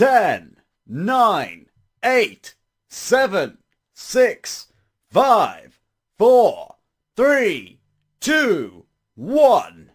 10, 9, 8, 7, 6, 5, 4, 3, 2, 1.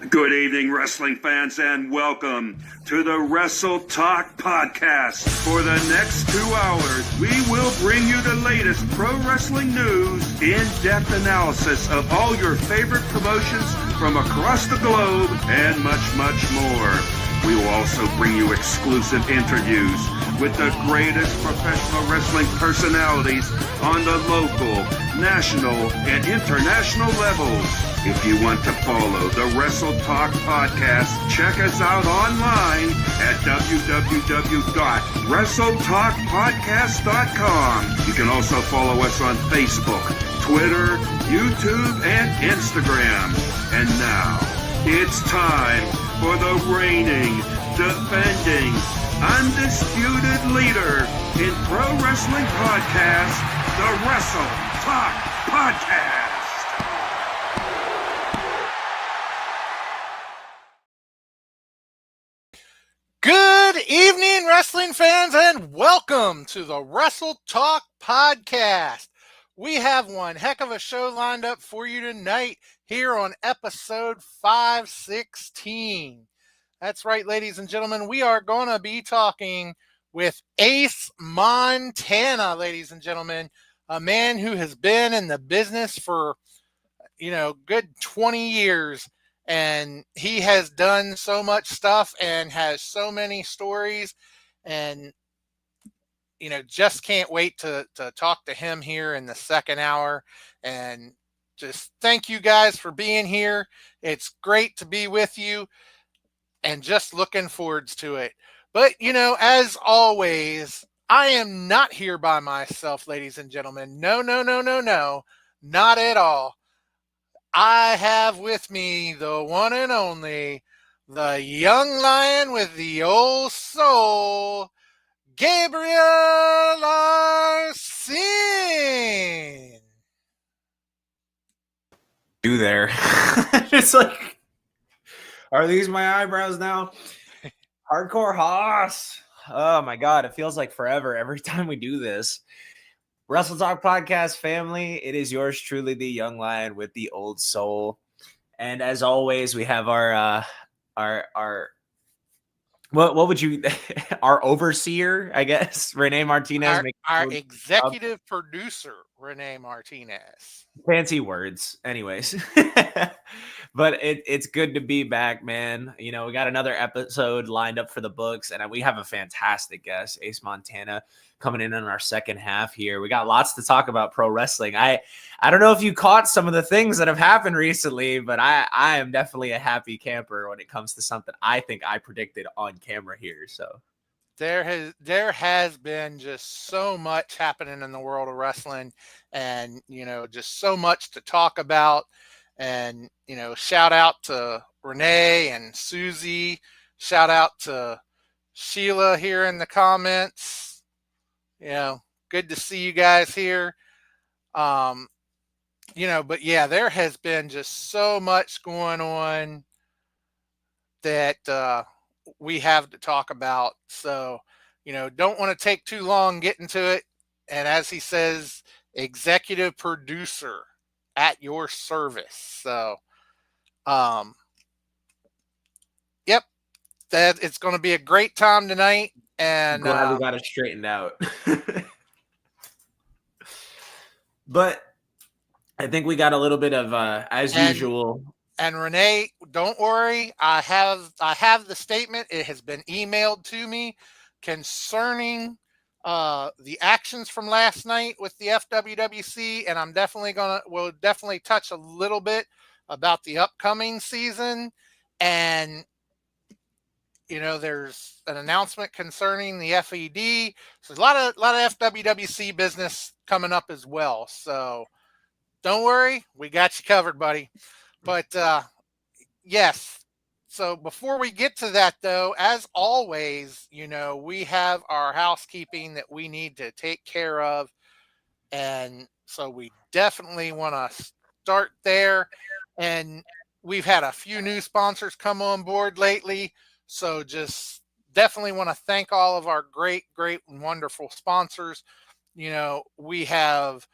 Good evening, wrestling fans, and welcome to the Wrestle Talk Podcast. For the next 2 hours, we will bring you the latest pro wrestling news, in-depth analysis of all your favorite promotions from across the globe, and much, much more. We will also bring you exclusive interviews with the greatest professional wrestling personalities on the local, national, and international levels. If you want to follow the Wrestle Talk Podcast, check us out online at www.wrestletalkpodcast.com. You can also follow us on Facebook, Twitter, YouTube, and Instagram. And now, it's time for the reigning, defending, undisputed leader in pro wrestling podcast, the Wrestle Talk Podcast. Good evening, wrestling fans, and welcome to the Wrestle Talk Podcast. We have one heck of a show lined up for you tonight here on episode 516. That's right, ladies and gentlemen. We are going to be talking with Ace Montana, ladies and gentlemen, a man who has been in the business for, good 20 years. And he has done so much stuff and has so many stories, and, just can't wait to talk to him here in the second hour. And just thank you guys for being here. It's great to be with you and just looking forward to it. But, as always, I am not here by myself, ladies and gentlemen. No, not at all. I have with me the one and only, the young lion with the old soul, Gabriel Larson. You there. It's like, are these my eyebrows now? Hardcore Hoss. Oh my God. It feels like forever every time we do this. Wrestle Talk Podcast family, it is yours truly, the young lion with the old soul. And as always, we have our what would you, our overseer, I guess, Renee Martinez. Our executive producer, Renee Martinez. Fancy words. Anyways. But it's good to be back, man. We got another episode lined up for the books, and we have a fantastic guest, Ace Montana, coming in on our second half here. We got lots to talk about pro wrestling. I don't know if you caught some of the things that have happened recently, but I am definitely a happy camper when it comes to something I think I predicted on camera here. So there has been just so much happening in the world of wrestling, and just so much to talk about. And shout out to Renee and Susie. Shout out to Sheila here in the comments. Good to see you guys here. But yeah, there has been just so much going on that we have to talk about. So, don't want to take too long getting to it. And as he says, executive producer at your service. So, yep, that it's going to be a great time tonight. And glad we got it straightened out. But I think we got a little bit of as usual. And Renee, don't worry. I have the statement. It has been emailed to me concerning the actions from last night with the FWWC, and I'm we'll definitely touch a little bit about the upcoming season. And there's an announcement concerning the FED. So a lot of FWWC business coming up as well. So don't worry, we got you covered, buddy. But yes. So before we get to that, though, as always, we have our housekeeping that we need to take care of. And so we definitely want to start there. And we've had a few new sponsors come on board lately. So just definitely want to thank all of our great, great, and wonderful sponsors. We have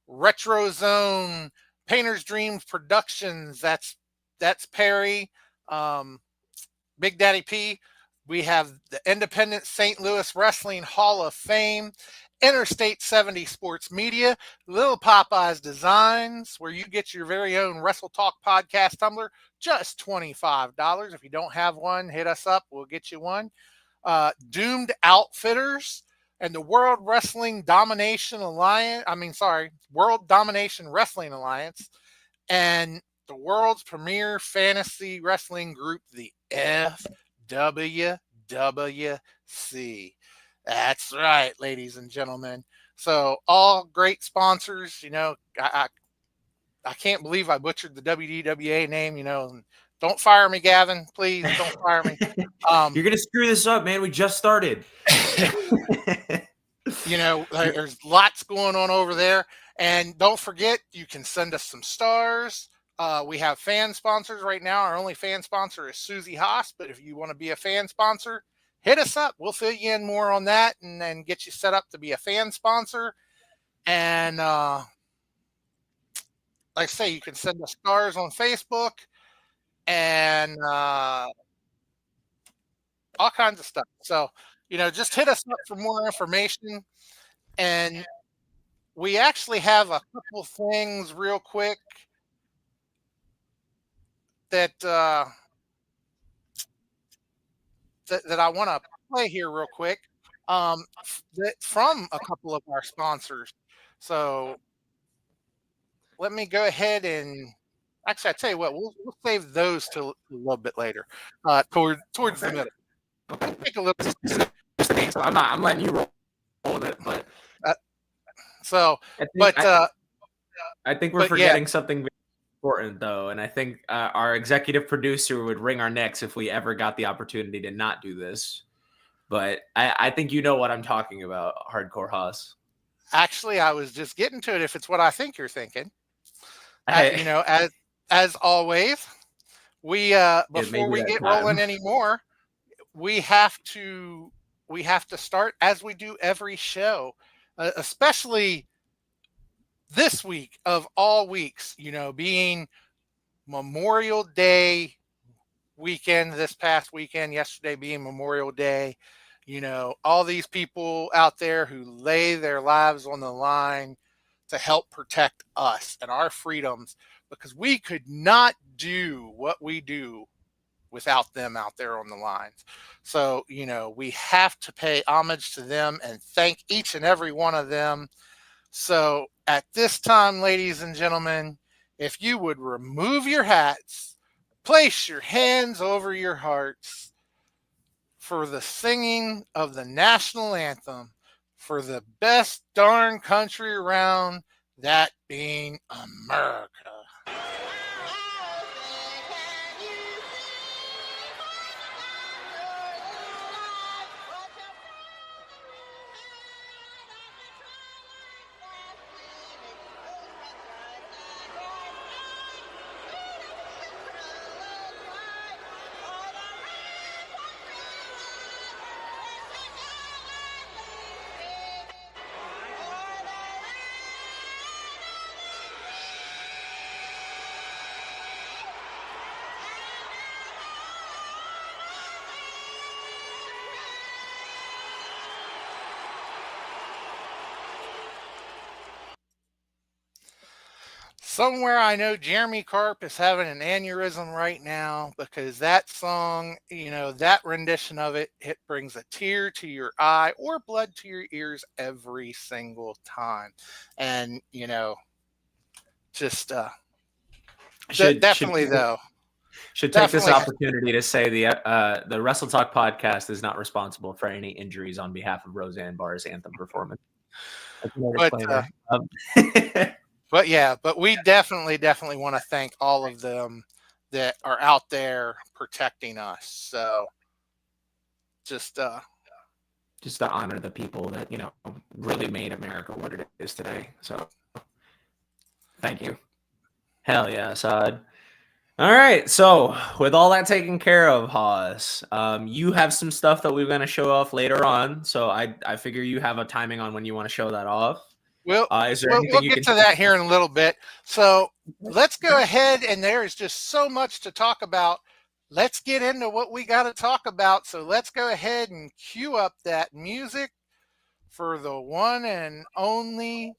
Retro Zone, Painter's Dreams Productions. That's Perry, Big Daddy P. We have the Independent St. Louis Wrestling Hall of Fame, Interstate 70 Sports Media, Little Popeyes Designs, where you get your very own Wrestle Talk Podcast tumbler, just $25. If you don't have one, hit us up. We'll get you one. Doomed Outfitters and the World Domination Wrestling Alliance, and the world's premier fantasy wrestling group, the FWWC. That's right, ladies and gentlemen. So all great sponsors. I can't believe I butchered the WDWA name. Don't fire me, Gavin. Please don't fire me. You're gonna screw this up, man. We just started. There's lots going on over there. And don't forget, you can send us some stars. We have fan sponsors right now. Our only fan sponsor is Susie Haas. But if you want to be a fan sponsor, hit us up. We'll fill you in more on that and then get you set up to be a fan sponsor. And like I say, you can send us stars on Facebook and all kinds of stuff. So, just hit us up for more information. And we actually have a couple things real quick that I want to play here real quick from a couple of our sponsors. So let me go ahead and actually, I tell you what, we'll save those till a little bit later, towards the middle. Take a look. I'm letting you roll with it, but I think we're forgetting something very important, though, and I think our executive producer would wring our necks if we ever got the opportunity to not do this. But I think you know what I'm talking about, Hardcore Haas. Actually, I was just getting to it. If it's what I think you're thinking, as always, we before we get rolling anymore, we have to start as we do every show, especially this week of all weeks, being Memorial Day weekend, this past weekend, yesterday being Memorial Day, all these people out there who lay their lives on the line to help protect us and our freedoms, because we could not do what we do without them out there on the lines. So, we have to pay homage to them and thank each and every one of them. So at this time, ladies and gentlemen, if you would remove your hats, place your hands over your hearts for the singing of the national anthem for the best darn country around, that being America. Somewhere I know Jeremy Carp is having an aneurysm right now, because that song, that rendition of it brings a tear to your eye or blood to your ears every single time. And, just definitely should take this opportunity to say the Wrestle Talk podcast is not responsible for any injuries on behalf of Roseanne Barr's anthem performance. But we definitely want to thank all of them that are out there protecting us. So just to honor the people that, really made America what it is today. So thank you. Hell yeah, Assad. All right. So with all that taken care of, Haas, you have some stuff that we're going to show off later on. So I figure you have a timing on when you want to show that off. Is there anything We'll you get can to that here in a little bit. So let's go ahead, and there is just so much to talk about. Let's get into what we got to talk about. So let's go ahead and cue up that music for the one and only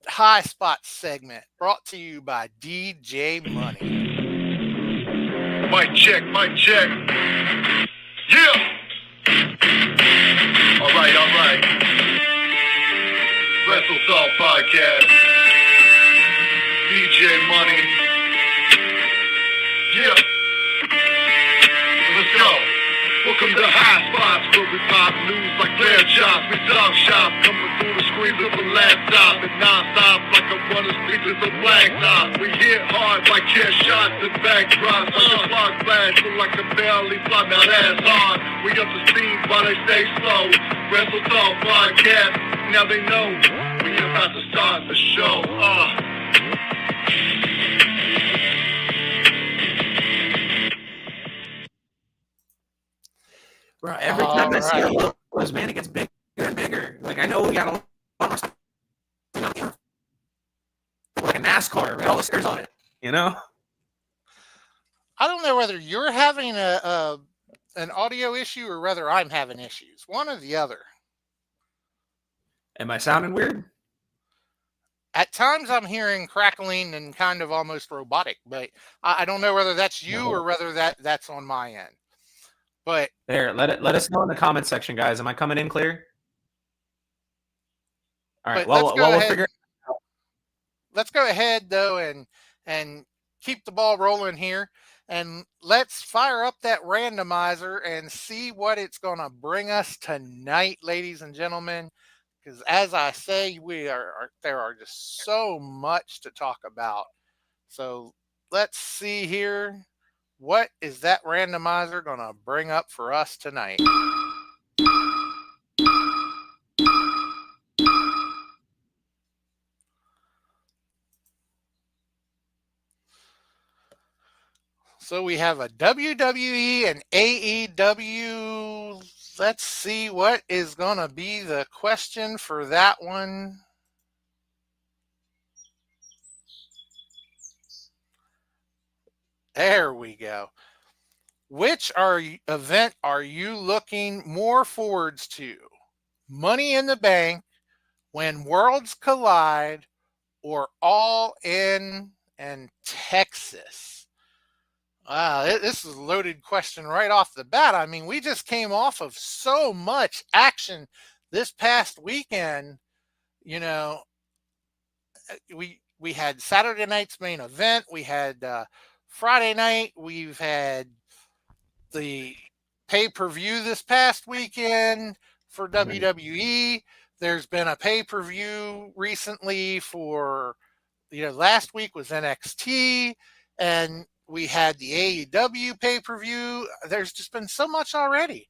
High Spot segment, brought to you by DJ Money. Mic check, mic check. Yeah. All right. Wrestle Talk Podcast. DJ Money. Yeah. Let's go. Welcome to High Spots, where we pop news like clear chops. We talk shop, coming through the screens of a laptop and non-stop like a runner speeches of blacktop. We hit hard like chair shots and backdrops, like a block flash, look like a barely fly. Now that's hard. We up to speed while they stay slow. Wrestle Talk Podcast. Now they know we about to start the show. Bro, every time I see a logos, man, it gets bigger and bigger. Like, I know we got a lot more stuff. Like a NASCAR, with all the stickers on it, you know? I don't know whether you're having an audio issue or whether I'm having issues. One or the other. Am I sounding weird? At times I'm hearing crackling and kind of almost robotic, but I don't know whether that's you or whether that's on my end. But there, let us know in the comment section, guys. Am I coming in clear? All right. Well, we'll figure. Let's go ahead though and keep the ball rolling here, and let's fire up that randomizer and see what it's going to bring us tonight, ladies and gentlemen. Because as I say, there are just so much to talk about. So let's see here. What is that randomizer going to bring up for us tonight? So we have a WWE and AEW. Let's see what is going to be the question for that one. There we go. Which event are you looking more forwards to? Money in the Bank, When Worlds Collide, or All In and Texas? Wow, this is a loaded question right off the bat. I mean, we just came off of so much action this past weekend. You know, we had Saturday night's main event. We had Friday night. We've had the pay-per-view this past weekend for WWE. There's been a pay-per-view recently for, last week was NXT, and we had the AEW pay-per-view. There's just been so much already.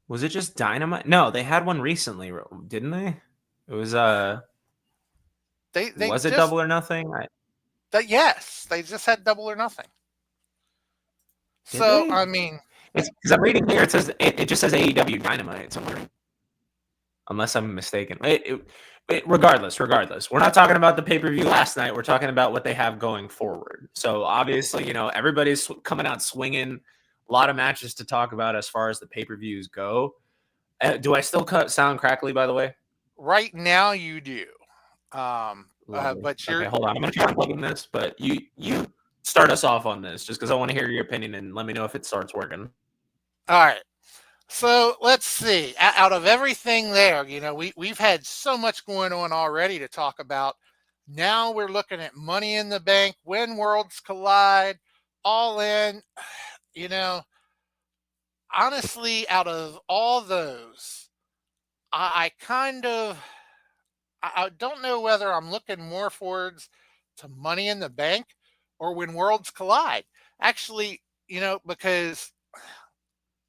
Was it just Dynamite? No, they had one recently, didn't they? It was was it Double or Nothing? Yes, they just had Double or Nothing. I mean, because I'm reading here, it just says AEW Dynamite somewhere, unless I'm mistaken. Regardless, we're not talking about the pay-per-view last night. We're talking about what they have going forward. So obviously, everybody's coming out swinging. A lot of matches to talk about as far as the pay-per-views go. Do I still sound crackly, by the way? Right now you do. But you're... Okay, hold on. I'm going to try unplugging this, but you start us off on this just because I want to hear your opinion and let me know if it starts working. All right. So let's see. Out of everything there, we've had so much going on already to talk about. Now we're looking at Money in the Bank, When Worlds Collide, All In. Honestly, out of all those, I don't know whether I'm looking more forwards to Money in the Bank or When Worlds Collide. Actually, because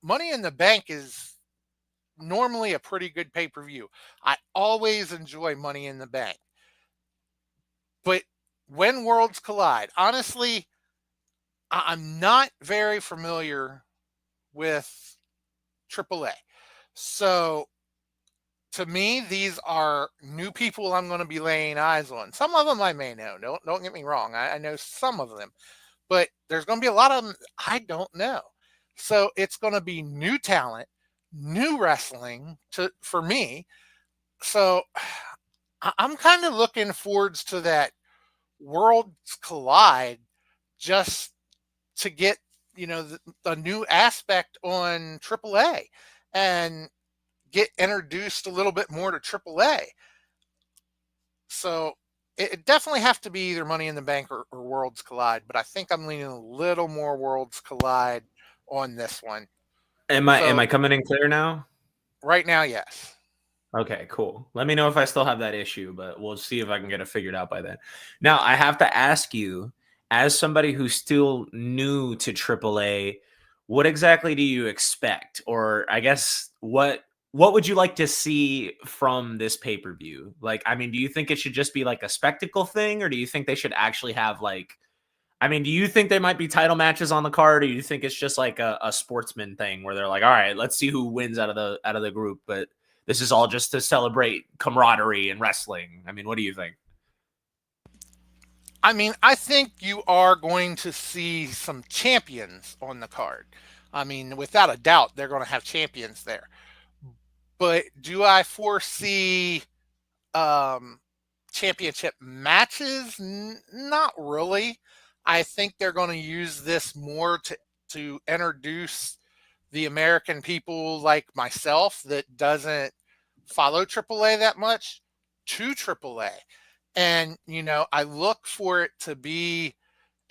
Money in the Bank is normally a pretty good pay-per-view. I always enjoy Money in the Bank. But when worlds collide, honestly, I'm not very familiar with AAA. So to me, these are new people I'm going to be laying eyes on. Some of them I may know. Don't get me wrong. I know some of them, but there's going to be a lot of them I don't know. So it's going to be new talent, new wrestling for me. So I'm kind of looking forwards to that worlds collide just to get the new aspect on AAA and get introduced a little bit more to AAA. So it definitely have to be either Money in the Bank or Worlds Collide, but I think I'm leaning a little more Worlds Collide on this one. Am I coming in clear now? Right now, yes. Okay, cool. Let me know if I still have that issue, but we'll see if I can get it figured out by then. Now, I have to ask you, as somebody who's still new to AAA, what exactly do you expect? Or I guess what would you like to see from this pay-per-view? Like, I mean, do you think it should just be like a spectacle thing, or do you think they should actually have like, I mean, do you think there might be title matches on the card, or do you think it's just like a sportsman thing where they're like, all right, let's see who wins out of the group, but this is all just to celebrate camaraderie and wrestling? I mean, what do you think? I mean, I think you are going to see some champions on the card. I mean, without a doubt, they're going to have champions there. But do I foresee championship matches? Not really. I think they're going to use this more to introduce the American people like myself that doesn't follow AAA that much to AAA. And, I look for it to be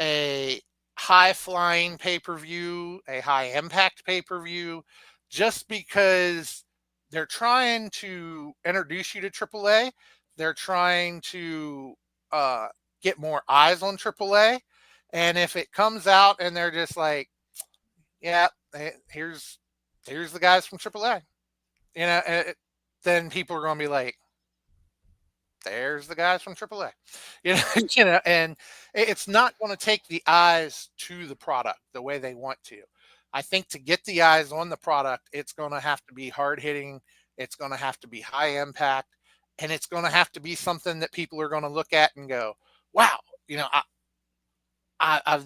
a high-flying pay-per-view, a high-impact pay-per-view, just because they're trying to introduce you to AAA. They're trying to get more eyes on AAA. And if it comes out and they're just like, yeah, here's the guys from AAA, then people are going to be like, there's the guys from AAA, and it's not going to take the eyes to the product the way they want to. I think to get the eyes on the product, it's going to have to be hard hitting. It's going to have to be high impact, and it's going to have to be something that people are going to look at and go, wow,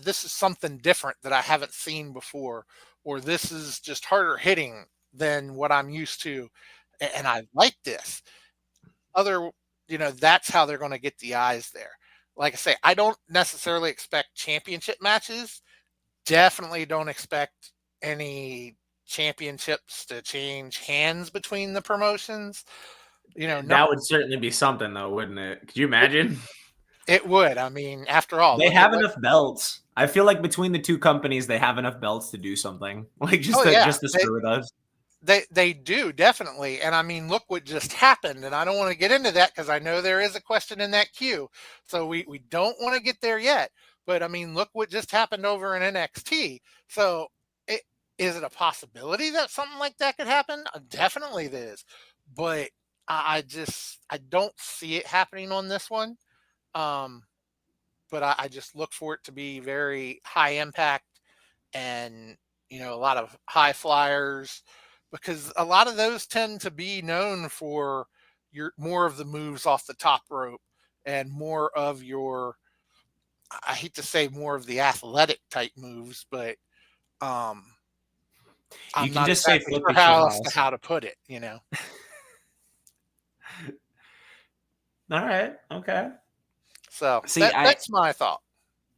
this is something different that I haven't seen before, or this is just harder hitting than what I'm used to. And I like this. That's how they're going to get the eyes there. Like I say, I don't necessarily expect championship matches. Definitely don't expect any championships to change hands between the promotions. That would certainly be something, though, wouldn't it? Could you imagine? It would. I mean, after all, they have enough belts. I feel like between the two companies, they have enough belts to do something. Like just to screw with us. They do, definitely. And I mean, look what just happened. And I don't want to get into that because I know there is a question in that queue. So we don't want to get there yet. But I mean, look what just happened over in NXT. So is it a possibility that something like that could happen? Definitely it is. But I don't see it happening on this one. But I just look for it to be very high impact and, a lot of high flyers, because a lot of those tend to be known for more of the moves off the top rope and more of your, I hate to say more of the athletic type moves, but I'm you can not just exactly say sure how to put it, All right. Okay. So that's my thought.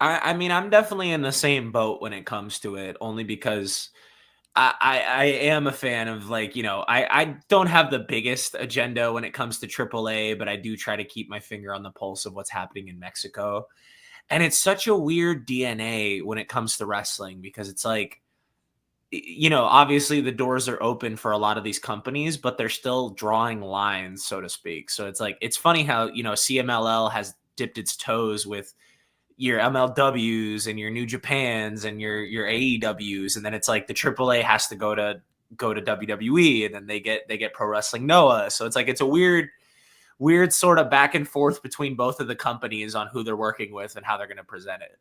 I mean, I'm definitely in the same boat when it comes to it, only because I am a fan of, like, I don't have the biggest agenda when it comes to AAA, but I do try to keep my finger on the pulse of what's happening in Mexico. And it's such a weird DNA when it comes to wrestling, because it's like, obviously the doors are open for a lot of these companies, but they're still drawing lines, so to speak. So it's like, it's funny how, CMLL has dipped its toes with your MLWs and your New Japans and your AEWs. And then it's like the AAA has to go to WWE, and then they get Pro Wrestling Noah. So it's like, it's a weird weird sort of back and forth between both of the companies on who they're working with and how they're going to present it.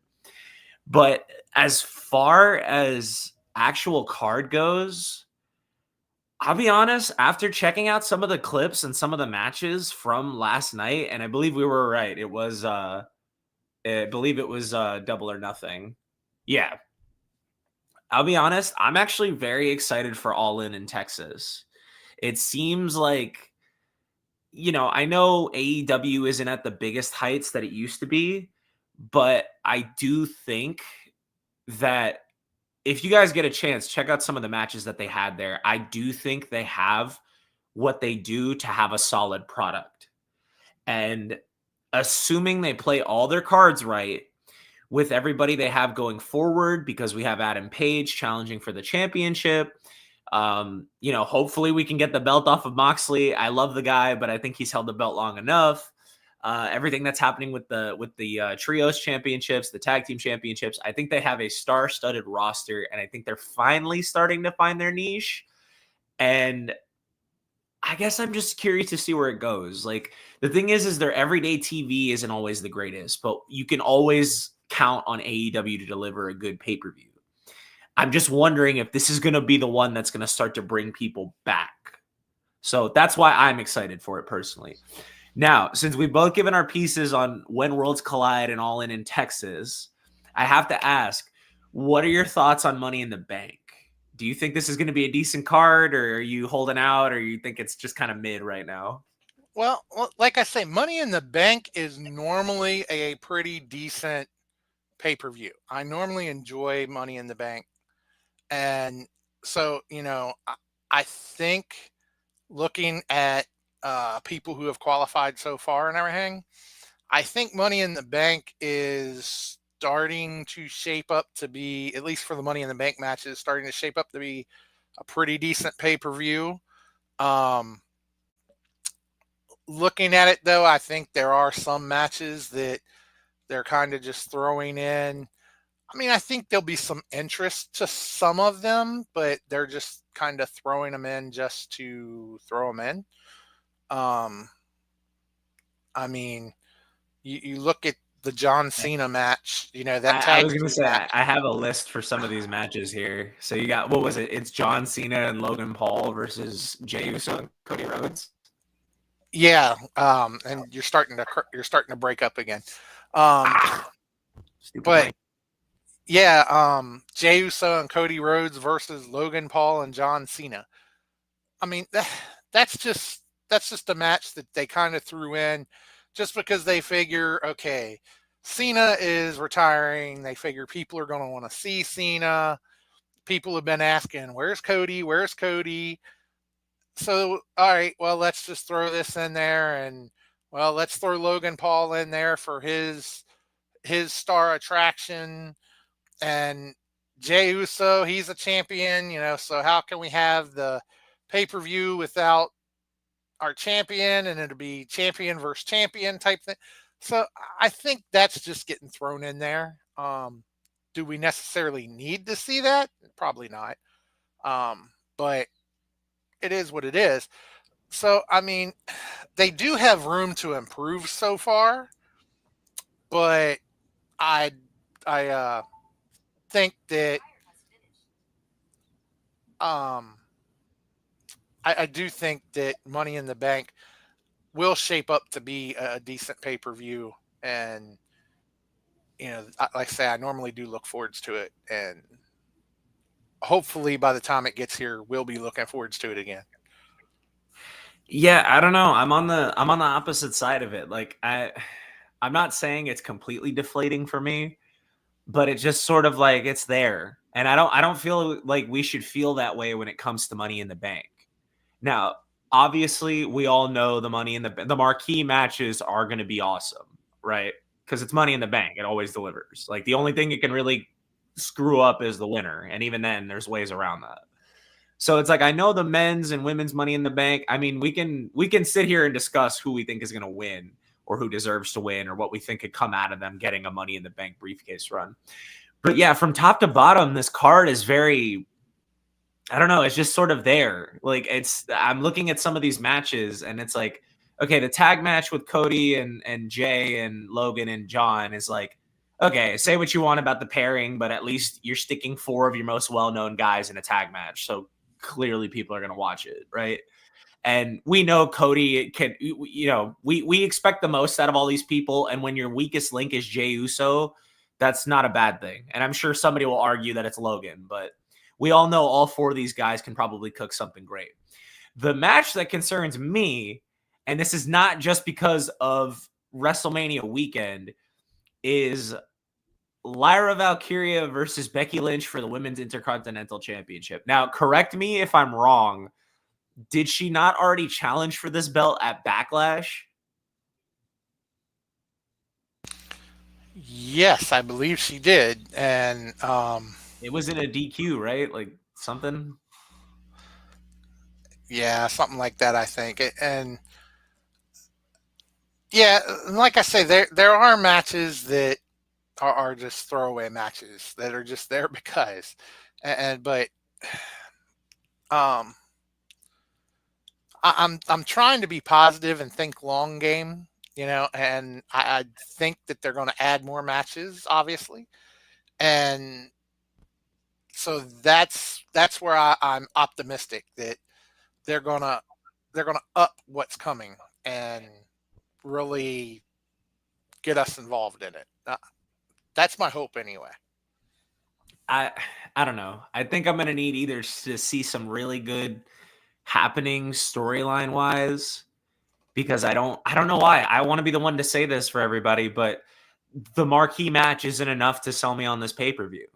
But as far as actual card goes, I'll be honest, after checking out some of the clips and some of the matches from last night, and I believe we were right. It was Double or Nothing. Yeah. I'll be honest, I'm actually very excited for All In Texas. It seems like, I know AEW isn't at the biggest heights that it used to be, but I do think that if you guys get a chance, check out some of the matches that they had there. I do think they have what they do to have a solid product. And assuming they play all their cards right with everybody they have going forward, because we have Adam Page challenging for the championship. Hopefully we can get the belt off of Moxley. I love the guy, but I think he's held the belt long enough. Everything that's happening with the trios championships, the tag team championships, I think they have a star-studded roster, and I think they're finally starting to find their niche. And I guess I'm just curious to see where it goes. Like, the thing is their everyday TV isn't always the greatest, but you can always count on AEW to deliver a good pay-per-view. I'm just wondering if this is going to be the one that's going to start to bring people back. So that's why I'm excited for it personally. Now, since we've both given our pieces on When Worlds Collide and All In Texas, I have to ask, what are your thoughts on Money in the Bank? Do you think this is going to be a decent card, or are you holding out, or you think it's just kind of mid right now? Well, like I say, Money in the Bank is normally a pretty decent pay-per-view. I normally enjoy Money in the Bank. And so, I think looking at people who have qualified so far and everything, I think Money in the Bank is starting to shape up to be, at least for the Money in the Bank matches, starting to shape up to be a pretty decent pay-per-view. Looking at it, though, I think there are some matches that they're kind of just throwing in. I mean, I think there'll be some interest to some of them, but they're just kind of throwing them in just to throw them in. I mean, you look at the John Cena match, that tag. I was going to say, I have a list for some of these matches here. So you got, what was it? It's John Cena and Logan Paul versus Jey Uso and Cody Rhodes. Yeah. And you're starting to break up again. But yeah, Jey Uso and Cody Rhodes versus Logan Paul and John Cena. I mean, that's just a match that they kind of threw in just because they figure, okay, Cena is retiring. They figure people are going to want to see Cena. People have been asking, where's Cody? Where's Cody? So, all right, well, let's just throw this in there, and well, let's throw Logan Paul in there for his star attraction. And Jey Uso, he's a champion, so how can we have the pay-per-view without our champion, and it'll be champion versus champion type thing. So I think that's just getting thrown in there. Do we necessarily need to see that? Probably not. But it is what it is. So, I mean, they do have room to improve so far, but I think that I do think that Money in the Bank will shape up to be a decent pay-per-view. And, like I say, I normally do look forwards to it. And hopefully by the time it gets here, we'll be looking forwards to it again. Yeah, I don't know. I'm on the opposite side of it. Like, I'm not saying it's completely deflating for me, but it's just sort of like it's there. And I don't feel like we should feel that way when it comes to Money in the Bank. Now, obviously, we all know the marquee matches are going to be awesome, right? Because it's Money in the Bank. It always delivers. Like, the only thing it can really screw up is the winner. And even then, there's ways around that. So it's like, I know the men's and women's Money in the Bank. I mean, we can sit here and discuss who we think is going to win or who deserves to win or what we think could come out of them getting a Money in the Bank briefcase run. But yeah, from top to bottom, this card is very, I don't know, it's just sort of there. Like, I'm looking at some of these matches and it's like, okay, the tag match with Cody and Jay and Logan and John is like, okay, say what you want about the pairing, but at least you're sticking 4 of your most well-known guys in a tag match. So clearly people are going to watch it, right? And we know Cody can, you know, we expect the most out of all these people. And when your weakest link is Jey Uso, that's not a bad thing. And I'm sure somebody will argue that it's Logan, but we all know all 4 of these guys can probably cook something great. The match that concerns me, and this is not just because of WrestleMania weekend, is Lyra Valkyria versus Becky Lynch for the Women's Intercontinental Championship. Now, correct me if I'm wrong. Did she not already challenge for this belt at Backlash? Yes, I believe she did. And it was in a DQ, right? Like something? Yeah, something like that, I think. And yeah, like I say, there are matches that are just throwaway matches that are just there because. But I'm trying to be positive and think long game, you know, and I think that they're going to add more matches, obviously, and so that's where I'm optimistic that they're gonna up what's coming and really get us involved in it. That's my hope, anyway. I don't know. I think I'm gonna need either to see some really good happenings storyline wise, because I don't know why. I want to be the one to say this for everybody, but the marquee match isn't enough to sell me on this pay-per-view.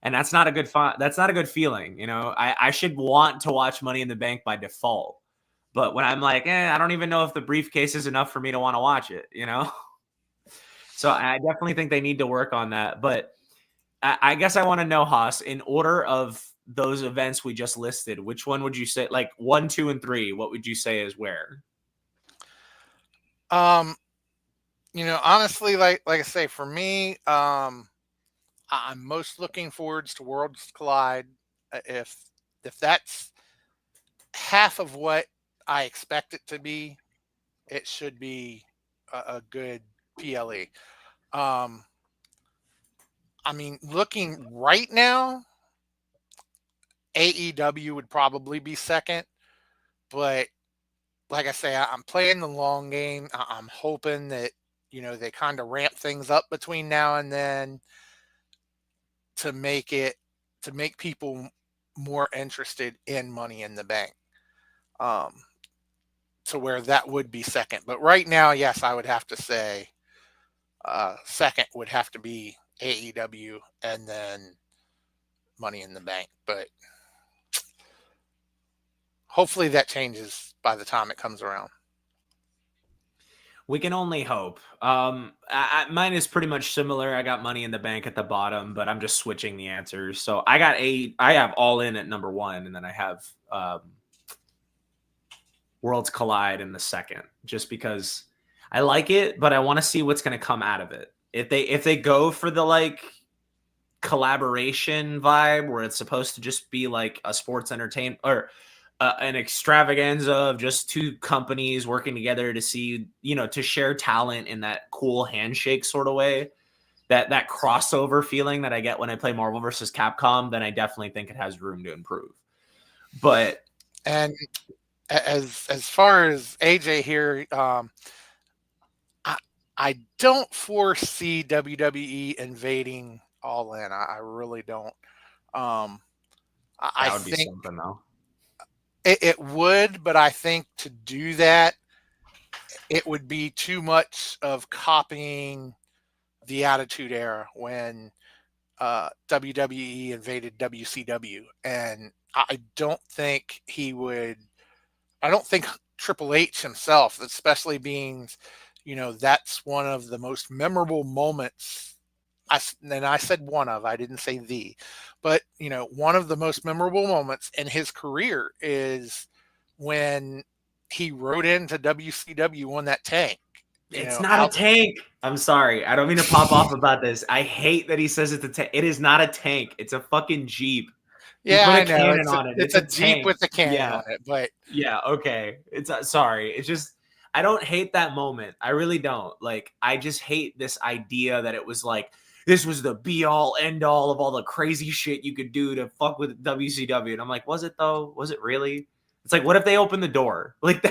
And that's not a good that's not a good feeling. You know, I should want to watch Money in the Bank by default. But when I'm like, I don't even know if the briefcase is enough for me to want to watch it, you know? So I definitely think they need to work on that. But I guess I want to know, Haas, in order of those events we just listed, which one would you say, like 1, 2, and 3, what would you say is where? You know, honestly, like I say, for me, I'm most looking forwards to Worlds Collide. If that's half of what I expect it to be, it should be a good PLE. I mean, looking right now, AEW would probably be second, but like I say, I'm playing the long game. I'm hoping that, you know, they kind of ramp things up between now and then to make people more interested in Money in the Bank, to where that would be second. But right now, yes, I would have to say second would have to be AEW and then Money in the Bank. But hopefully that changes by the time it comes around. We can only hope. Mine is pretty much similar. I got Money in the Bank at the bottom, but I'm just switching the answers. So I have All In at number 1, and then I have Worlds Collide in the second, just because I like it, but I want to see what's going to come out of it. If they go for the like collaboration vibe where it's supposed to just be like a sports entertainment or an extravaganza of just 2 companies working together to see, you know, to share talent in that cool handshake sort of way, that crossover feeling that I get when I play Marvel versus Capcom, then I definitely think it has room to improve. But and as far as AJ here, I don't foresee WWE invading All In. I really don't. That would be something, though. It would, but I think to do that, it would be too much of copying the Attitude Era when WWE invaded WCW. And I don't think Triple H himself, especially being, you know, that's one of the most memorable moments. I said one of, I didn't say the, but, you know, one of the most memorable moments in his career is when he rode into WCW on that tank. It's not a tank. I'm sorry. I don't mean to pop off about this. I hate that he says it's a tank. It is not a tank. It's a fucking Jeep. Yeah, I know. It's a Jeep tank with a cannon on it, but yeah, okay. It's sorry. It's just I don't hate that moment. I really don't. Like, I just hate this idea that it was like, this was the be all end all of all the crazy shit you could do to fuck with WCW. And I'm like, was it though? Was it really? It's like, what if they opened the door? Like,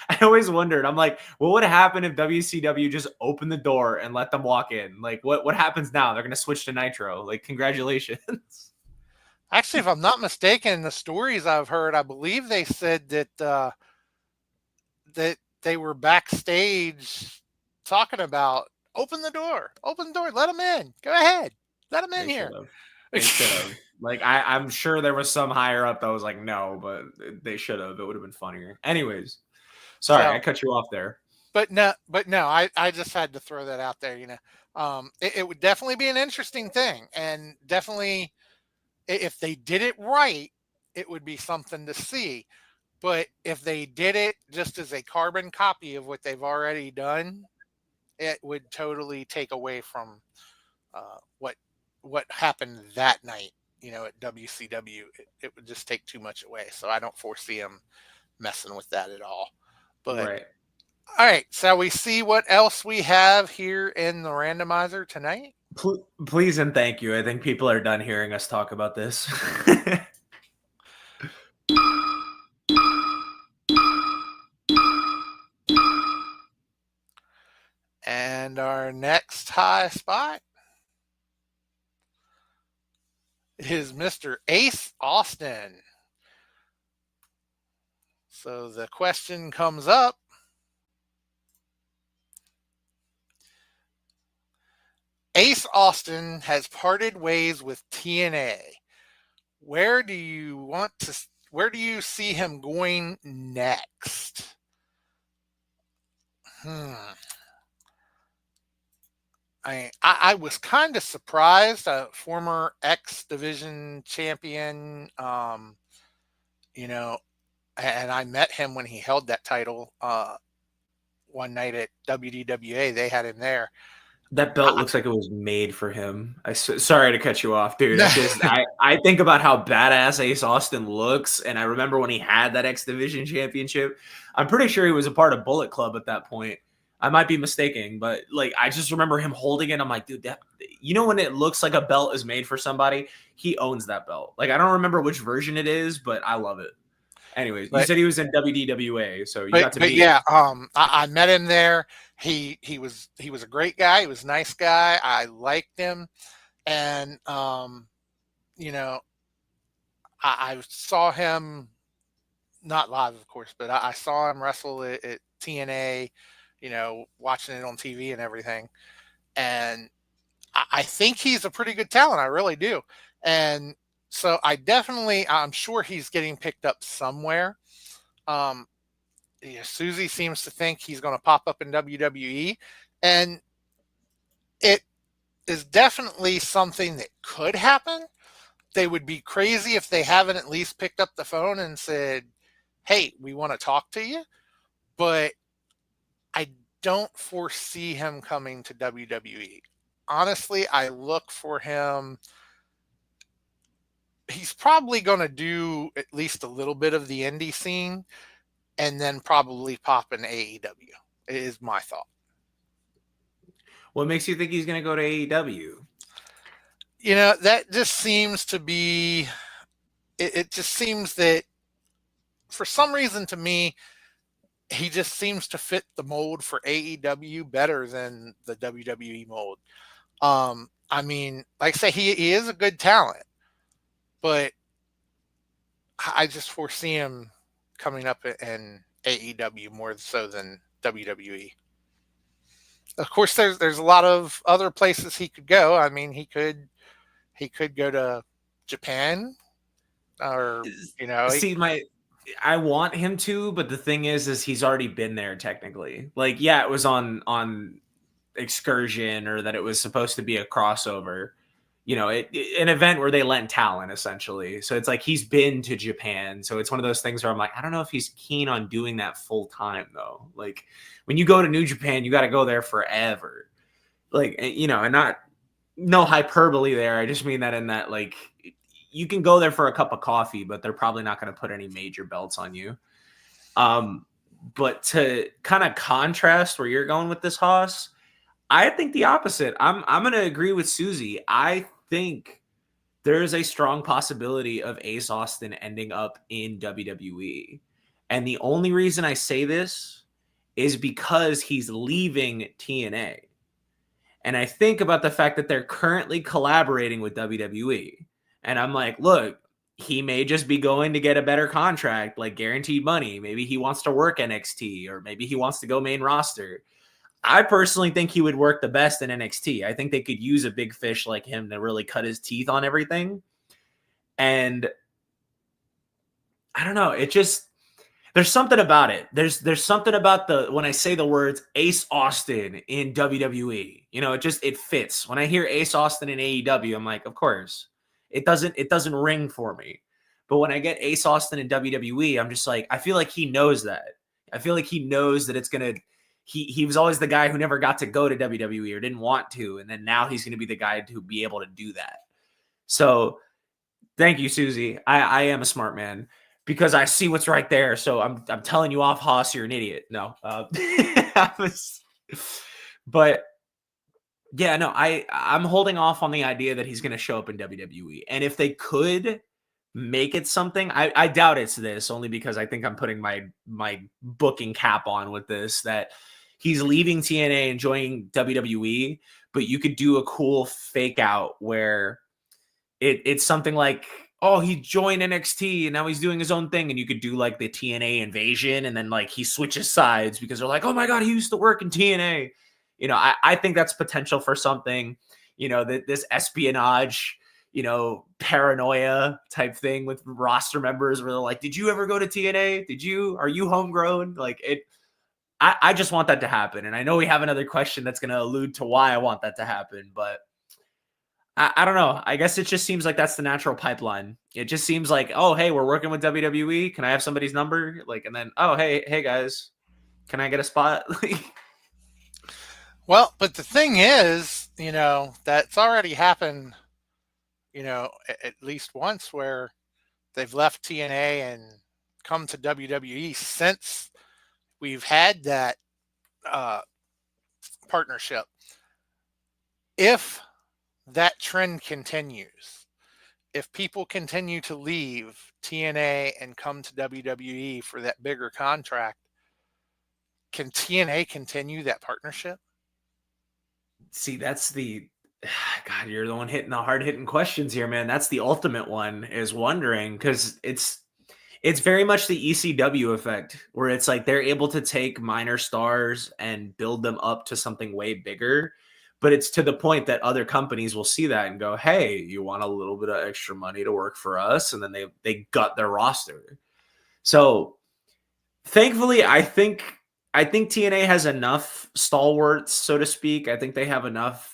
I always wondered. I'm like, what would happen if WCW just opened the door and let them walk in? Like, what happens now? They're going to switch to Nitro. Like, congratulations. Actually, if I'm not mistaken, the stories I've heard, I believe they said that that they were backstage talking about open the door, let them in. Go ahead, let them in here. They should have. Like, I'm sure there was some higher up that was like, no, but they should have. It would have been funnier. Anyways, sorry, I cut you off there. But no, I just had to throw that out there. It would definitely be an interesting thing, and definitely if they did it right, it would be something to see. But if they did it just as a carbon copy of what they've already done, it would totally take away from what happened that night. At WCW, it would just take too much away. So I don't foresee them messing with that at all. But right. All right, so we see what else we have here in the randomizer tonight. Please and thank you. I think people are done hearing us talk about this. And our next high spot is Mr. Ace Austin. So the question comes up. Ace Austin has parted ways with TNA. Where do you see him going next? I was kind of surprised. A former X Division champion, and I met him when he held that title one night at WDWA. They had him there. That belt looks like it was made for him. Sorry to cut you off, dude. I think about how badass Ace Austin looks, and I remember when he had that X Division championship. I'm pretty sure he was a part of Bullet Club at that point. I might be mistaken, but like I just remember him holding it. I'm like, dude, when it looks like a belt is made for somebody, he owns that belt. Like I don't remember which version it is, but I love it. Anyways, you said he was in WDWA, so you got to meet him. I met him there. He was a great guy. He was a nice guy. I liked him, and I saw him not live, of course, but I saw him wrestle at TNA. Watching it on TV and everything, and I think he's a pretty good talent. I really do, and so I'm sure he's getting picked up somewhere. Susie seems to think he's going to pop up in WWE, and it is definitely something that could happen. They would be crazy if they haven't at least picked up the phone and said, "Hey, we want to talk to you," but I don't foresee him coming to WWE. Honestly, I look for him. He's probably going to do at least a little bit of the indie scene and then probably pop in AEW, is my thought. What makes you think he's going to go to AEW? That just seems to be, it just seems that for some reason to me, he just seems to fit the mold for AEW better than the WWE mold. I mean, like I say, he is a good talent, but I just foresee him coming up in AEW more so than WWE. Of course, there's a lot of other places he could go. I mean, he could go to Japan, or I want him to, but the thing is he's already been there technically. Like, yeah, it was on Excursion, or that it was supposed to be a crossover, an event where they lent talent essentially. So it's like he's been to Japan. So it's one of those things where I'm like, I don't know if he's keen on doing that full time though. Like when you go to New Japan, you got to go there forever. Like, and no hyperbole there. I just mean that in that, like, you can go there for a cup of coffee, but they're probably not going to put any major belts on you. But to kind of contrast where you're going with this, Haas, I think the opposite. I'm going to agree with Susie. I think there is a strong possibility of Ace Austin ending up in WWE. And the only reason I say this is because he's leaving TNA. And I think about the fact that they're currently collaborating with WWE. And I'm like, look, he may just be going to get a better contract, like guaranteed money. Maybe he wants to work NXT, or maybe he wants to go main roster. I personally think he would work the best in NXT. I think they could use a big fish like him to really cut his teeth on everything. And I don't know. It just, there's something about it. There's something about when I say the words Ace Austin in WWE, it fits. When I hear Ace Austin in AEW, I'm like, of course. It doesn't ring for me. But when I get Ace Austin in WWE, I'm just like, I feel like he knows that. I feel like he knows that it's going to, he was always the guy who never got to go to WWE or didn't want to. And then now he's going to be the guy to be able to do that. So thank you, Susie. I am a smart man because I see what's right there. So I'm telling you off, Haas, you're an idiot. No. But yeah, no, I'm holding off on the idea that he's going to show up in WWE. And if they could make it something, I doubt it's this, only because I think I'm putting my booking cap on with this, that he's leaving TNA and joining WWE, but you could do a cool fake out where it's something like, oh, he joined NXT and now he's doing his own thing. And you could do like the TNA invasion. And then like he switches sides because they're like, oh my God, he used to work in TNA. I think that's potential for something, this espionage, paranoia type thing with roster members where they're like, did you ever go to TNA? Are you homegrown? Like I just want that to happen. And I know we have another question that's going to allude to why I want that to happen, but I don't know. I guess it just seems like that's the natural pipeline. It just seems like, oh, hey, we're working with WWE. Can I have somebody's number? And then, oh, hey guys, can I get a spot? Well, but the thing is, that's already happened, at least once, where they've left TNA and come to WWE since we've had that partnership. If that trend continues, if people continue to leave TNA and come to WWE for that bigger contract, can TNA continue that partnership? See, that's God, you're the one hitting the hard-hitting questions here, man. That's the ultimate one, is wondering, because it's very much the ECW effect, where it's like they're able to take minor stars and build them up to something way bigger. But it's to the point that other companies will see that and go, hey, you want a little bit of extra money to work for us? And then they gut their roster. So thankfully, I think TNA has enough stalwarts, so to speak. I think they have enough,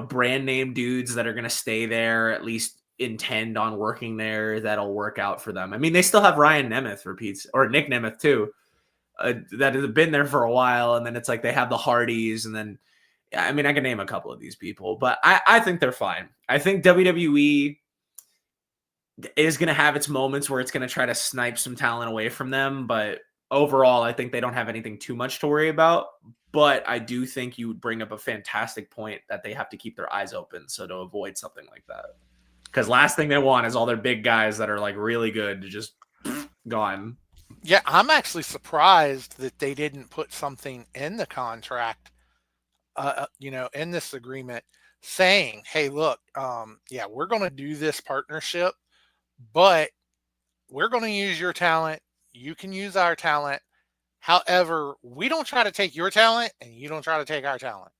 brand name dudes that are going to stay there, at least intend on working there, that'll work out for them. I mean, they still have Ryan Nemeth or Nick Nemeth too, that have been there for a while. And then it's like they have the Hardys, and then, I mean, I can name a couple of these people, but I think they're fine. I think WWE is going to have its moments where it's going to try to snipe some talent away from them, but overall, I think they don't have anything too much to worry about. But I do think you would bring up a fantastic point that they have to keep their eyes open, so to avoid something like that. Because last thing they want is all their big guys that are like really good to just gone. Yeah, I'm actually surprised that they didn't put something in the contract, in this agreement saying, hey, look, we're going to do this partnership, but we're going to use your talent. You can use our talent. However, we don't try to take your talent and you don't try to take our talent.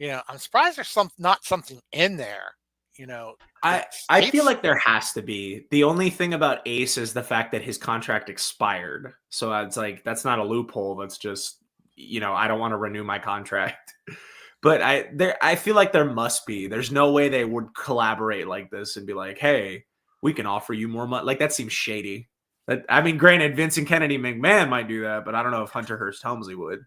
I'm surprised there's not something in there, I feel like there has to be. The only thing about Ace is the fact that his contract expired. So it's like, that's not a loophole. That's just, I don't want to renew my contract. But I feel like there must be. There's no way they would collaborate like this and be like, hey, we can offer you more money. Like, that seems shady. I mean, granted, Vincent Kennedy McMahon might do that, but I don't know if Hunter Hearst Helmsley would.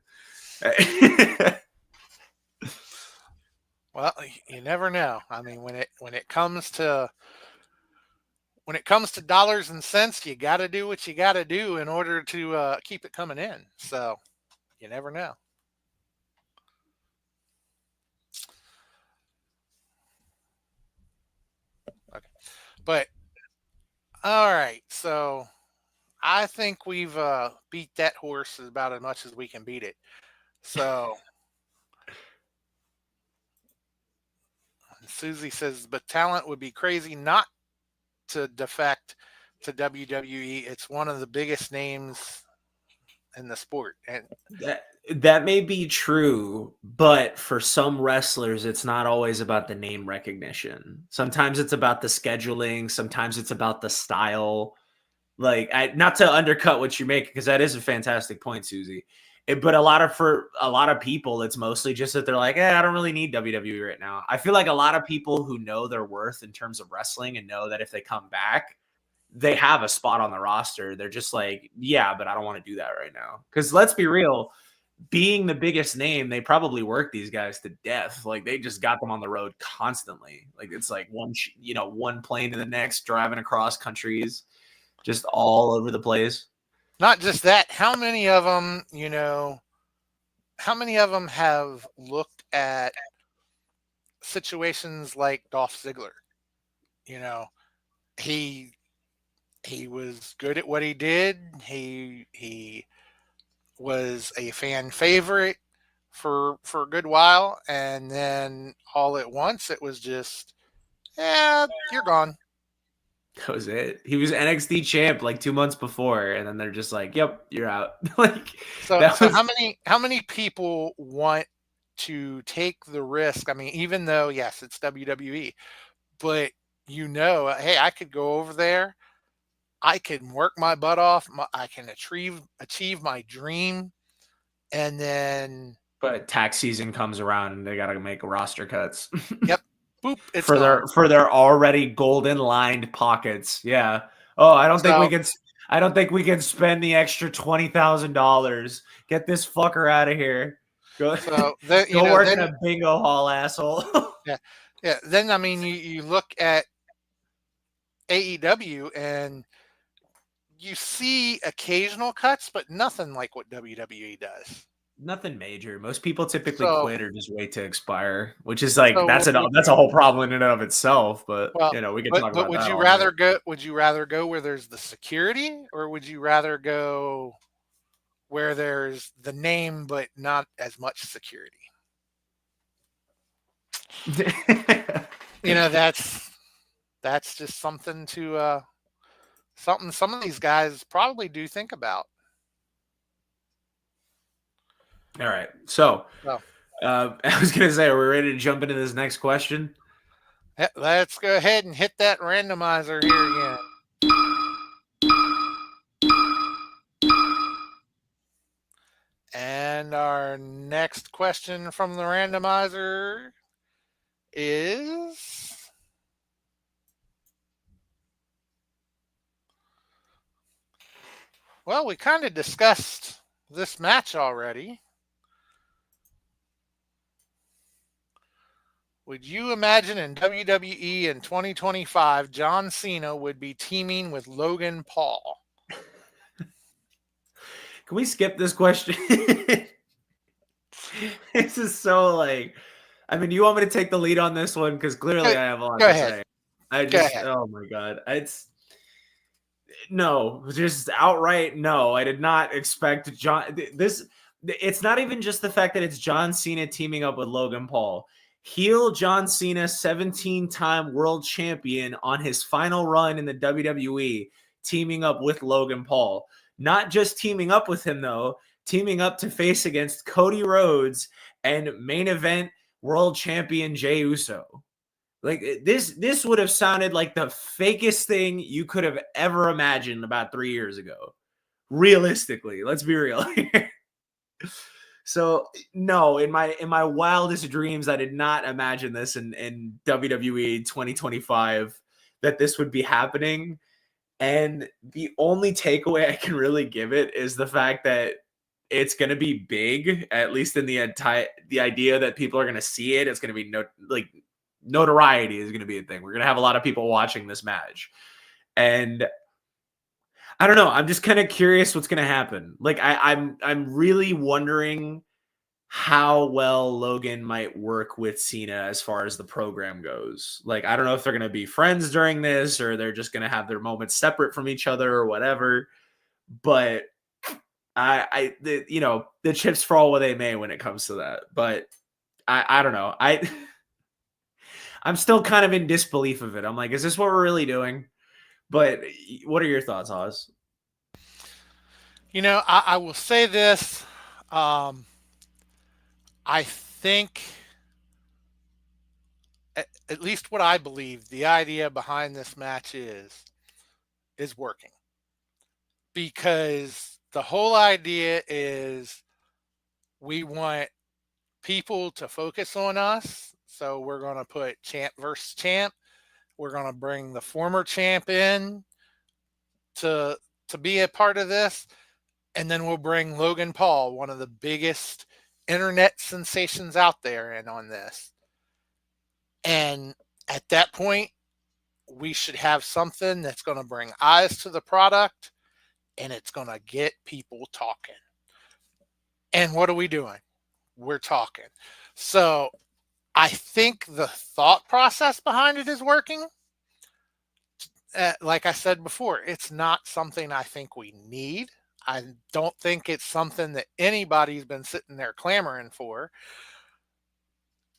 Well, you never know. I mean, when it comes to when it comes to dollars and cents, you got to do what you got to do in order to keep it coming in. So you never know. Okay. But all right, so I think we've beat that horse about as much as we can beat it. So Susie says, but talent would be crazy not to defect to WWE. It's one of the biggest names in the sport. And that may be true, but for some wrestlers, it's not always about the name recognition. Sometimes it's about the scheduling. Sometimes it's about the style. Like, not to undercut what you make, because that is a fantastic point, Susie. But for a lot of people, it's mostly just that they're like, I don't really need WWE right now. I feel like a lot of people who know their worth in terms of wrestling and know that if they come back, they have a spot on the roster. They're just like, yeah, but I don't want to do that right now. Because let's be real, being the biggest name, they probably work these guys to death. Like, they just got them on the road constantly. Like, it's like one plane to the next, driving across countries, just all over the place. Not just that, how many of them have looked at situations like Dolph Ziggler? He was good at what he did. He was a fan favorite for a good while, and then all at once it was just, you're gone. That was it. He was NXT champ like 2 months before, and then they're just like, "Yep, you're out." So how many people want to take the risk? I mean, even though yes, it's WWE, but hey, I could go over there, I can work my butt off, I can achieve my dream, and then. But tax season comes around, and they got to make roster cuts. Yep. Boop, it's for their already golden lined pockets. Yeah. Oh, I don't think we can spend the extra $20,000. Get this fucker out of here. Go work in a bingo hall, asshole. Yeah. Yeah. Then I mean, you look at AEW and you see occasional cuts, but nothing like what WWE does. Nothing major. Most people typically quit or just wait to expire, which is like that's a whole problem in and of itself. But we can talk about that. Would you rather go where there's the security, or would you rather go where there's the name but not as much security? That's just something to something some of these guys probably do think about. All right. So I was going to say, are we ready to jump into this next question? Let's go ahead and hit that randomizer here again. And our next question from the randomizer is... Well, we kind of discussed this match already. Would you imagine in WWE in 2025, John Cena would be teaming with Logan Paul? Can we skip this question? This is so like, I mean, you want me to take the lead on this one? Because clearly I have a lot to say. Oh my God. No, just outright no. I did not expect it's not even just the fact that it's John Cena teaming up with Logan Paul. Heel John Cena, 17-time world champion on his final run in the WWE, teaming up with Logan Paul. Not just teaming up with him, though, teaming up to face against Cody Rhodes and main event world champion Jey Uso. Like, this would have sounded like the fakest thing you could have ever imagined about 3 years ago. Realistically, let's be real here. So no, in my wildest dreams, I did not imagine this in WWE 2025 that this would be happening. And the only takeaway I can really give it is the fact that it's going to be big, at least in the idea that people are going to see it. It's going to be notoriety is going to be a thing. We're going to have a lot of people watching this match. And I don't know. I'm just kind of curious what's going to happen. Like I'm really wondering how well Logan might work with Cena as far as the program goes. Like, I don't know if they're going to be friends during this or they're just going to have their moments separate from each other or whatever. But the chips fall where they may when it comes to that. But I don't know. I'm still kind of in disbelief of it. I'm like, is this what we're really doing? But what are your thoughts, Oz? I will say this. I think, at least what I believe, the idea behind this match is working. Because the whole idea is we want people to focus on us. So we're going to put champ versus champ. We're going to bring the former champ in to be a part of this. And then we'll bring Logan Paul, one of the biggest internet sensations out there, in on this. And at that point, we should have something that's going to bring eyes to the product and it's going to get people talking. And what are we doing? We're talking. So I think the thought process behind it is working. Like I said before, it's not something I think we need. I don't think it's something that anybody's been sitting there clamoring for.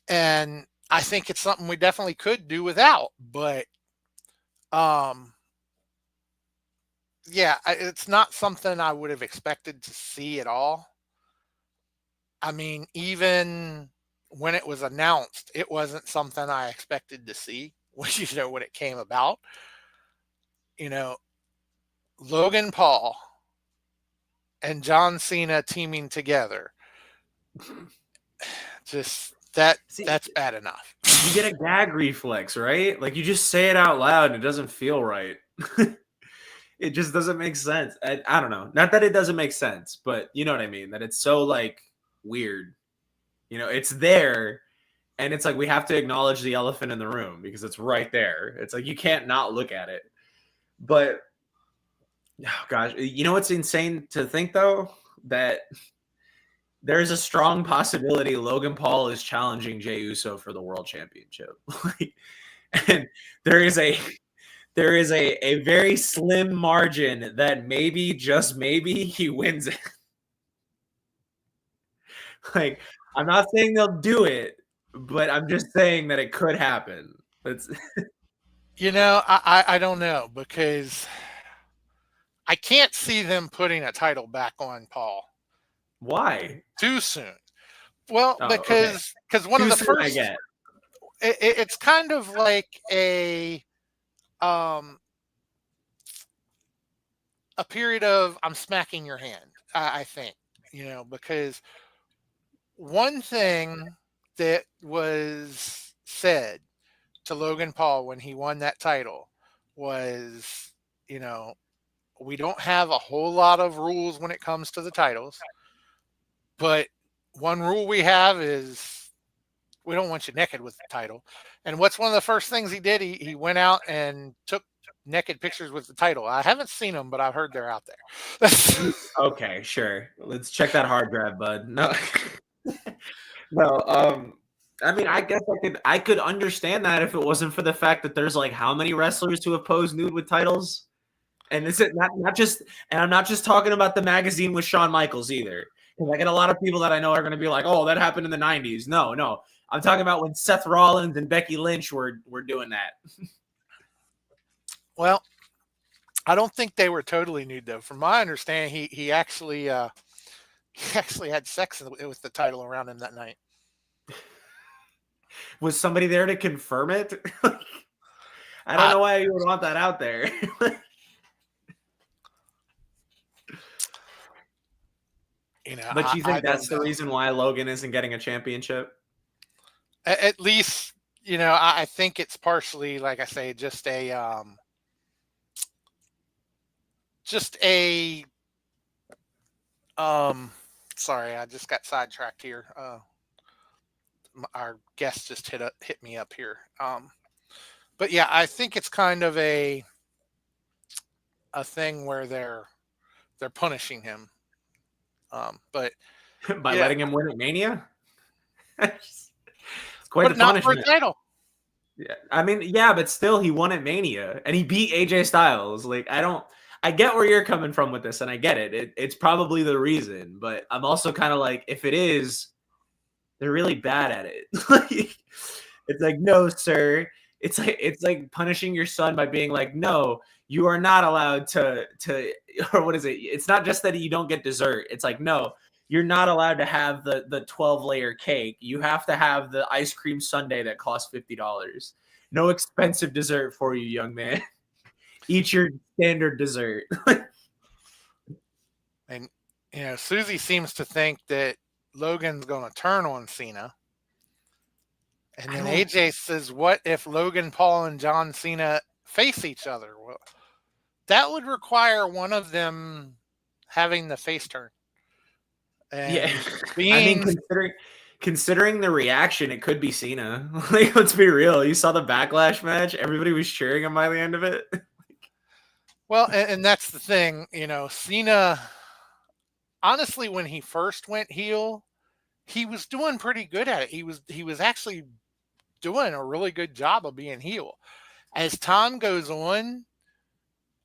And I think it's something we definitely could do without. But, yeah, it's not something I would have expected to see at all. I mean, even when it was announced, it wasn't something I expected to see, when it came about. Logan Paul and John Cena teaming together. Just that's bad enough. You get a gag reflex, right? Like, you just say it out loud and it doesn't feel right. It just doesn't make sense. I don't know. Not that it doesn't make sense, but you know what I mean? That it's so, like, weird. It's there, and it's like we have to acknowledge the elephant in the room because it's right there. It's like you can't not look at it. But, oh gosh, what's insane to think, though? That there's a strong possibility Logan Paul is challenging Jey Uso for the world championship. And there is a very slim margin that maybe, just maybe, he wins it. Like, I'm not saying they'll do it, but I'm just saying that it could happen. I don't know, because I can't see them putting a title back on Paul. Why? Too soon. Well, because one of the first, I get. It's kind of like a period of I'm smacking your hand. I think, because one thing that was said to Logan Paul when he won that title was, we don't have a whole lot of rules when it comes to the titles, but one rule we have is we don't want you naked with the title. And what's one of the first things he did? He went out and took naked pictures with the title. I haven't seen them, but I've heard they're out there. Okay, sure. Let's check that hard drive, bud. No. No, I mean, I guess I could understand that if it wasn't for the fact that there's, like, how many wrestlers who have posed nude with titles? And it's not just, and I'm not just talking about the magazine with Shawn Michaels either. Because I get a lot of people that I know are going to be like, oh, that happened in the 90s. No. I'm talking about when Seth Rollins and Becky Lynch were doing that. Well, I don't think they were totally nude, though. From my understanding, he actually had sex with the title around him that night. Was somebody there to confirm it? I don't know why you would want that out there. But you think that's the reason why Logan isn't getting a championship? At least, I think it's partially, like I say, just a sorry, I just got sidetracked here. Our guest just hit me up here. But yeah, I think it's kind of a a thing where they're punishing him. But By yeah, letting him win at Mania. It's quite but the not for a punishment. title. Yeah, I mean, yeah, but still, he won at Mania and he beat AJ Styles. Like, I get where you're coming from with this, and I get it. It's probably the reason, but I'm also kind of like, if it is, they're really bad at it. Like, it's like, no, sir. It's like punishing your son by being like, no, you are not allowed to, or what is it? It's not just that you don't get dessert. It's like, no, you're not allowed to have the 12-layer cake. You have to have the ice cream sundae that costs $50. No expensive dessert for you, young man. Eat your standard dessert. And Susie seems to think that Logan's going to turn on Cena. And then AJ says, what if Logan Paul and John Cena face each other? Well, that would require one of them having the face turn. And yeah. I mean, considering the reaction, it could be Cena. Like, let's be real. You saw the backlash match. Everybody was cheering him by the end of it. Well, and that's the thing. Cena, honestly, when he first went heel, he was doing pretty good at it. He was actually doing a really good job of being heel. As time goes on,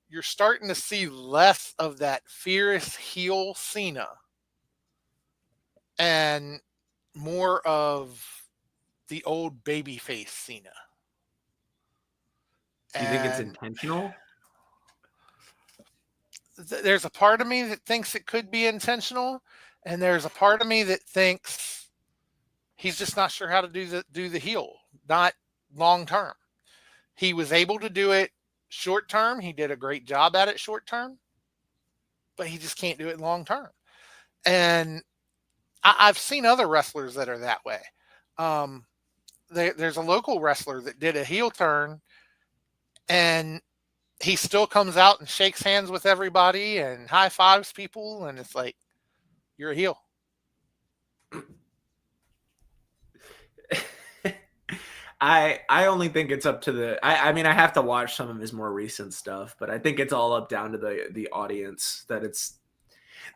you're starting to see less of that fierce heel Cena and more of the old babyface Cena. Do you think it's intentional? There's a part of me that thinks it could be intentional, and there's a part of me that thinks he's just not sure how to do the heel, not long term. He was able to do it short term. He did a great job at it short term, but he just can't do it long term. And I've seen other wrestlers that are that way. There's a local wrestler that did a heel turn, and he still comes out and shakes hands with everybody and high fives people, and it's like, you're a heel. I only think it's up to the. I mean, I have to watch some of his more recent stuff, but I think it's all up down to the audience. That it's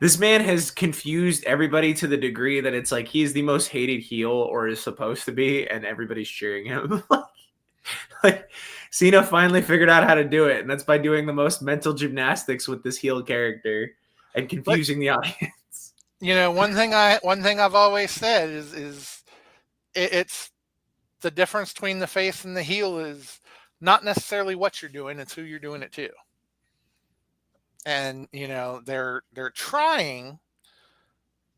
this man has confused everybody to the degree that it's like he's the most hated heel, or is supposed to be, and everybody's cheering him. Like Cena finally figured out how to do it, and that's by doing the most mental gymnastics with this heel character and confusing the audience. One thing I've always said is it's the difference between the face and the heel is not necessarily what you're doing, it's who you're doing it to. And they're trying.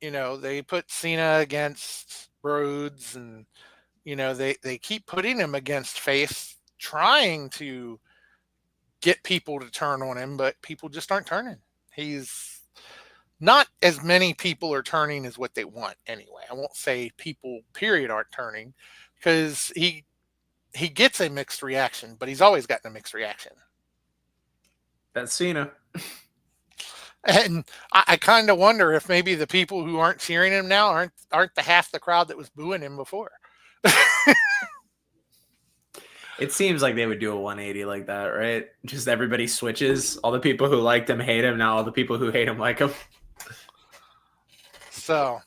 They put Cena against Rhodes, and they keep putting him against face, trying to get people to turn on him, but people just aren't turning. He's not as many people are turning as what they want anyway. I won't say people, period, aren't turning, because he gets a mixed reaction, but he's always gotten a mixed reaction. That's Cena. And I kind of wonder if maybe the people who aren't cheering him now aren't the half the crowd that was booing him before. It seems like they would do a 180 like that, right? Just everybody switches. All the people who liked him hate him. Now all the people who hate him like him. So,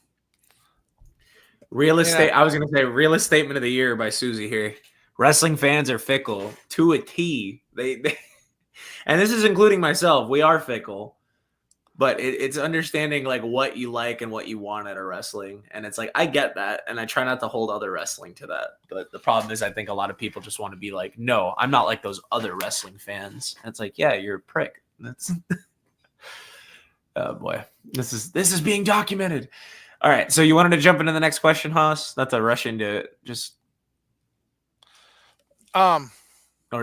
real estate. I was going to say realist statement of the year by Susie here. Wrestling fans are fickle to a T. They and this is including myself. We are fickle. But it's understanding like what you like and what you want out of wrestling. And it's like, I get that. And I try not to hold other wrestling to that. But the problem is I think a lot of people just want to be like, no, I'm not like those other wrestling fans. And it's like, yeah, you're a prick. That's oh boy. This is being documented. All right. So you wanted to jump into the next question, Haas? Not to rush into it. Just or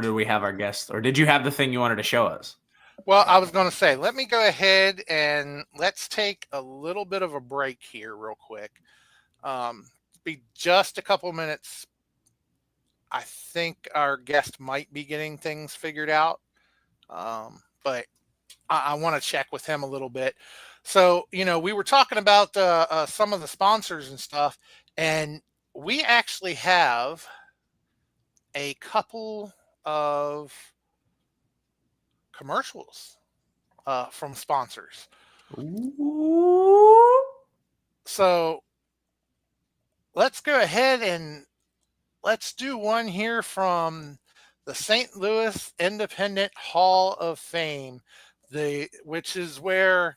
did we have our guest? Or did you have the thing you wanted to show us? Well, I was going to say, let me go ahead and let's take a little bit of a break here real quick. Be just a couple minutes. I think our guest might be getting things figured out. But I want to check with him a little bit. So, we were talking about some of the sponsors and stuff, and we actually have a couple of commercials from sponsors. Ooh. So let's go ahead and let's do one here from the St. Louis Independent Hall of Fame, which is where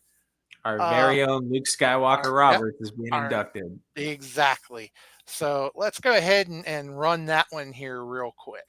Our very own Luke Skywalker Roberts is being inducted. Exactly. So let's go ahead and run that one here real quick.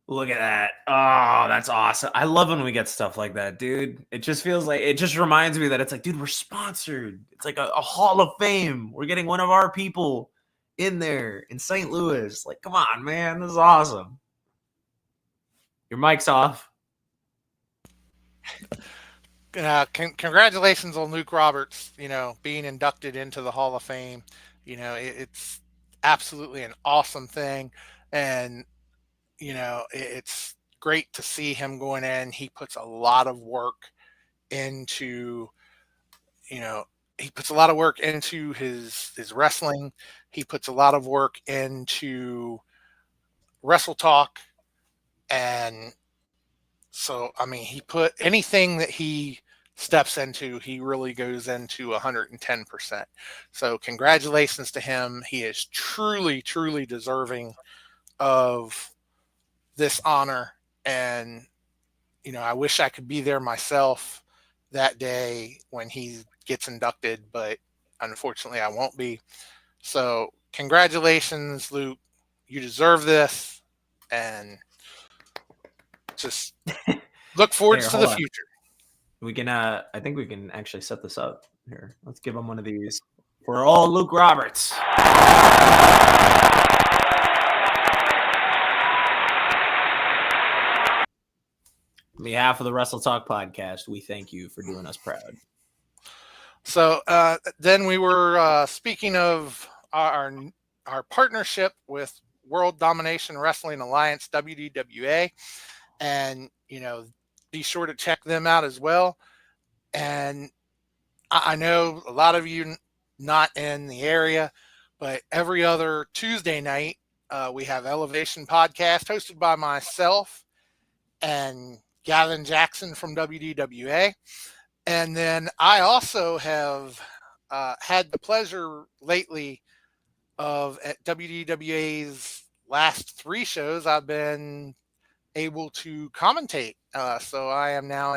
Look at that. Oh, that's awesome. I love when we get stuff like that, dude. It just feels like, it just reminds me that it's like, dude, we're sponsored. It's like a Hall of Fame. We're getting one of our people in there in St. Louis. Like, come on, man. This is awesome. Your mic's off. Congratulations on Luke Roberts, being inducted into the Hall of Fame. It's absolutely an awesome thing. And it's great to see him going in. He puts a lot of work into, his wrestling. He puts a lot of work into Wrestle Talk. And so, he put anything that he steps into, he really goes into 110%. So congratulations to him. He is truly, truly deserving of this honor. And I wish I could be there myself that day when he gets inducted, but unfortunately I won't be. So congratulations, Luke. You deserve this, and just look forward to the future. We can I think we can actually set this up here. Let's give him one of these for all Luke Roberts. On behalf of the Wrestle Talk Podcast, we thank you for doing us proud. So then we were speaking of our partnership with World Domination Wrestling Alliance, WDWA, and be sure to check them out as well. And I know a lot of you not in the area, but every other Tuesday night we have Elevation Podcast hosted by myself and Gavin Jackson from WDWA. And then I also have had the pleasure lately of, at WDWA's last 3 shows, I've been able to commentate. So I am now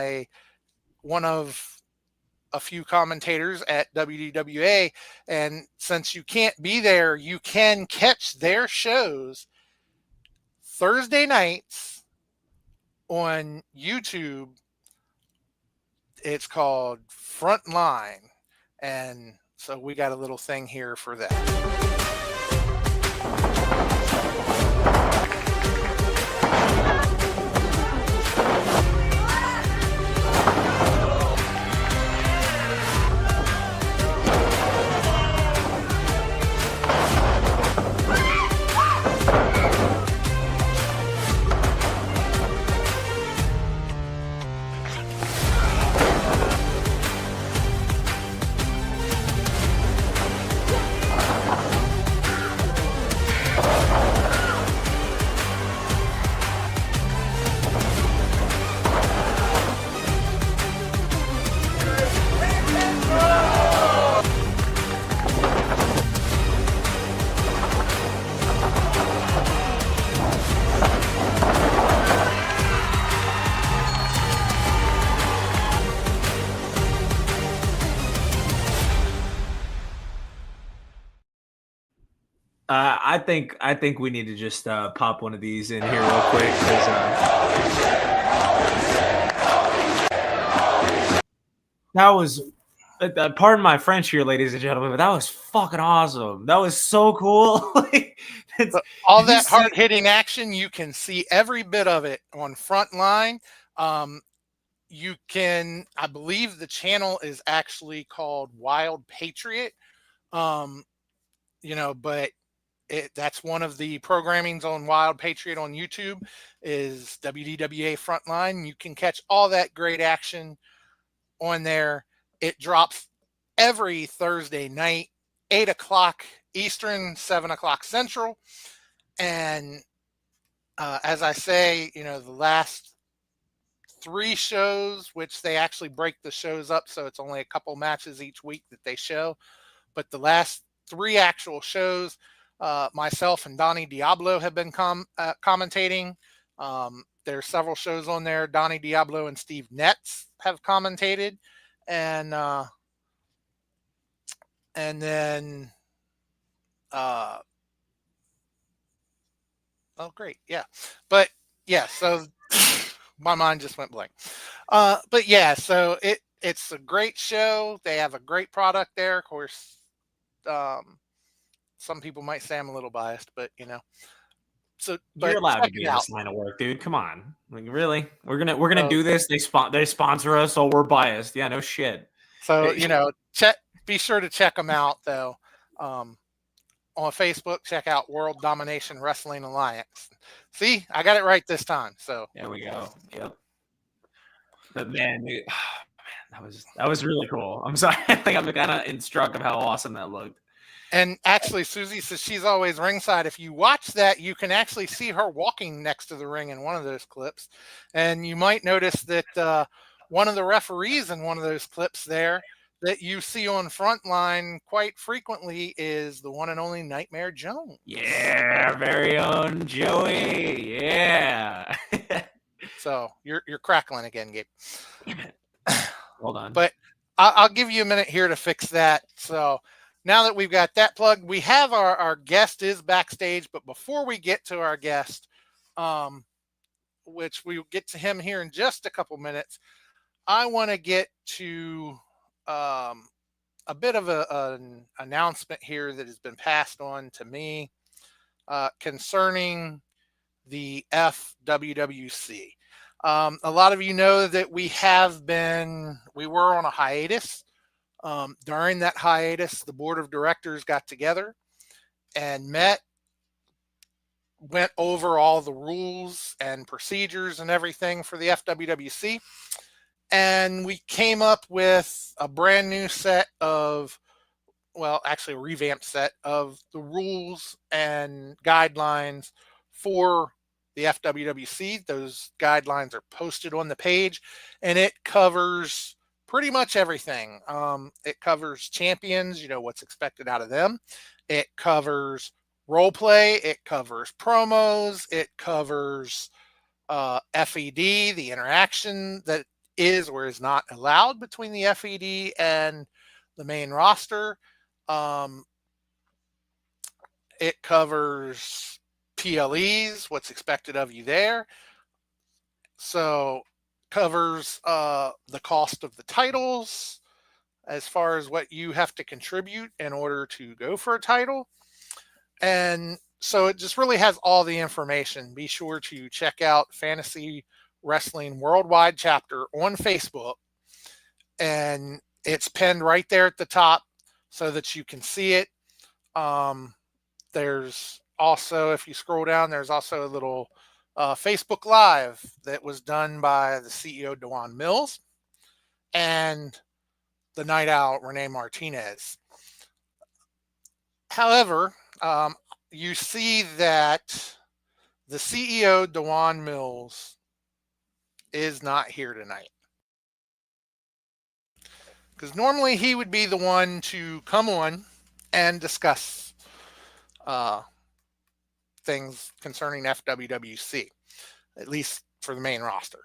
one of a few commentators at WDWA. And since you can't be there, you can catch their shows Thursday nights on YouTube. It's called Frontline. And so we got a little thing here for that. I think we need to just pop one of these in here real quick, because That was, pardon my French here, ladies and gentlemen, but that was fucking awesome. That was so cool. Like, All did you that see- hard hitting action, you can see every bit of it on Frontline. You can, I believe the channel is actually called Wild Patriot. But that's one of the programmings on Wild Patriot on YouTube is WDWA Frontline. You can catch all that great action on there. It drops every Thursday night, 8 o'clock Eastern, 7 o'clock Central. And as I say, the last 3 shows, which they actually break the shows up, so it's only a couple matches each week that they show. But the last 3 actual shows, myself and Donnie Diablo have been commentating. There's several shows on there. Donnie Diablo and Steve Netz have commentated. And then oh great, yeah. But yeah, so my mind just went blank. But yeah, so it's a great show. They have a great product there. Of course, some people might say I'm a little biased, but so You're allowed to do this line of work, dude. Come on, like really? We're gonna do this. They sponsor us, so we're biased. Yeah, no shit. So be sure to check them out though. On Facebook, check out World Domination Wrestling Alliance. See, I got it right this time. So there we go. Yep. But man, dude, that was really cool. I'm sorry, like I'm kind of struck of how awesome that looked. And actually, Susie says she's always ringside. If you watch that, you can actually see her walking next to the ring in one of those clips. And you might notice that one of the referees in one of those clips there that you see on Frontline quite frequently is the one and only Nightmare Jones. Yeah, very own Joey. Yeah. So you're crackling again, Gabe. Hold on. But I'll give you a minute here to fix that. So now that we've got that plugged, we have our guest is backstage. But before we get to our guest, which we'll get to him here in just a couple minutes, I want to get to a bit of an announcement here that has been passed on to me concerning the FWWC. A lot of you know that we were on a hiatus. During that hiatus, the board of directors got together and went over all the rules and procedures and everything for the FWWC. And we came up with a brand new set of, actually a revamped set of the rules and guidelines for the FWWC. Those guidelines are posted on the page, and it covers pretty much everything. It covers champions, what's expected out of them. It covers role play. It covers promos. It covers FED, the interaction that is or is not allowed between the FED and the main roster. It covers PLEs, what's expected of you there. So covers the cost of the titles as far as what you have to contribute in order to go for a title. And so it just really has all the information. Be sure to check out Fantasy Wrestling Worldwide chapter on Facebook, and it's pinned right there at the top so that you can see it. There's also, if you scroll down, there's also a little Facebook Live that was done by the CEO Dewan Mills and the Night Owl Renee Martinez. However, you see that the CEO Dewan Mills is not here tonight, because normally he would be the one to come on and discuss things concerning FWWC, at least for the main roster.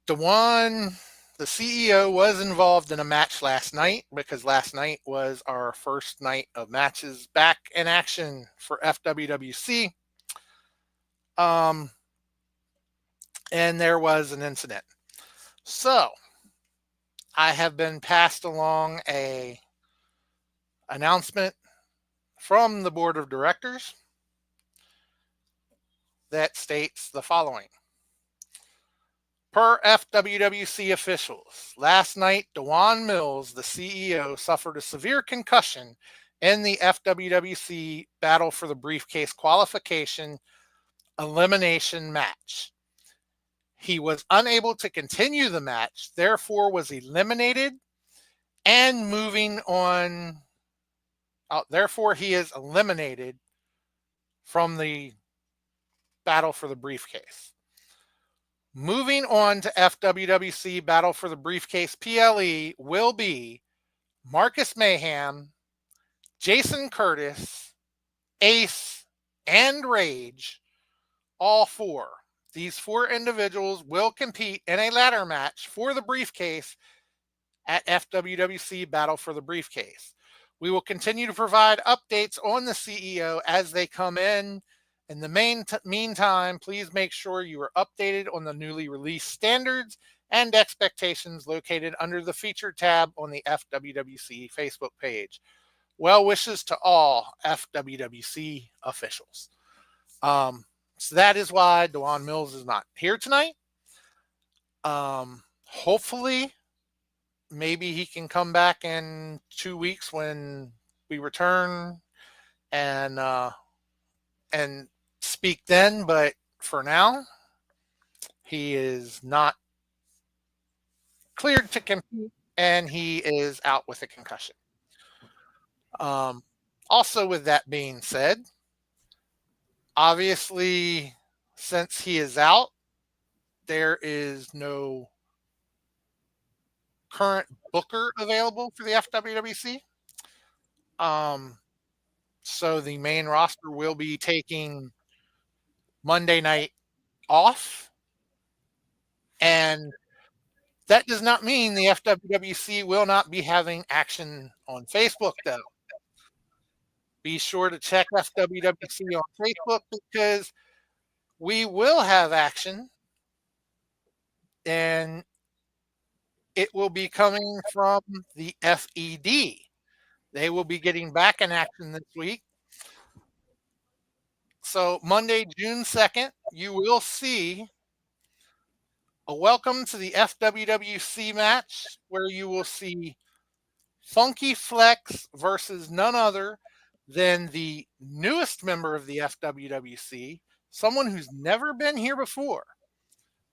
Dewan, the CEO, was involved in a match last night, because last night was our first night of matches back in action for FWWC. And there was an incident. So, I have been passed along a announcement from the board of directors that states the following. Per FWWC officials, last night, Dewan Mills, the CEO, suffered a severe concussion in the FWWC Battle for the Briefcase qualification elimination match. He was unable to continue the match, therefore was eliminated and moving on. Therefore, he is eliminated from the Battle for the Briefcase. Moving on to FWWC Battle for the Briefcase PLE will be Marcus Mayhem, Jason Curtis, Ace, and Rage, all four. These four individuals will compete in a ladder match for the briefcase at FWWC Battle for the Briefcase. We will continue to provide updates on the CEO as they come in. In the meantime, please make sure you are updated on the newly released standards and expectations located under the featured tab on the FWWC Facebook page. Well wishes to all FWWC officials. So that is why Dewan Mills is not here tonight. Hopefully, maybe he can come back in 2 weeks when we return and speak then. But for now, he is not cleared to compete, and he is out with a concussion. Also, with that being said, obviously, since he is out, there is no current booker available for the FWWC. So the main roster will be taking Monday night off. And that does not mean the FWWC will not be having action on Facebook, though. Be sure to check FWWC on Facebook because we will have action, and it will be coming from the FED. They will be getting back in action this week. So Monday, June 2nd, you will see a welcome to the FWWC match where you will see Funky Flex versus none other than the newest member of the FWWC, someone who's never been here before,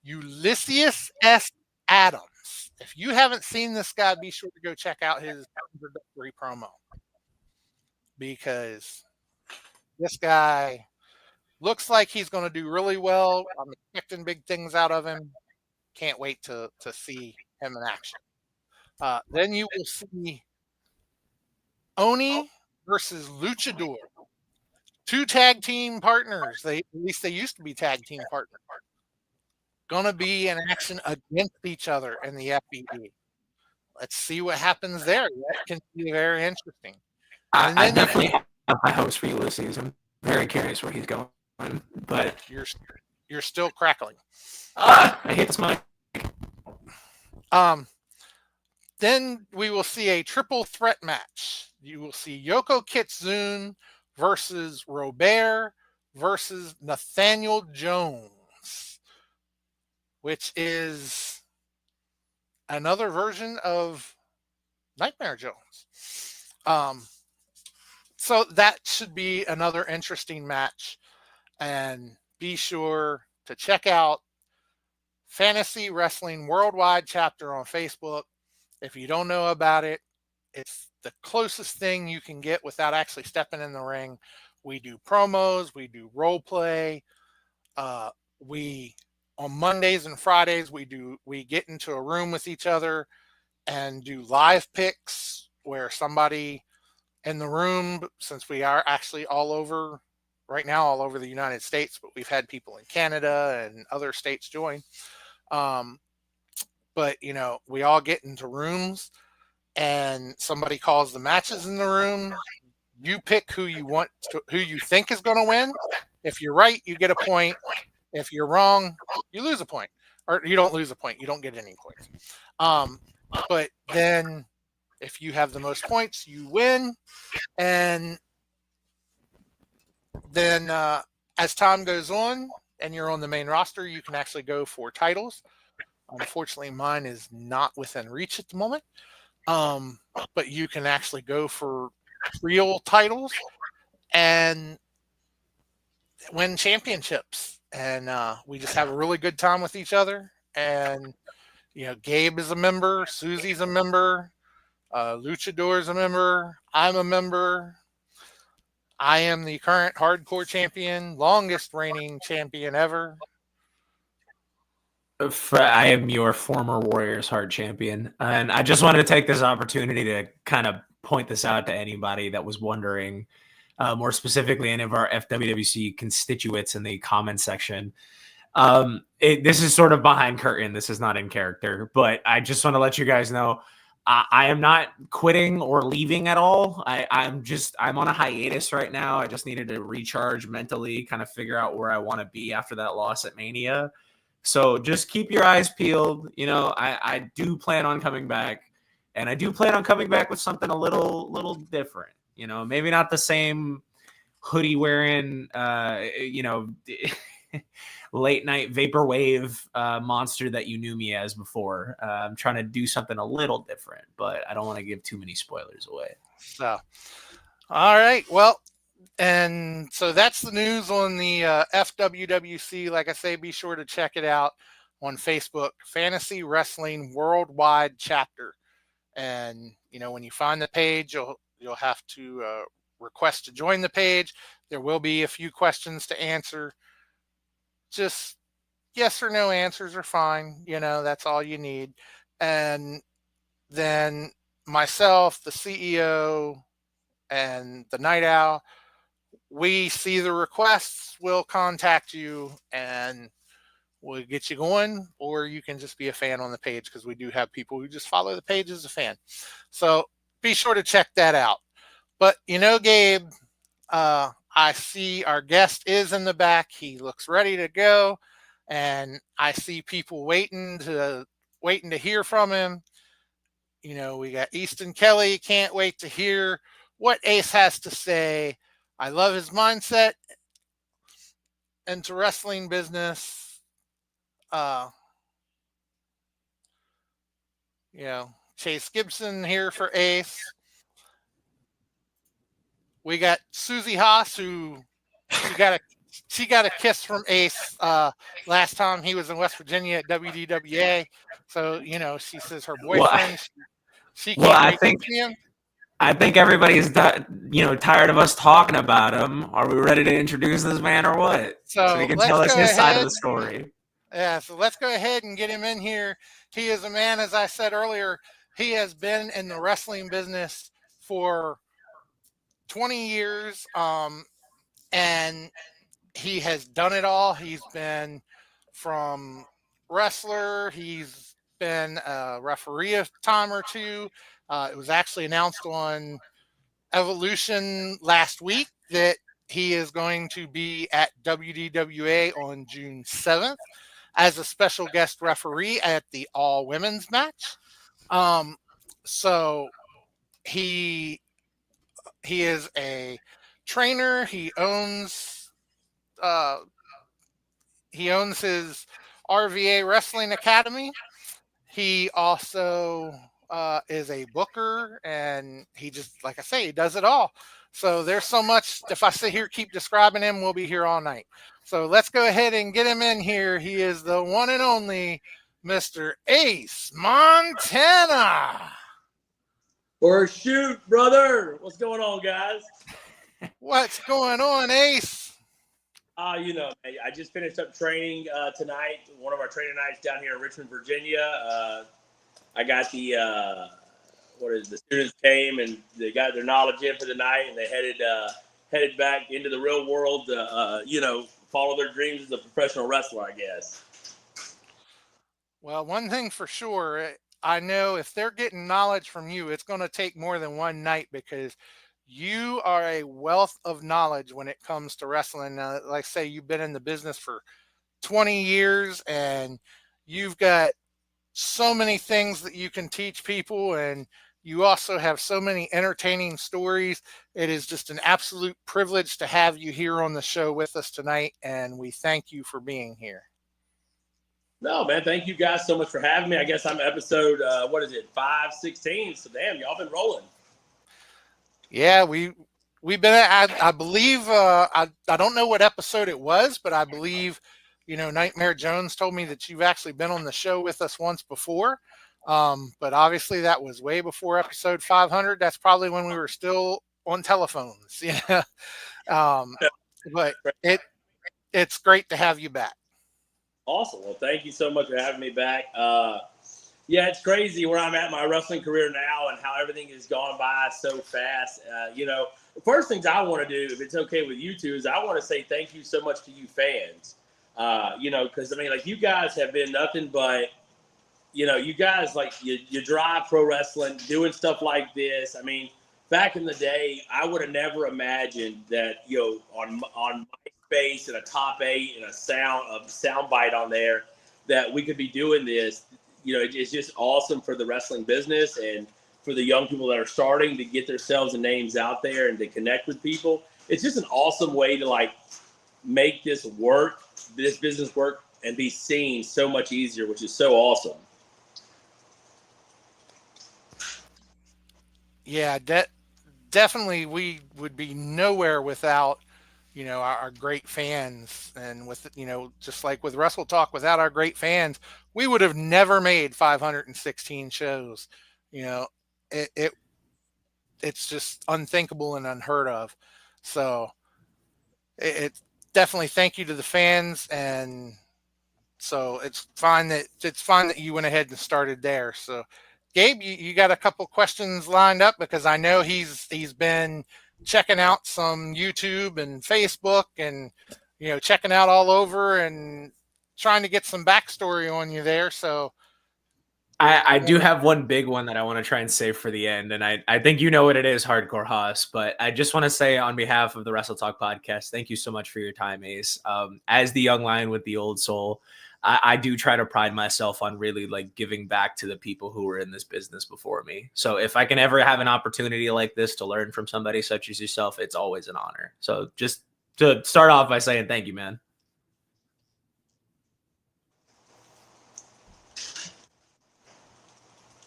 Ulysses S. Adams. If you haven't seen this guy, be sure to go check out his introductory promo, because this guy looks like he's going to do really well. I'm expecting big things out of him. Can't wait to see him in action. Then you will see Oni versus Luchador. Two tag team partners. At least they used to be tag team partners. Going to be in action against each other in the FED. Let's see what happens there. That can be very interesting. I definitely have high hopes for Ulysses. I'm very curious where he's going, but you're still crackling. I hate this mic. Then we will see a triple threat match. You will see Yoko Kitsune versus Robert versus Nathaniel Jones, which is another version of Nightmare Jones. So that should be another interesting match. And be sure to check out Fantasy Wrestling Worldwide chapter on Facebook. If you don't know about it, it's the closest thing you can get without actually stepping in the ring. We do promos, we do role play. On Mondays and Fridays, we get into a room with each other and do live picks where somebody in the room, since we are actually all over the United States, but we've had people in Canada and other states join. But we all get into rooms and somebody calls the matches in the room. You pick who you think is going to win. If you're right, you get a point. If you're wrong, you lose a point. or you don't lose a point. You don't get any points. But then if you have the most points, you win. And then as time goes on and you're on the main roster, you can actually go for titles. Unfortunately, mine is not within reach at the moment. But you can actually go for real titles and win championships. And we just have a really good time with each other. And, you know, Gabe is a member, Susie's a member, Luchador's a member, I'm a member. I am the current hardcore champion, longest reigning champion ever. I am your former Warriors Heart champion. And I just wanted to take this opportunity to kind of point this out to anybody that was wondering, more specifically, any of our FWWC constituents in the comment section. This is sort of behind curtain. This is not in character, but I just want to let you guys know I am not quitting or leaving at all. I'm on a hiatus right now. I just needed to recharge mentally, kind of figure out where I want to be after that loss at Mania. So just keep your eyes peeled. You know, I do plan on coming back, and I do plan on coming back with something a little different. You know, maybe not the same hoodie wearing, late night vaporwave monster that you knew me as before. I'm trying to do something a little different, but I don't want to give too many spoilers away. So, all right. Well, and so that's the news on the FWWC. Like I say, be sure to check it out on Facebook, Fantasy Wrestling Worldwide Chapter. And, you know, when you find the page, you'll have to request to join the page. There will be a few questions to answer. Just yes or no answers are fine. You know, that's all you need. And then myself, the CEO, and the Night Owl, we see the requests, we'll contact you, and we'll get you going, or you can just be a fan on the page, because we do have people who just follow the page as a fan. So be sure to check that out. But, you know, Gabe, I see our guest is in the back. He looks ready to go, and I see people waiting to hear from him. You know, we got Easton Kelly. Can't wait to hear what Ace has to say. I love his mindset into wrestling business. Chase Gibson here for Ace. We got Susie Haas, who she got a kiss from Ace last time he was in West Virginia at WDWA. So, you know, she says her boyfriend. She can't wait to see him. I think everybody's tired of us talking about him. Are we ready to introduce this man or what? So he can tell us his side of the story. Yeah, so let's go ahead and get him in here. He is a man, as I said earlier, he has been in the wrestling business for 20 years, and he has done it all. He's been from wrestler, he's been a referee a time or two. It was actually announced on Evolution last week that he is going to be at WDWA on June 7th as a special guest referee at the all women's match. So he is a trainer. He owns his RVA Wrestling Academy. He also is a booker, and he just, like I say, he does it all. So there's so much. If I sit here, keep describing him, we'll be here all night. So let's go ahead and get him in here. He is the one and only Mr. Ace Montana. Or shoot, brother. What's going on, guys? What's going on, Ace? I just finished up training tonight. One of our training nights down here in Richmond, Virginia. I got the students came and they got their knowledge in for the night, and they headed back into the real world to follow their dreams as a professional wrestler, I guess. Well, one thing for sure, I know if they're getting knowledge from you, it's going to take more than one night, because you are a wealth of knowledge when it comes to wrestling. Like I say, you've been in the business for 20 years, and you've got so many things that you can teach people, and you also have so many entertaining stories. It is just an absolute privilege to have you here on the show with us tonight, and we thank you for being here. No, man, thank you guys so much for having me. I guess I'm episode, 516. So, damn, y'all been rolling. Yeah, we've been at, I believe, I don't know what episode it was, but I believe, Nightmare Jones told me that you've actually been on the show with us once before. But obviously that was way before episode 500. That's probably when we were still on telephones, but it's great to have you back. Awesome. Well, thank you so much for having me back. Yeah, it's crazy where I'm at in my wrestling career now and how everything has gone by so fast. The first things I want to do, if it's okay with you two, is I want to say thank you so much to you fans. Because, you guys have been nothing but, you guys, you drive pro wrestling, doing stuff like this. Back in the day, I would have never imagined that, on MySpace and a top 8 and a sound bite on there, that we could be doing this. It's just awesome for the wrestling business and for the young people that are starting to get themselves and names out there and to connect with people. It's just an awesome way to make this business work and be seen so much easier, which is so awesome. Yeah, definitely we would be nowhere without, our great fans, and with, just like with Wrestle Talk, without our great fans, we would have never made 516 shows. It's just unthinkable and unheard of. So it definitely thank you to the fans. And so it's fine that you went ahead and started there. So Gabe, you got a couple questions lined up, because I know he's been checking out some YouTube and Facebook and, checking out all over and trying to get some backstory on you there. So I do have one big one that I want to try and save for the end. And I think you know what it is, Hardcore Haas. But I just want to say on behalf of the Wrestle Talk podcast, thank you so much for your time, Ace. As the young lion with the old soul, I do try to pride myself on really giving back to the people who were in this business before me. So if I can ever have an opportunity like this to learn from somebody such as yourself, it's always an honor. So just to start off by saying thank you, man.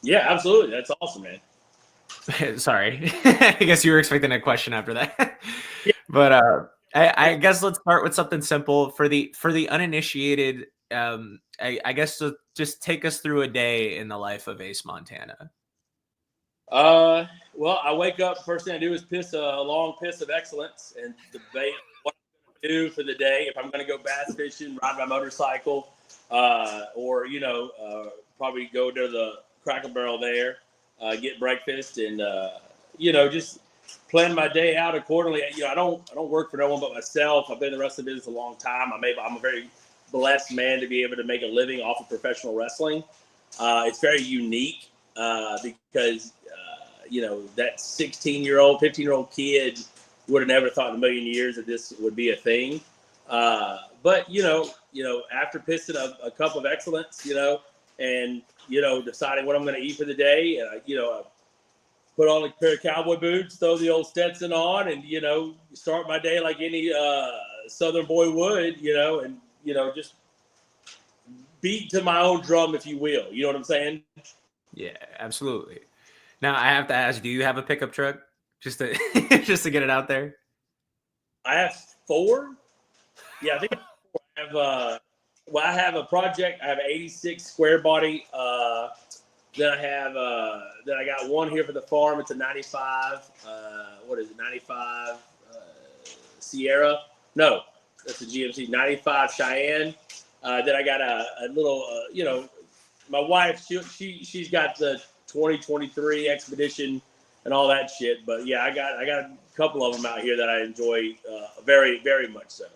Yeah, absolutely. That's awesome, man. Sorry. I guess you were expecting a question after that. Yeah. But I guess let's start with something simple for the uninitiated. I guess to just take us through a day in the life of Ace Montana. Well, I wake up, first thing I do is piss a long piss of excellence and debate what I'm going to do for the day. If I'm going to go bass fishing, ride my motorcycle, or probably go to the Cracker Barrel there, get breakfast, and just plan my day out accordingly. I don't work for no one but myself. I've been in the wrestling business a long time. I'm a very blessed man to be able to make a living off of professional wrestling. It's very unique because that 16-year-old, 15-year-old kid would have never thought in a million years that this would be a thing. But after pissing a cup of excellence, and deciding what I'm going to eat for the day, I put on a pair of cowboy boots, throw the old Stetson on, and start my day like any Southern boy would, and just beat to my own drum, if you will. You know what I'm saying? Yeah, absolutely. Now I have to ask, do you have a pickup truck just to get it out there? I have 4. Yeah, I think I have a project. I have an 86 square body. Then I got one here for the farm. It's a 95. 95 Sierra? No, that's a GMC 95 Cheyenne. Then I got a little, my wife, she's got the 2023 Expedition and all that shit. But yeah, I got a couple of them out here that I enjoy very, very much so.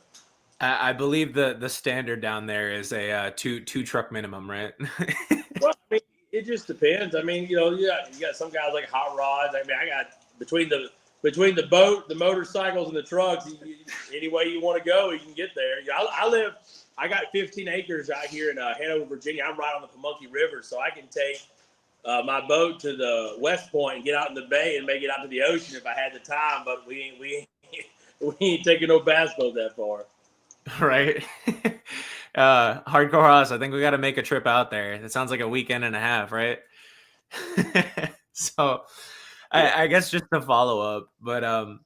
I believe the standard down there is a two truck minimum, right? Well, it just depends. You got some guys like hot rods. I got between the boat, the motorcycles, and the trucks. Any way you want to go, you can get there. I I got 15 acres out here in Hanover, Virginia. I'm right on the Pamunkey River, so I can take my boat to the West Point and get out in the bay and make it out to the ocean if I had the time. But we ain't taking no bass boat that far. Right. Hardcore Hoss, I think we got to make a trip out there. It sounds like a weekend and a half, right? So I guess just to follow up, but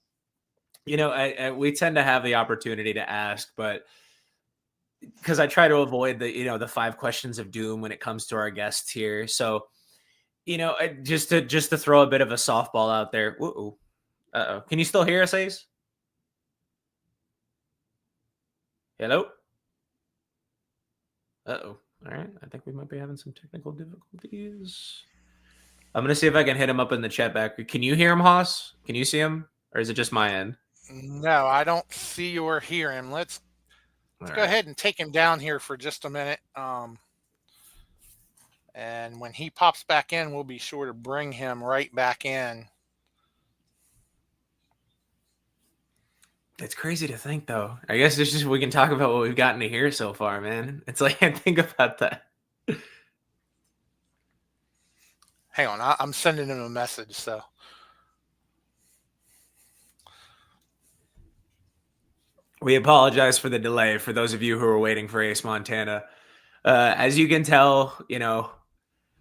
we tend to have the opportunity to ask, but because I try to avoid the 5 questions of doom when it comes to our guests here. So, just to throw a bit of a softball out there. Uh-oh. Can you still hear us, Ace? Hello? Uh-oh. All right. I think we might be having some technical difficulties. I'm going to see if I can hit him up in the chat back. Can you hear him, Haas? Can you see him? Or is it just my end? No, I don't see or hear him. Let's go ahead and take him down here for just a minute. And when he pops back in, we'll be sure to bring him right back in. It's crazy to think, though. I guess it's just we can talk about what we've gotten to hear so far, man. It's like, I think about that. Hang on, I'm sending him a message, so. We apologize for the delay for those of you who are waiting for Ace Montana. As you can tell,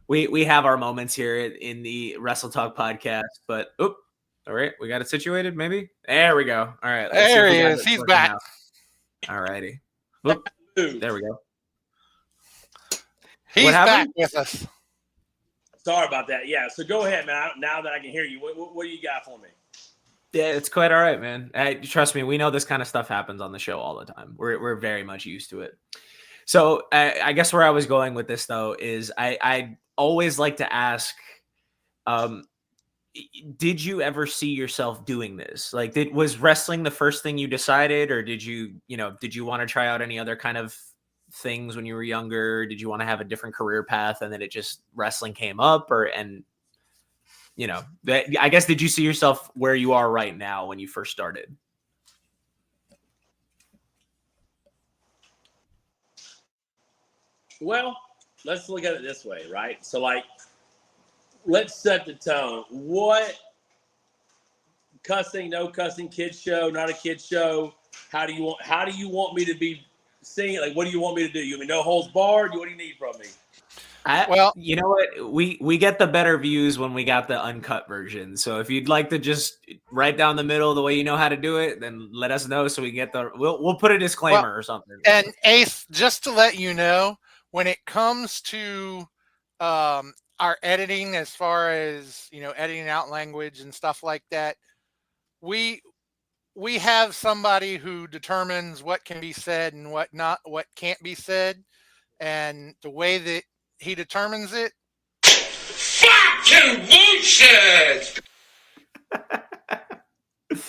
we have our moments here in the Wrestle Talk podcast, but all right, we got it situated, maybe? There we go. All right. There he is. He's back. Now. All righty. There we go. He's back with us. Sorry about that. Yeah, so go ahead, man. Now that I can hear you, what do you got for me? Yeah, it's quite all right, man. Trust me, we know this kind of stuff happens on the show all the time. We're very much used to it. So I guess where I was going with this, though, is I always like to ask, did you ever see yourself doing this? Like, was wrestling the first thing you decided, or did you want to try out any other kind of things when you were younger? Did you want to have a different career path, and then wrestling came up, I guess, did you see yourself where you are right now when you first started? Well, let's look at it this way, right? So, let's set the tone. What cussing, no cussing, kids show, not a kids show? How do you want me to be singing? Like, what do you want me to do? You mean no holds barred? What do you need from me? You know what? We get the better views when we got the uncut version. So if you'd like to just right down the middle the way you know how to do it, then let us know so we can get we'll put a disclaimer or something. And Ace, just to let you know, when it comes to our editing, as far as editing out language and stuff like that, we have somebody who determines what can be said and what can't be said, and the way that he determines it. Fucking bullshit! It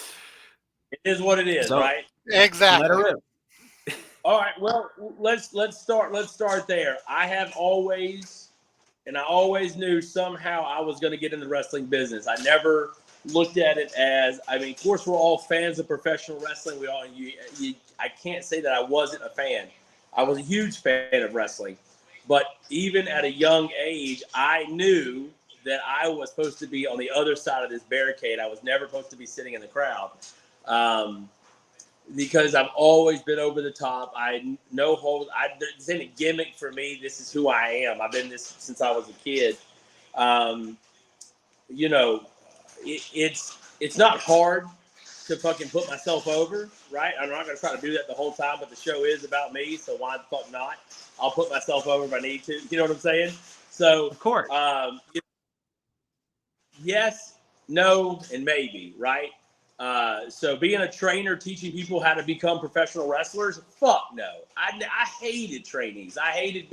is what it is, right? Exactly. Let her rip. All right. Well, let's start there. I always knew somehow I was going to get in the wrestling business. I never looked at it as, of course, we're all fans of professional wrestling. I can't say that I wasn't a fan. I was a huge fan of wrestling. But even at a young age, I knew that I was supposed to be on the other side of this barricade. I was never supposed to be sitting in the crowd, because I've always been over the top. No hold. This ain't a gimmick for me. This is who I am. I've been this since I was a kid. It's not hard to fucking put myself over, right? I'm not going to try to do that the whole time, but the show is about me, so why the fuck not? I'll put myself over if I need to. You know what I'm saying? So, of course. Yes, no, and maybe, right? So being a trainer, teaching people how to become professional wrestlers, fuck no. I hated trainees. I hated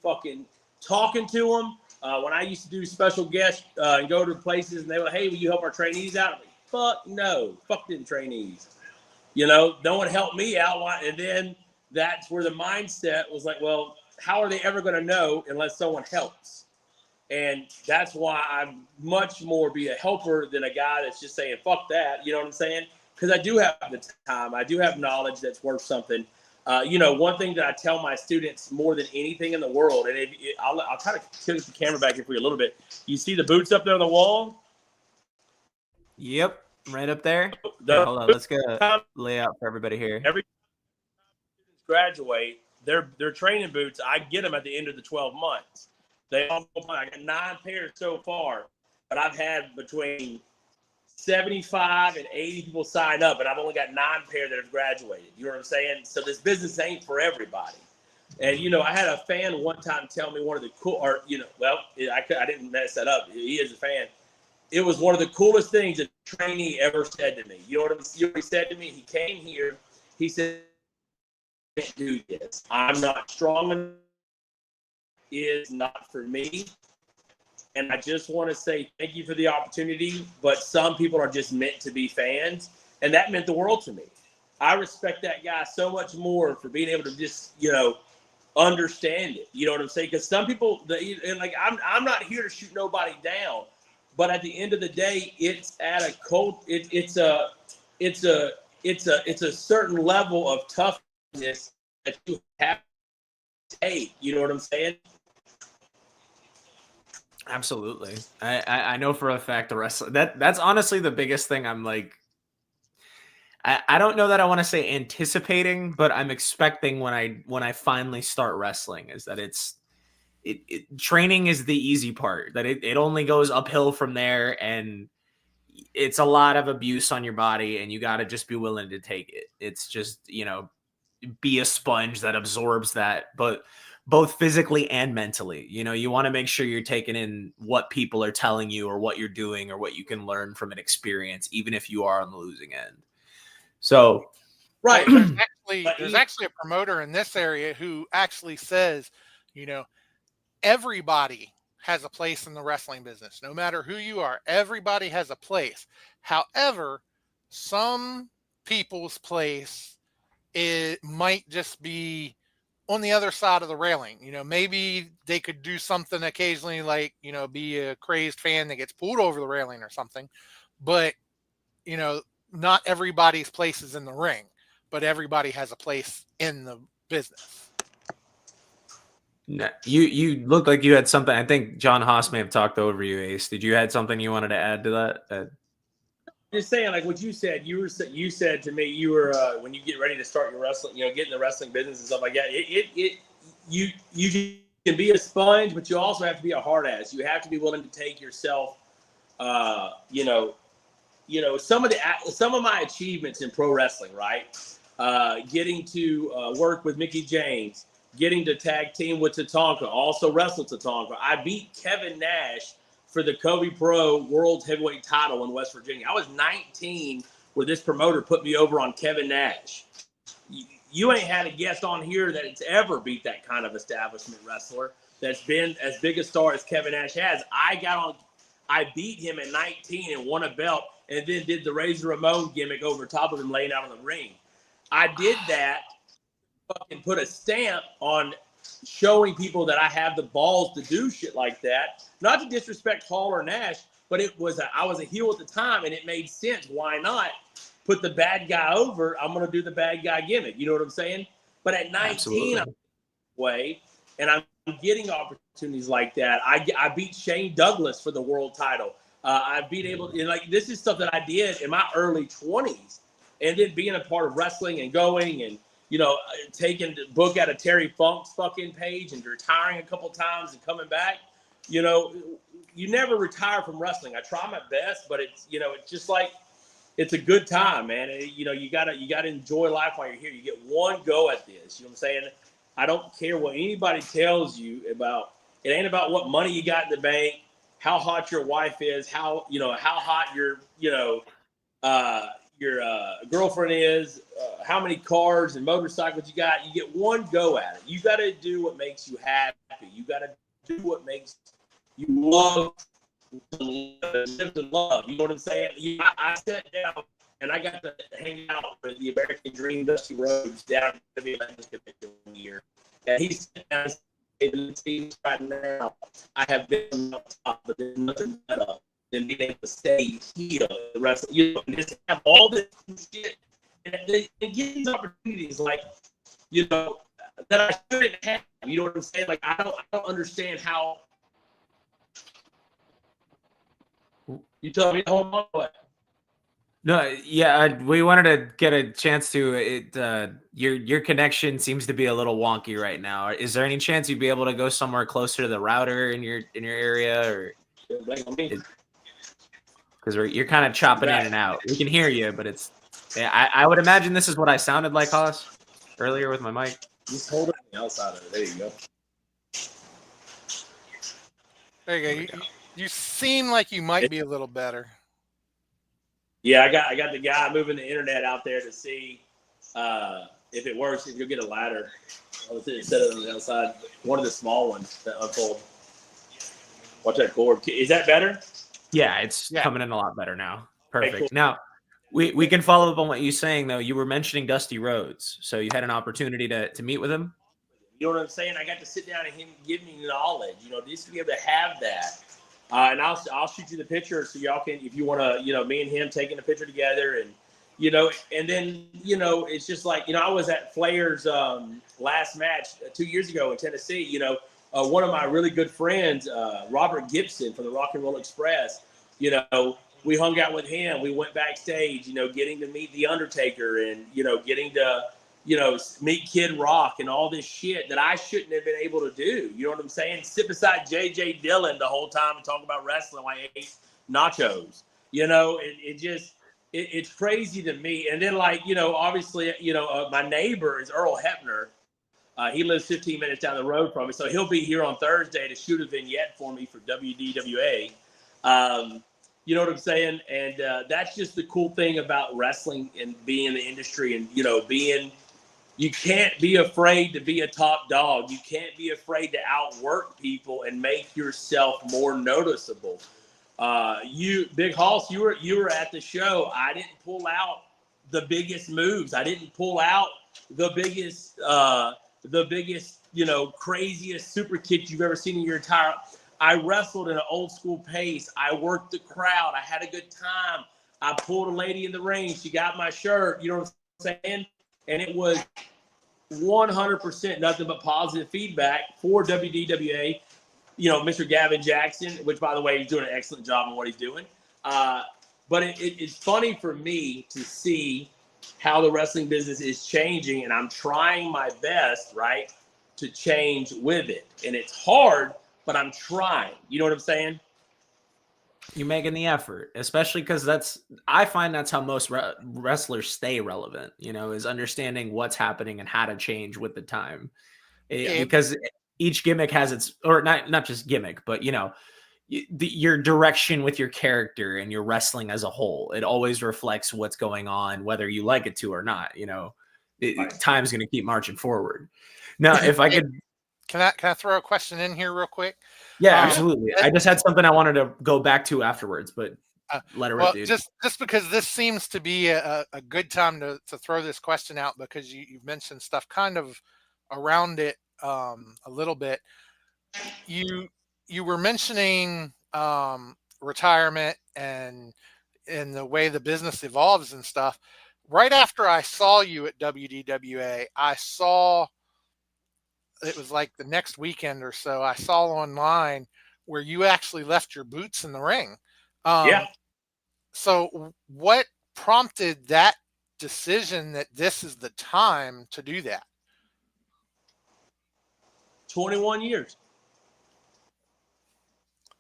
fucking talking to them. When I used to do special guests and go to places and they were, hey, will you help our trainees out? I'm like, fuck no. Fuck them trainees. No one helped me out. And then that's where the mindset was like, well, how are they ever going to know unless someone helps? And that's why I'm much more be a helper than a guy that's just saying, fuck that. You know what I'm saying? Because I do have the time. I do have knowledge that's worth something. One thing that I tell my students more than anything in the world, and I'll try to tilt the camera back here for you a little bit. You see the boots up there on the wall? Yep, right up there. Here, hold on, let's get a layout for everybody here. Every time students graduate, their training boots, I get them at the end of the 12 months. I got 9 pairs so far, but I've had between 75 and 80 people sign up, and I've only got 9 pair that have graduated. You know what I'm saying? So this business ain't for everybody. And, I had a fan one time tell me one of the I didn't mess that up. He is a fan. It was one of the coolest things a trainee ever said to me. You know what he said to me? He came here. He said, I can't do this. I'm not strong enough. It is not for me. And I just want to say thank you for the opportunity, but some people are just meant to be fans, and that meant the world to me. I respect that guy so much more for being able to just, understand it. You know what I'm saying? Because some people, I'm not here to shoot nobody down, but at the end of the day, it's at a cult. It's a certain level of toughness that you have to take. You know what I'm saying? Absolutely. I know for a fact the wrestling that's honestly the biggest thing. I'm like, I don't know that I want to say anticipating, but I'm expecting when I finally start wrestling is that training is the easy part, that it only goes uphill from there, and it's a lot of abuse on your body, and you got to just be willing to take it. It's just, be a sponge that absorbs that, but both physically and mentally. You want to make sure you're taking in what people are telling you or what you're doing or what you can learn from an experience, even if you are on the losing end. So, right. There's actually a promoter in this area who actually says, everybody has a place in the wrestling business. No matter who you are, everybody has a place. However, some people's place, it might just be on the other side of the railing. Maybe they could do something occasionally, like, be a crazed fan that gets pulled over the railing or something. But, not everybody's place is in the ring, but everybody has a place in the business. No, you look like you had something. I think John Haas may have talked over you, Ace. Did you had something you wanted to add to that? Just saying, like what you said. You said to me, you were when you get ready to start your wrestling, get in the wrestling business and stuff like that. You can be a sponge, but you also have to be a hard ass. You have to be willing to take yourself. Some of my achievements in pro wrestling, right? Getting to work with Mickey James, getting to tag team with Tatanka, also wrestled Tatanka. I beat Kevin Nash for the Kobe Pro World Heavyweight title in West Virginia. I was 19 where this promoter put me over on Kevin Nash. You ain't had a guest on here that it's ever beat that kind of establishment wrestler that's been as big a star as Kevin Nash has. I beat him at 19 and won a belt, and then did the Razor Ramon gimmick over top of him laying out on the ring. I did that, fucking put a stamp on showing people that I have the balls to do shit like that. Not to disrespect Hall or Nash, but I was a heel at the time, and it made sense. Why not put the bad guy over? I'm going to do the bad guy gimmick. You know what I'm saying? But at 19, I'm way, and I'm getting opportunities like that. I beat Shane Douglas for the world title. This is stuff that I did in my early 20s, and then being a part of wrestling and going and, taking the book out of Terry Funk's fucking page and retiring a couple times and coming back. You never retire from wrestling. I try my best, but it's just like, it's a good time, man. And, you gotta enjoy life while you're here. You get one go at this. You know what I'm saying? I don't care what anybody tells you about. It ain't about what money you got in the bank, how hot your wife is, how hot your girlfriend is, how many cars and motorcycles you got. You get one go at it. You got to do what makes you happy. You got to do what makes you love to live to love. You know what I'm saying? I sat down and I got to hang out with the American Dream, Dusty Rhodes, down at the Atlantis Convention one year. And he sat down and said, the teams right now, I have been on top, but there's nothing better than being able to stay here the rest of, and just have all this shit. And they give these opportunities like you know, that I shouldn't have. You know what I'm saying? Like, I don't understand how. You tell me to hold on. What? No, yeah, we wanted to get a chance to it. Your connection seems to be a little wonky right now. Is there any chance you'd be able to go somewhere closer to the router in your area, or because you're kind of chopping in and out? We can hear you, but it's. Yeah, I would imagine this is what I sounded like, Haas, earlier with my mic. Just hold it on the outside of it. There you go. There you go. You seem like you might be a little better. Yeah, I got the guy moving the internet out there to see if it works. If you'll get a ladder, I'll set it on the outside. One of the small ones that unfold. Watch that cord. Is that better? Yeah, it's coming in a lot better now. Perfect. Okay, cool. Now, we can follow up on what you're saying, though. You were mentioning Dusty Rhodes, so you had an opportunity to meet with him? You know what I'm saying? I got to sit down and him give me knowledge, you know, just to be able to have that. And I'll shoot you the picture so y'all can, if you want to, you know, me and him taking a picture together and, you know, and then, you know, it's just like, you know, I was at Flair's last match 2 years ago in Tennessee. You know, one of my really good friends, Robert Gibson from the Rock and Roll Express, you know, we hung out with him. We went backstage, you know, getting to meet The Undertaker and, you know, getting to, you know, meet Kid Rock and all this shit that I shouldn't have been able to do. You know what I'm saying? Sit beside J.J. Dillon the whole time and talk about wrestling while I ate nachos. You know, it's crazy to me. And then, like, you know, obviously, you know, my neighbor is Earl Hebner. He lives 15 minutes down the road from me. So he'll be here on Thursday to shoot a vignette for me for WDWA. You know what I'm saying? And that's just the cool thing about wrestling and being in the industry and, you know, you can't be afraid to be a top dog. You can't be afraid to outwork people and make yourself more noticeable. Big Hoss, you were at the show. I didn't pull out the biggest moves. I didn't pull out the biggest, you know, craziest super kick you've ever seen in your entire. I wrestled in an old school pace. I worked the crowd. I had a good time. I pulled a lady in the ring. She got my shirt. You know what I'm saying? And it was 100% nothing but positive feedback for WDWA. You know, Mr. Gavin Jackson, which, by the way, he's doing an excellent job on what he's doing. But it's funny for me to see how the wrestling business is changing, and I'm trying my best, right, to change with it. And it's hard, but I'm trying. You know what I'm saying? You're making the effort, especially because I find that's how most wrestlers stay relevant, you know, is understanding what's happening and how to change with the time. Because each gimmick has its, or not just gimmick, but, you know, your direction with your character and your wrestling as a whole, it always reflects what's going on, whether you like it to or not. You know, time's going to keep marching forward. Now, if I could. Can I throw a question in here real quick? Yeah, absolutely. I just had something I wanted to go back to afterwards, but let her dude. Just because this seems to be a good time to throw this question out, because you've mentioned stuff kind of around it a little bit. You were mentioning retirement and the way the business evolves and stuff. Right after I saw you at WDWA, I saw. It was like the next weekend or so, I saw online where you actually left your boots in the ring. Yeah. So what prompted that decision that this is the time to do that? 21 years.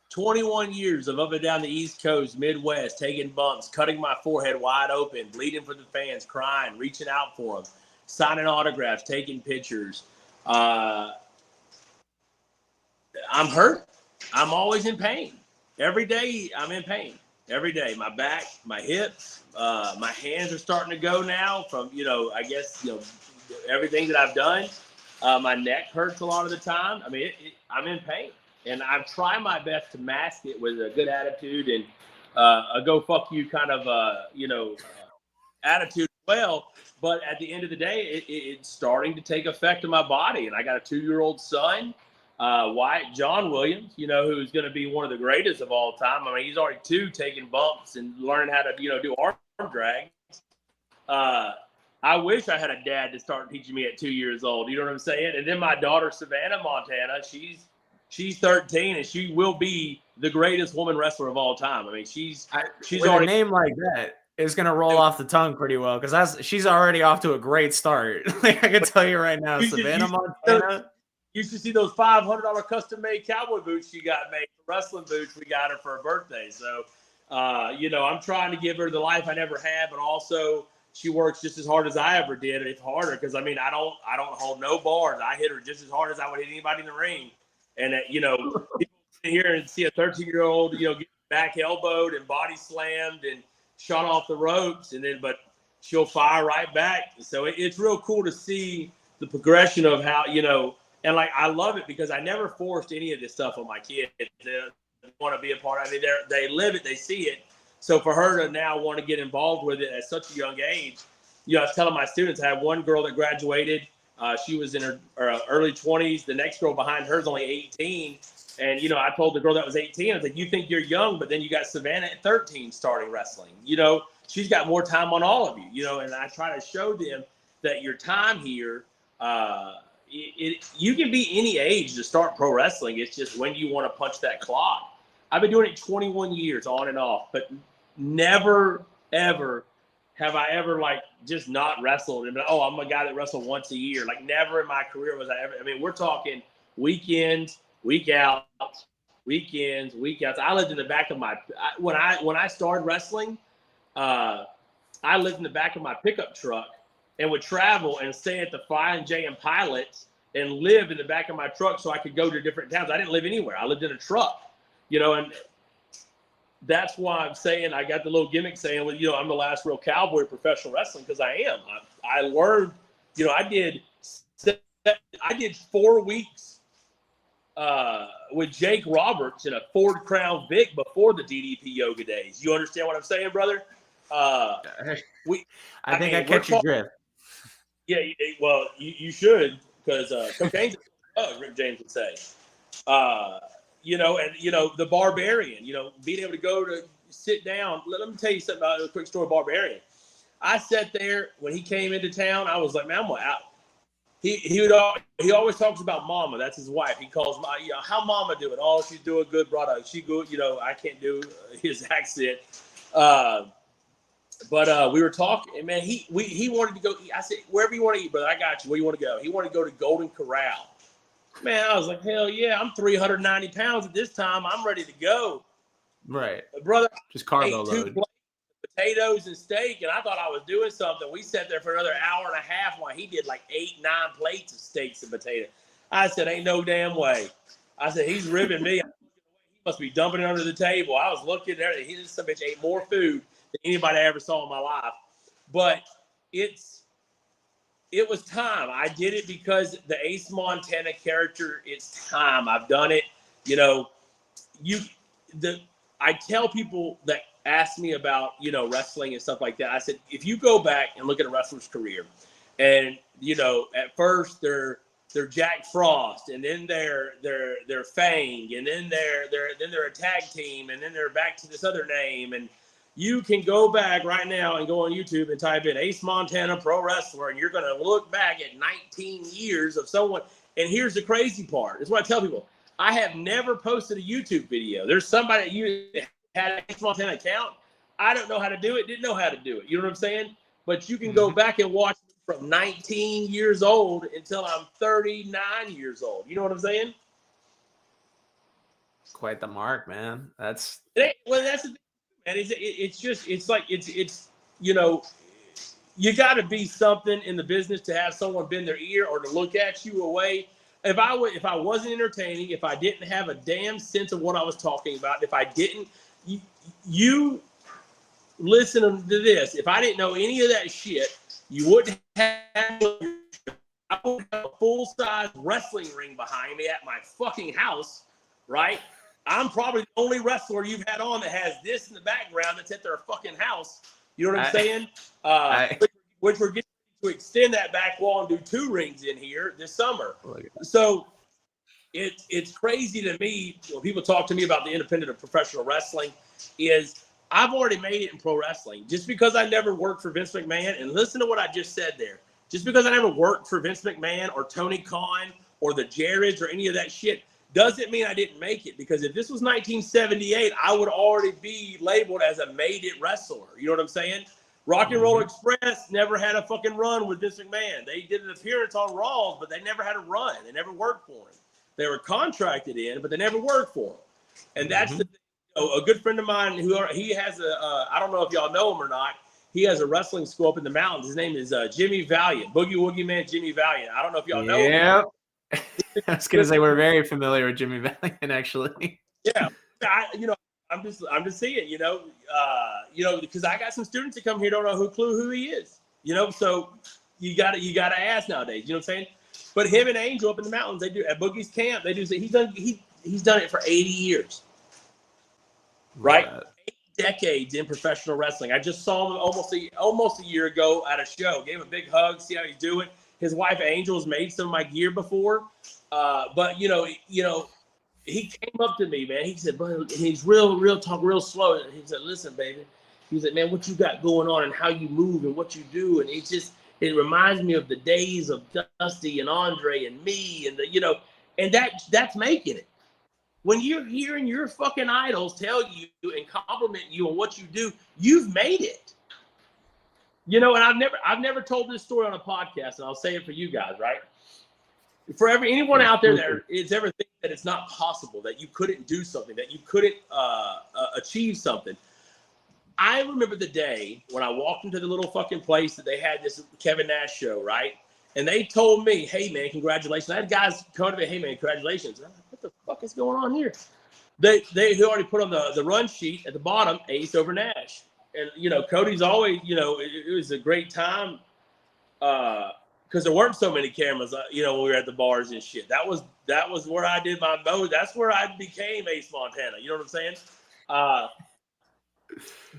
21 years of up and down the East Coast, Midwest, taking bumps, cutting my forehead wide open, bleeding for the fans, crying, reaching out for them, signing autographs, taking pictures. I'm hurt. I'm always in pain. Every day I'm in pain. Every day. My back, my hips, my hands are starting to go now from, you know, I guess, you know, everything that I've done. My neck hurts a lot of the time. I mean, I'm in pain. And I'm trying my best to mask it with a good attitude and a go fuck you kind of, attitude as well. But at the end of the day, it's starting to take effect on my body. And I got a 2-year-old son, Wyatt John Williams, you know, who's going to be one of the greatest of all time. I mean, he's already 2, taking bumps and learning how to, you know, do arm drags. I wish I had a dad to start teaching me at 2 years old. You know what I'm saying? And then my daughter, Savannah Montana, she's 13 and she will be the greatest woman wrestler of all time. I mean, she's with already a name like that. It's gonna roll off the tongue pretty well because she's already off to a great start. Like I can tell you right now, Savannah Montana. You should see those $500 custom-made cowboy boots she got made, wrestling boots we got her for her birthday. So, I'm trying to give her the life I never had, but also she works just as hard as I ever did, if harder. Because I mean, I don't hold no bars. I hit her just as hard as I would hit anybody in the ring. And people sit here and see a 13-year-old, get back elbowed and body slammed and shot off the ropes, but she'll fire right back. So it's real cool to see the progression of how, and like, I love it because I never forced any of this stuff on my kids. They want to be a part of it. They live it, they see it. So for her to now want to get involved with it at such a young age, I was telling my students, I had one girl that graduated. She was in her early 20s. The next girl behind her is only 18. And, I told the girl that was 18, I was like, you think you're young, but then you got Savannah at 13 starting wrestling. She's got more time on all of you, and I try to show them that your time here, you can be any age to start pro wrestling. It's just when you want to punch that clock. I've been doing it 21 years on and off, but never, ever have I ever just not wrestled and been, I'm a guy that wrestled once a year. Like never in my career was I ever. I mean, we're talking weekends, week out, weekends, week outs. I lived in the back of when I started wrestling, I lived in the back of my pickup truck and would travel and stay at the Fly and J and Pilots and live in the back of my truck so I could go to different towns. I didn't live anywhere. I lived in a truck, and that's why I'm saying I got the little gimmick saying, well, I'm the last real cowboy of professional wrestling because I am. I learned, I did 4 weeks with Jake Roberts in a Ford Crown Vic before the DDP yoga days. You understand what I'm saying, brother? I think I catch your drift. Yeah, well, you should because cocaine's a drug, Rick James would say. The Barbarian, being able to go to sit down. Let me tell you something about a quick story of Barbarian. I sat there when he came into town. I was like, man, I'm out. He always talks about Mama. That's his wife. He calls how Mama doing? Oh, she's doing good, brother. She good. I can't do his accent. But we were talking, and man, he wanted to go. I said, wherever you want to eat, brother, I got you. Where you want to go? He wanted to go to Golden Corral. Man, I was like, hell yeah, I'm 390 pounds at this time. I'm ready to go. Right. Brother, just carbo ate 2 load. plates of potatoes and steak, and I thought I was doing something. We sat there for another hour and a half while he did 8-9 plates of steaks and potatoes. I said, ain't no damn way. I said, he's ribbing me. He must be dumping it under the table. I was looking there. This bitch ate more food than anybody I ever saw in my life. But it was time. I did it because the Ace Montana character, it's time. I've done it. I tell people that ask me about, wrestling and stuff like that. I said, if you go back and look at a wrestler's career and, at first they're Jack Frost and then they're Fang and then they're a tag team and then they're back to this other name. And you can go back right now and go on YouTube and type in Ace Montana Pro Wrestler, and you're going to look back at 19 years of someone. And here's the crazy part. It's what I tell people. I have never posted a YouTube video. There's somebody that had an Ace Montana account. I don't know how to do it, didn't know how to do it. You know what I'm saying? But you can go back and watch from 19 years old until I'm 39 years old. You know what I'm saying? Quite the mark, man. That's the thing. And it's you got to be something in the business to have someone bend their ear or to look at you away. If I wasn't entertaining, if I didn't have a damn sense of what I was talking about, if I didn't, you listen to this. If I didn't know any of that shit, you wouldn't have a full-size wrestling ring behind me at my fucking house, right? I'm probably the only wrestler you've had on that has this in the background that's at their fucking house. You know what I'm saying? Which we're getting to extend that back wall and do 2 rings in here this summer. So it's crazy to me when people talk to me about the independent of professional wrestling is I've already made it in pro wrestling. Just because I never worked for Vince McMahon, and listen to what I just said there. Just because I never worked for Vince McMahon or Tony Khan or the Jareds or any of that shit doesn't mean I didn't make it. Because if this was 1978, I would already be labeled as a made it wrestler. You know what I'm saying? Rock and Roll Express never had a fucking run with Vince McMahon. They did an appearance on Raws, but they never had a run. They never worked for him. They were contracted in, but they never worked for him. And that's the thing. A good friend of mine he has I don't know if y'all know him or not. He has a wrestling school up in the mountains. His name is Jimmy Valiant, Boogie Woogie Man Jimmy Valiant. I don't know if y'all know him. Yeah. I was gonna say we're very familiar with Jimmy Valiant, actually. Yeah. I'm just seeing, because I got some students that come here don't know who he is, so you gotta ask nowadays, you know what I'm saying? But him and Angel up in the mountains, they do at Boogie's camp, they do, he's done it for 80 years, right? 8 decades in professional wrestling. I just saw him almost a year ago at a show, gave him a big hug, see how he's doing. His wife Angel's made some of my gear before, but he came up to me, man. He said, but he's real talk, real slow. He said, listen, baby. He said, man, what you got going on and how you move and what you do. And it reminds me of the days of Dusty and Andre and me and and that's making it. When you're hearing your fucking idols tell you and compliment you on what you do, you've made it. And I've never told this story on a podcast, and I'll say it for you guys, right? For anyone out there that is ever thinking that it's not possible, that you couldn't do something, that you couldn't achieve something. I remember the day when I walked into the little fucking place that they had this Kevin Nash show, right? And they told me, hey, man, congratulations. I had guys come to me, hey, man, congratulations. And I'm like, what the fuck is going on here? They already put on the run sheet at the bottom, Ace over Nash. And, Cody's always, it was a great time. Because there weren't so many cameras, when we were at the bars and shit. That was where I did my mode. That's where I became Ace Montana. You know what I'm saying?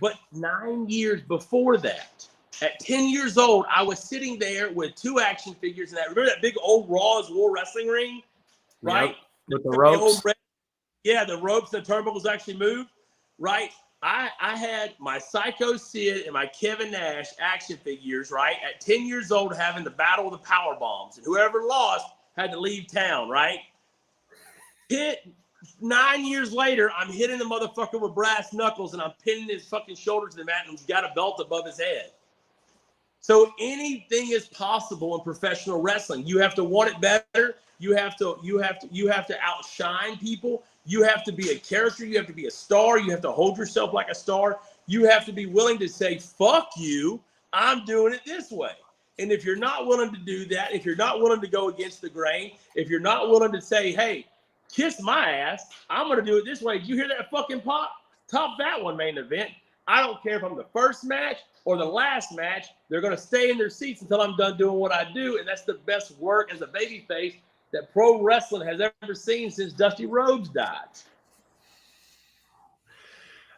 But 9 years before that, at 10 years old, I was sitting there with 2 action figures. And remember that big old Raw's War Wrestling ring? Right? Yep. With the ropes. The ropes, the turnbuckles actually moved. Right? I had my Psycho Sid and my Kevin Nash action figures, right? At 10 years old, having the battle of the power bombs. And whoever lost had to leave town, right? 9 years later, I'm hitting the motherfucker with brass knuckles and I'm pinning his fucking shoulder to the mat and he's got a belt above his head. So anything is possible in professional wrestling. You have to want it better. You have to outshine people. You have to be a character. You have to be a star. You have to hold yourself like a star. You have to be willing to say, fuck you, I'm doing it this way. And if you're not willing to do that, if you're not willing to go against the grain, if you're not willing to say, hey, kiss my ass, I'm going to do it this way. Did you hear that fucking pop? Top that one main event. I don't care if I'm the first match or the last match. They're going to stay in their seats until I'm done doing what I do. And that's the best work as a babyface that pro wrestling has ever seen since Dusty Rhodes died.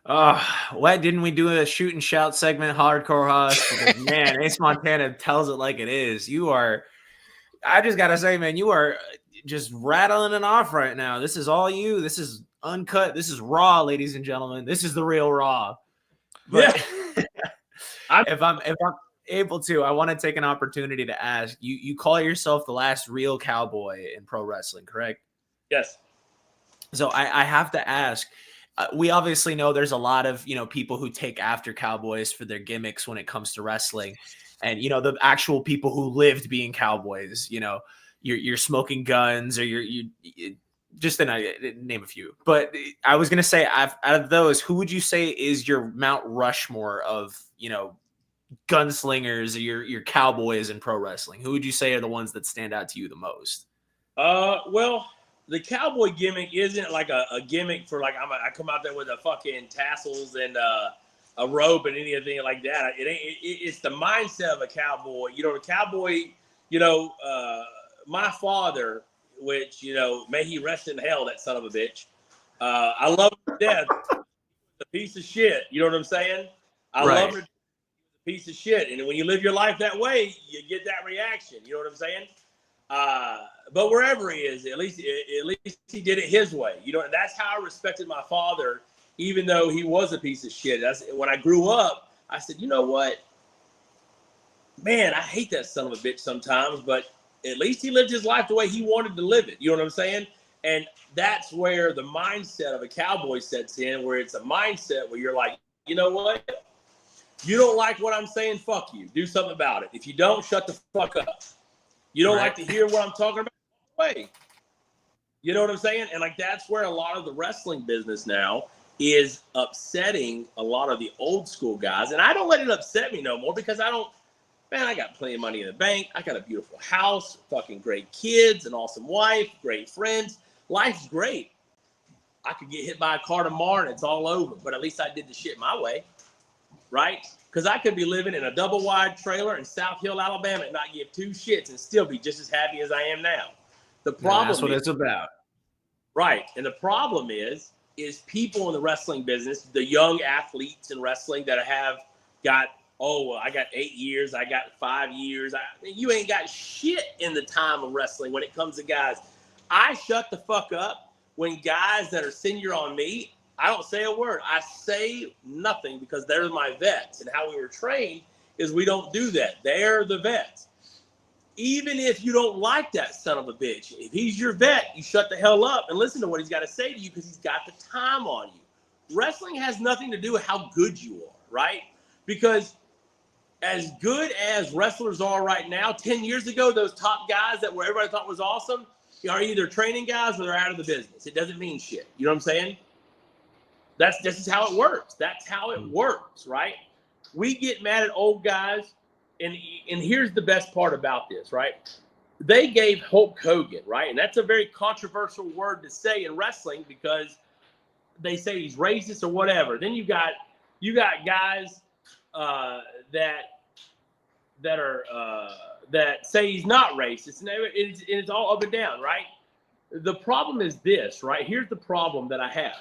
Why didn't we do a shoot and shout segment, Hardcore Hoss? Man, Ace Montana tells it like it is. I just got to say, man, you are just rattling it off right now. This is all you. This is uncut. This is raw, ladies and gentlemen. This is the real raw. But yeah. if I'm able to, I want to take an opportunity to ask you call yourself the last real cowboy in pro wrestling, correct? Yes. So I have to ask, we obviously know there's a lot of, people who take after cowboys for their gimmicks when it comes to wrestling. And, the actual people who lived being cowboys, you're smoking guns or you just to name a few. But I was going to say, out of those, who would you say is your Mount Rushmore of, gunslingers or your cowboys in pro wrestling? Who would you say are the ones that stand out to you the most? Well, the cowboy gimmick isn't like a gimmick for like I come out there with a fucking tassels and a rope and anything like that. It's the mindset of a cowboy. A cowboy. My father, which may he rest in hell, that son of a bitch. I love him to death. A piece of shit. You know what I'm saying? I love her. Piece of shit. And when you live your life that way, you get that reaction. You know what I'm saying? But wherever he is, at least he did it his way. That's how I respected my father even though he was a piece of shit. When I grew up, I said, you know what? Man, I hate that son of a bitch sometimes, but at least he lived his life the way he wanted to live it. You know what I'm saying? And that's where the mindset of a cowboy sets in, where it's a mindset where you're like, you know what? You don't like what I'm saying? Fuck you. Do something about it. If you don't, shut the fuck up. You don't like to hear what I'm talking about? Wait. You know what I'm saying? And like that's where a lot of the wrestling business now is upsetting a lot of the old school guys. And I don't let it upset me no more because I got plenty of money in the bank. I got a beautiful house, fucking great kids, an awesome wife, great friends. Life's great. I could get hit by a car tomorrow and it's all over, but at least I did the shit my way, right? Because I could be living in a double wide trailer in South Hill, Alabama and not give two shits and still be just as happy as I am now. The problem that's what it's about. Right. And the problem is people in the wrestling business, the young athletes in wrestling that have got, I got 8 years, I got 5 years. You ain't got shit in the time of wrestling when it comes to guys. I shut the fuck up when guys that are senior on me, I don't say a word. I say nothing because they're my vets. And how we were trained is we don't do that. They're the vets. Even if you don't like that son of a bitch, if he's your vet, you shut the hell up and listen to what he's got to say to you because he's got the time on you. Wrestling has nothing to do with how good you are, right? Because as good as wrestlers are right now, 10 years ago, those top guys that everybody thought was awesome are either training guys or they're out of the business. It doesn't mean shit. You know what I'm saying? This is how it works. That's how it works, right? We get mad at old guys. And here's the best part about this, right? They gave Hulk Hogan, right? And that's a very controversial word to say in wrestling because they say he's racist or whatever. Then you got guys that say he's not racist, and it's all up and down, right? The problem is this, right? Here's the problem that I have.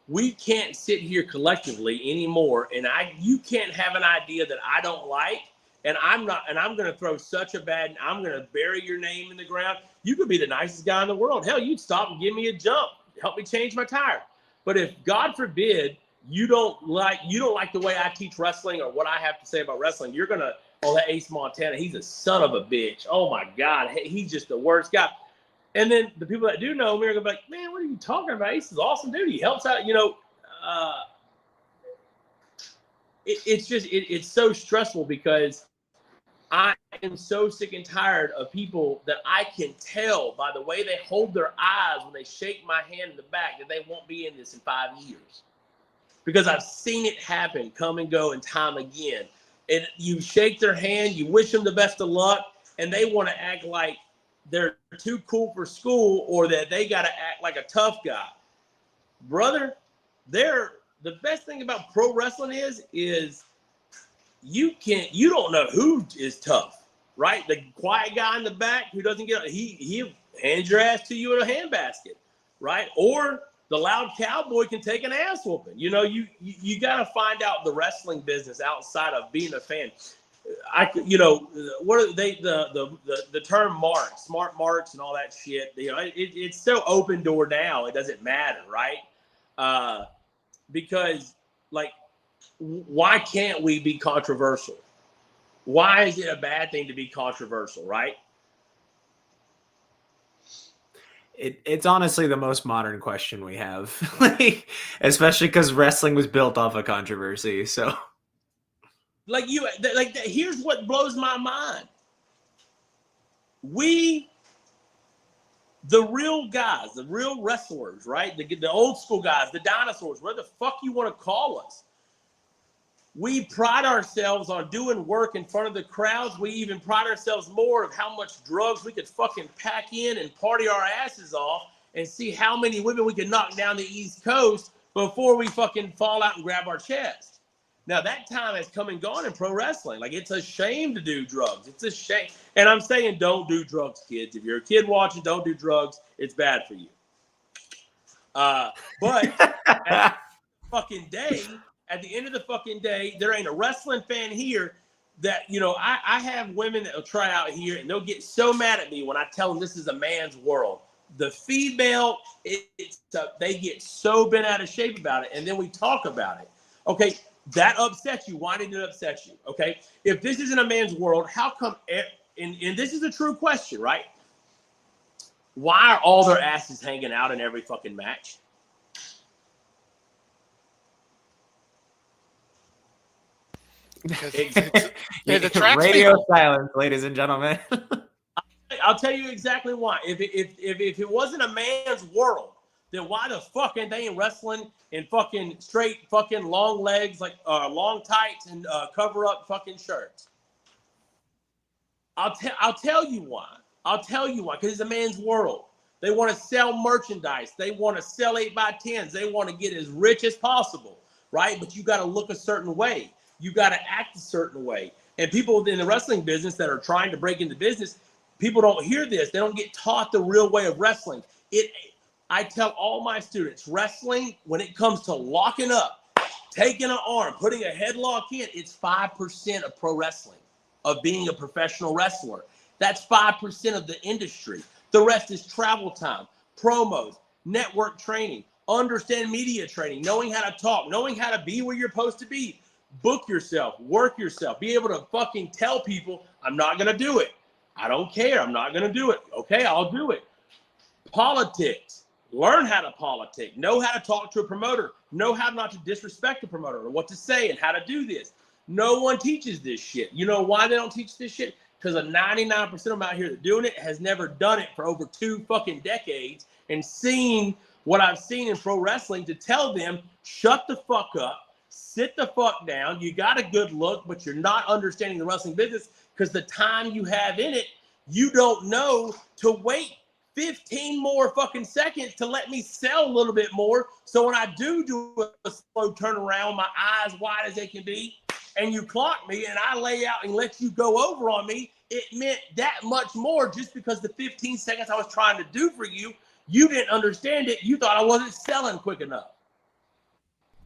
We can't sit here collectively anymore, and you can't have an idea that I don't like, and I'm going to throw such a bad, I'm going to bury your name in the ground. You could be the nicest guy in the world. Hell, you'd stop and give me a jump, help me change my tire. But if, God forbid, you don't like the way I teach wrestling or what I have to say about wrestling, you're going to, that Ace Montana, he's a son of a bitch. Oh, my God, he's just the worst guy. And then the people that do know me are going to be like, man, what are you talking about? Ace is awesome, dude. He helps out, it's so stressful because I am so sick and tired of people that I can tell by the way they hold their eyes when they shake my hand in the back that they won't be in this in 5 years. Because I've seen it happen, come and go, and time again. And you shake their hand, you wish them the best of luck, and they want to act like they're too cool for school or that they got to act like a tough guy. Brother, the best thing about pro wrestling is you don't know who is tough, right? The quiet guy in the back who doesn't he'll hand your ass to you in a handbasket, right? Or the loud cowboy can take an ass whooping. You got to find out the wrestling business outside of being a fan. What are they? The term marks, smart marks, and all that shit. It's so open door now. It doesn't matter, right? Because why can't we be controversial? Why is it a bad thing to be controversial, right? It's honestly the most modern question we have, especially because wrestling was built off of controversy. So. Here's what blows my mind. The real guys, the real wrestlers, right? The old school guys, the dinosaurs, whatever the fuck you want to call us. We pride ourselves on doing work in front of the crowds. We even pride ourselves more of how much drugs we could fucking pack in and party our asses off and see how many women we could knock down the East Coast before we fucking fall out and grab our chest. Now, that time has come and gone in pro wrestling. It's a shame to do drugs. It's a shame. And I'm saying don't do drugs, kids. If you're a kid watching, don't do drugs. It's bad for you. But at the end of the fucking day, there ain't a wrestling fan here that, I have women that will try out here, and they'll get so mad at me when I tell them this is a man's world. The female, they get so bent out of shape about it, and then we talk about it. Okay, that upsets you. Why did it upset you? Okay, if this isn't a man's world, how come? And this is a true question, right? Why are all their asses hanging out in every fucking match? It attracts radio people. silence, ladies and gentlemen. I'll tell you exactly why. If it wasn't a man's world, then why the fuck ain't they in wrestling in fucking straight fucking long legs, like long tights and cover up fucking shirts? I'll tell you why. I'll tell you why. Because it's a man's world. They want to sell merchandise. They want to sell 8x10s. They want to get as rich as possible, right? But you got to look a certain way. You got to act a certain way. And people in the wrestling business that are trying to break into business, people don't hear this. They don't get taught the real way of wrestling. I tell all my students, wrestling, when it comes to locking up, taking an arm, putting a headlock in, it's 5% of pro wrestling, of being a professional wrestler. That's 5% of the industry. The rest is travel time, promos, network training, understand media training, knowing how to talk, knowing how to be where you're supposed to be. Book yourself, work yourself, be able to fucking tell people, I'm not going to do it. I don't care. I'm not going to do it. Okay, I'll do it. Politics. Learn how to politic. Know how to talk to a promoter. Know how not to disrespect a promoter or what to say and how to do this. No one teaches this shit. You know why they don't teach this shit? Because 99% of them out here that doing it has never done it for over 2 fucking decades and seen what I've seen in pro wrestling to tell them, shut the fuck up. Sit the fuck down. You got a good look, but you're not understanding the wrestling business because the time you have in it, you don't know to wait 15 more fucking seconds to let me sell a little bit more. So when I do a slow turnaround, my eyes wide as they can be, and you clock me and I lay out and let you go over on me, it meant that much more just because the 15 seconds I was trying to do for you, you didn't understand it. You thought I wasn't selling quick enough.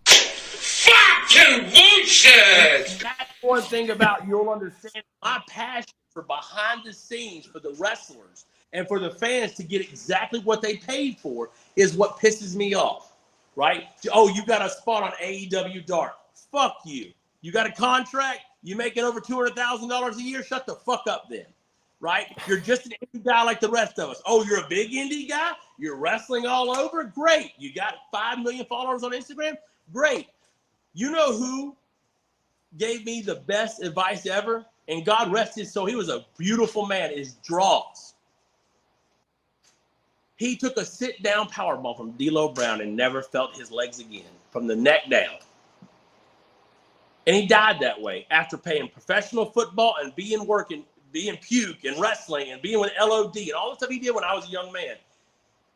Fucking bullshit! That's one thing about you'll understand my passion for behind the scenes for the wrestlers and for the fans to get exactly what they paid for is what pisses me off, right? Oh, you got a spot on AEW Dark. Fuck you. You got a contract? You making over $200,000 a year? Shut the fuck up then, right? You're just an indie guy like the rest of us. Oh, you're a big indie guy? You're wrestling all over? Great. You got 5 million followers on Instagram? Great. You know who gave me the best advice ever? And God rest his soul, he was a beautiful man, is Draws. He took a sit-down powerbomb from D'Lo Brown and never felt his legs again, from the neck down. And he died that way after playing professional football and being puke and wrestling and being with LOD and all the stuff he did when I was a young man.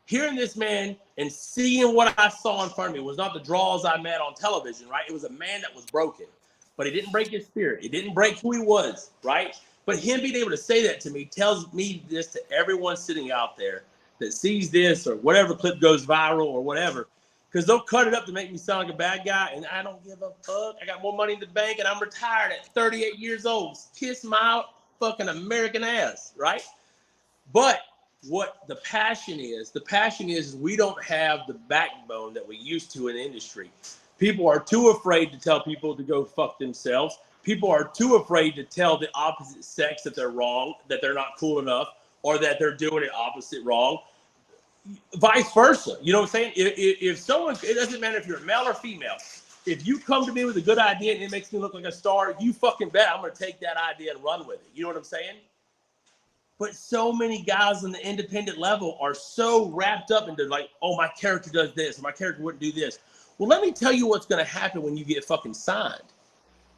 Hearing this man and seeing what I saw in front of me was not the Draws I met on television, right? It was a man that was broken, but he didn't break his spirit. He didn't break who he was, right? But him being able to say that to me tells me this to everyone sitting out there that sees this or whatever clip goes viral or whatever, because they'll cut it up to make me sound like a bad guy, and I don't give a fuck. I got more money in the bank, and I'm retired at 38 years old. Kiss my fucking American ass, right? But what the passion is we don't have the backbone that we used to in the industry. People are too afraid to tell people to go fuck themselves. People are too afraid to tell the opposite sex that they're wrong, that they're not cool enough, or that they're doing it opposite wrong. Vice versa. You know what I'm saying? If someone, it doesn't matter if you're male or female, if you come to me with a good idea and it makes me look like a star, you fucking bet I'm going to take that idea and run with it. You know what I'm saying? But so many guys on the independent level are so wrapped up into like, oh, my character does this, or my character wouldn't do this. Well, let me tell you what's going to happen when you get fucking signed.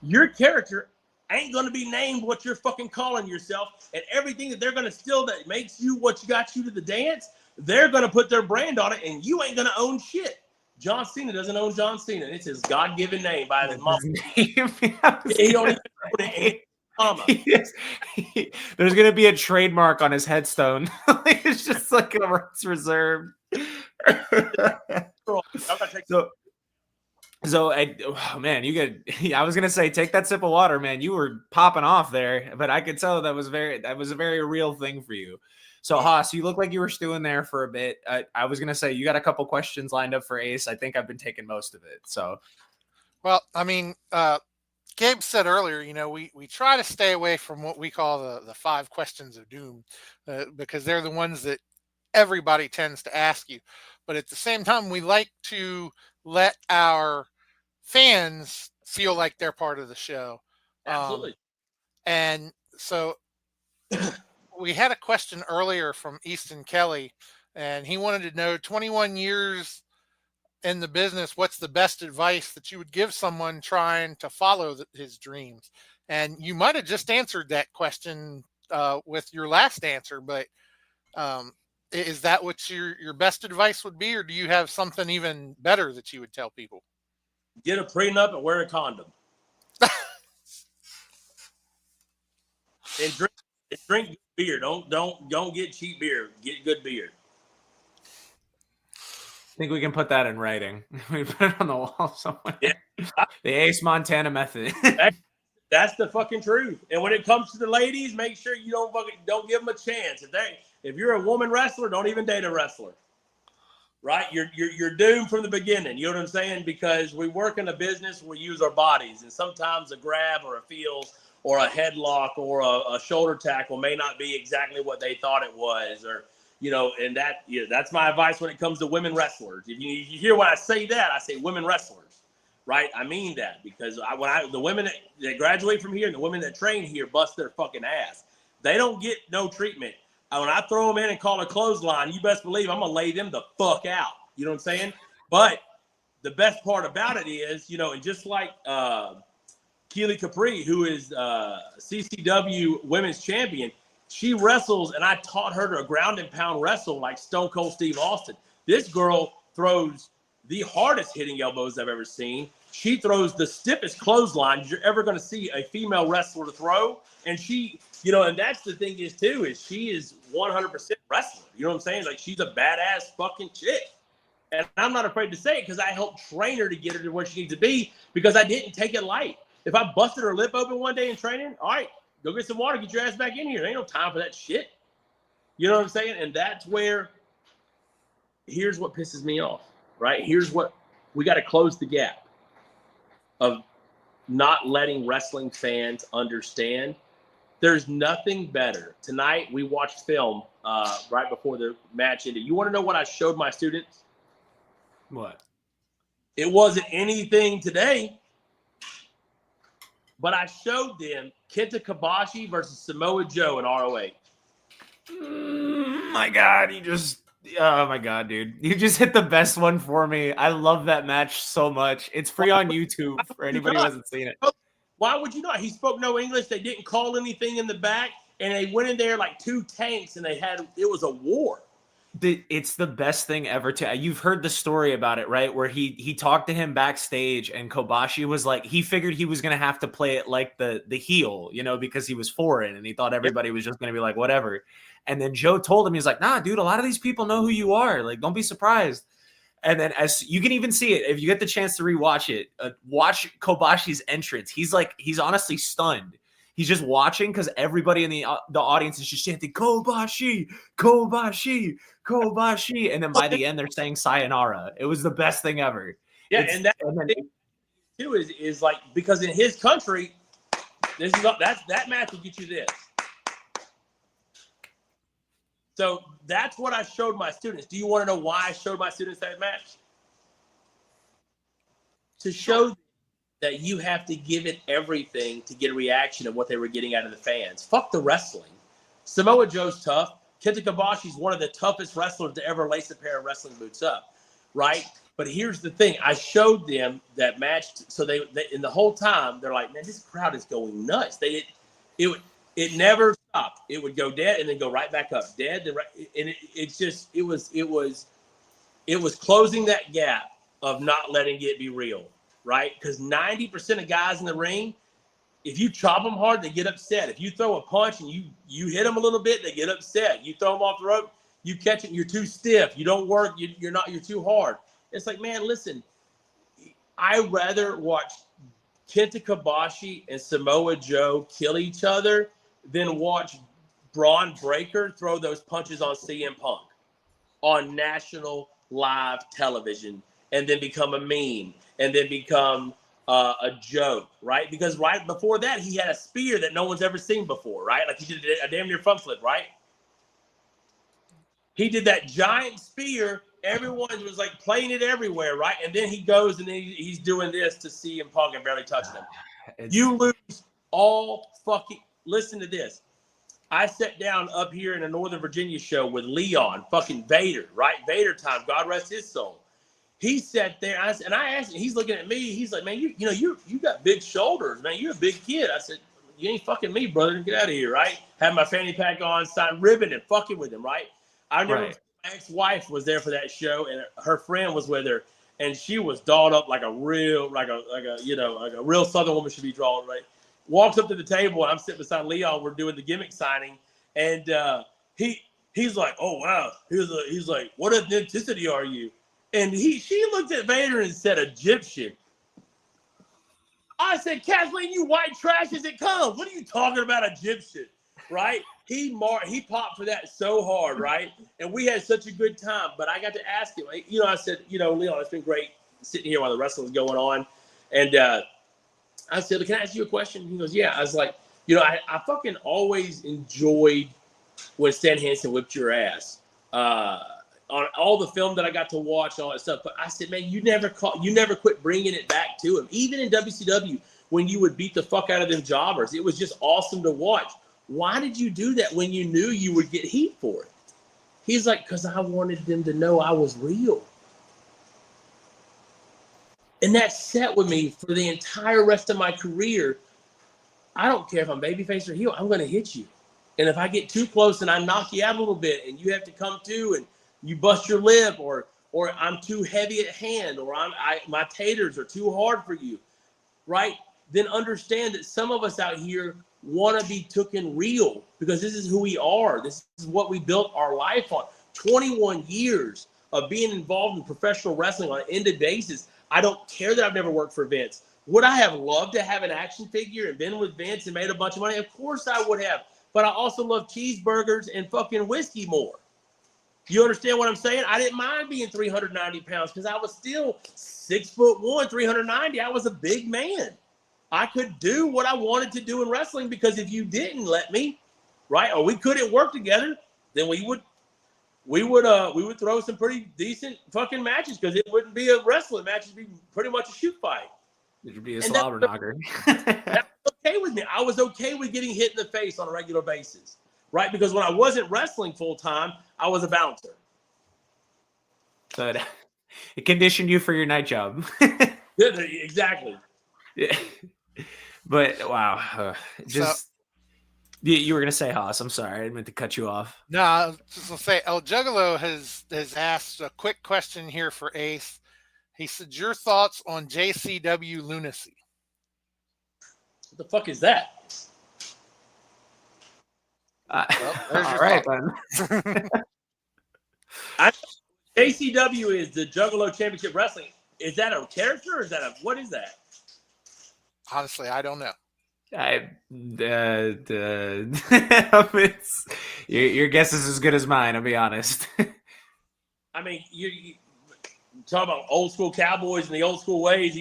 Your character ain't going to be named what you're fucking calling yourself, and everything that they're going to steal that makes you what you got you to the dance, they're going to put their brand on it, and you ain't going to own shit. John Cena doesn't own John Cena. It's his God-given name by his mom. He don't even put it Yes. There's gonna be a trademark on his headstone. It's just like a rights reserved. So oh man, I was gonna say take that sip of water, man. You were popping off there, but I could tell that was a very real thing for you. So Haas, you look like you were stewing there for a bit. I was going to say, you got a couple questions lined up for Ace. I think I've been taking most of it. So, Well, I mean, Gabe said earlier, we try to stay away from what we call the 5 questions of doom, because they're the ones that everybody tends to ask you. But at the same time, we like to let our fans feel like they're part of the show. Absolutely. And so we had a question earlier from Easton Kelly, and he wanted to know, 21 years in the business, what's the best advice that you would give someone trying to follow his dreams? And you might have just answered that question with your last answer, but is that what your best advice would be, or do you have something even better that you would tell people? Get a prenup and wear a condom. And drink beer. Don't get cheap beer. Get good beer. I think we can put that in writing. We put it on the wall somewhere. Yeah. The Ace Montana method. That's the fucking truth. And when it comes to the ladies, make sure you don't give them a chance. If you're a woman wrestler, don't even date a wrestler. Right? You're doomed from the beginning. You know what I'm saying? Because we work in a business, we use our bodies, and sometimes a grab or a feel or a headlock or a shoulder tackle may not be exactly what they thought it was, or and that's my advice when it comes to women wrestlers. If you hear when I say that, I say women wrestlers, right? I mean that, because the women that graduate from here and the women that train here bust their fucking ass. They don't get no treatment. When I throw them in and call a clothesline, you best believe I'm gonna lay them the fuck out. You know what I'm saying? But the best part about it is, and just like Keely Capri, who is CCW Women's Champion, she wrestles, and I taught her to ground and pound wrestle like Stone Cold Steve Austin. This girl throws the hardest hitting elbows I've ever seen. She throws the stiffest clotheslines you're ever going to see a female wrestler to throw. And she, and that's the thing is she is 100% wrestler. You know what I'm saying? Like, she's a badass fucking chick. And I'm not afraid to say it, because I helped train her to get her to where she needs to be, because I didn't take it light. If I busted her lip open one day in training, all right, go get some water, get your ass back in here. There ain't no time for that shit. You know what I'm saying? And that's where, here's what pisses me off, right? Here's what, we got to close the gap of not letting wrestling fans understand. There's nothing better. Tonight, we watched film right before the match ended. You want to know what I showed my students? What? It wasn't anything today, but I showed them Kenta Kobashi versus Samoa Joe in ROH. My God, oh my God, dude. You just hit the best one for me. I love that match so much. It's free on YouTube for anybody who hasn't seen it. Why would you not? He spoke no English. They didn't call anything in the back, and they went in there like 2 tanks, and it was a war. It's the best thing ever. You've heard the story about it, right? Where he talked to him backstage, and Kobashi was like, he figured he was going to have to play it like the heel, because he was foreign, and he thought everybody was just going to be like, whatever. And then Joe told him, he's like, nah, dude, a lot of these people know who you are. Like, don't be surprised. And then as you can even see it, if you get the chance to rewatch it, watch Kobashi's entrance. He's honestly stunned. He's just watching, because everybody in the audience is just chanting, Kobashi, Kobashi, Kobashi. And then by the end, they're saying sayonara. It was the best thing ever. Yeah, and that too is like, because in his country, that match will get you this. So that's what I showed my students. Do you want to know why I showed my students that match? To show them that you have to give it everything to get a reaction of what they were getting out of the fans. Fuck the wrestling. Samoa Joe's tough. Kenta Kobashi's one of the toughest wrestlers to ever lace a pair of wrestling boots up, right? But here's the thing. I showed them that match, so they in the whole time, they're like, man, this crowd is going nuts. It never stopped. It would go dead and then go right back up. Dead, and it was closing that gap of not letting it be real, right? Because 90% of guys in the ring, if you chop them hard, they get upset. If you throw a punch and you hit them a little bit, they get upset. You throw them off the rope, you catch it, you're too stiff. You don't work, you're too hard. It's like, man, listen, I'd rather watch Kenta Kobashi and Samoa Joe kill each other than watch Braun Breaker throw those punches on CM Punk on national live television and then become a meme and then become a joke, right? Because right before that, he had a spear that no one's ever seen before, right? Like he did a damn near front flip, right? He did that giant spear. Everyone was like playing it everywhere, right? And then he goes and he's doing this to CM Punk and barely touching him. You lose all fucking. Listen to this. I sat down up here in a Northern Virginia show with Leon, fucking Vader, right? Vader time. God rest his soul. He sat there, and I asked him. He's looking at me. He's like, "Man, you got big shoulders, man. You're a big kid." I said, "You ain't fucking me, brother. Get out of here, right?" Had my fanny pack on, started ribbing and fucking with him, right? I remember my ex-wife was there for that show, and her friend was with her, and she was dolled up like a real Southern woman should be drawn, right? Walks up to the table, and I'm sitting beside Leon. We're doing the gimmick signing, and he's like, "Oh wow," he's like, "What ethnicity are you?" And she looked at Vader and said, "Egyptian." I said, "Kathleen, you white trash as it comes. What are you talking about, Egyptian?" Right? He popped for that so hard, right? And we had such a good time. But I got to ask him, I said, Leon, it's been great sitting here while the wrestling's going on. And I said, "Can I ask you a question?" He goes, "Yeah." I was like, I fucking always enjoyed when Stan Hansen whipped your ass. On all the film that I got to watch and all that stuff. But I said, man, you never quit bringing it back to him. Even in WCW, when you would beat the fuck out of them jobbers, it was just awesome to watch. Why did you do that when you knew you would get heat for it? He's like, because I wanted them to know I was real. And that set with me for the entire rest of my career. I don't care if I'm babyface or heel, I'm going to hit you. And if I get too close and I knock you out a little bit and you have to come to and you bust your lip, or I'm too heavy at hand, or my taters are too hard for you, right? Then understand that some of us out here want to be taken real because this is who we are. This is what we built our life on. 21 years of being involved in professional wrestling on an ended basis. I don't care that I've never worked for Vince. Would I have loved to have an action figure and been with Vince and made a bunch of money? Of course I would have. But I also love cheeseburgers and fucking whiskey more. You understand what I'm saying? I didn't mind being 390 pounds because I was still 6'1", 390. I was a big man. I could do what I wanted to do in wrestling because if you didn't let me, right, or we couldn't work together, then we would throw some pretty decent fucking matches because it wouldn't be a wrestling match. It'd be pretty much a shoot fight. It would be a slobber knocker. That was okay with me. I was okay with getting hit in the face on a regular basis. Right, because when I wasn't wrestling full time, I was a bouncer. But it conditioned you for your night job. Yeah, exactly. Yeah. But wow, you were gonna say, Haas. I'm sorry, I didn't mean to cut you off. No, I was just gonna say El Juggalo has asked a quick question here for Ace. He said, "Your thoughts on JCW lunacy?" What the fuck is that? Well, all right, then. ACW is the Juggalo Championship Wrestling. Is that a character or is that what is that? Honestly, I don't know. Your guess is as good as mine, I'll be honest. I mean, you talk about old school cowboys and the old school ways.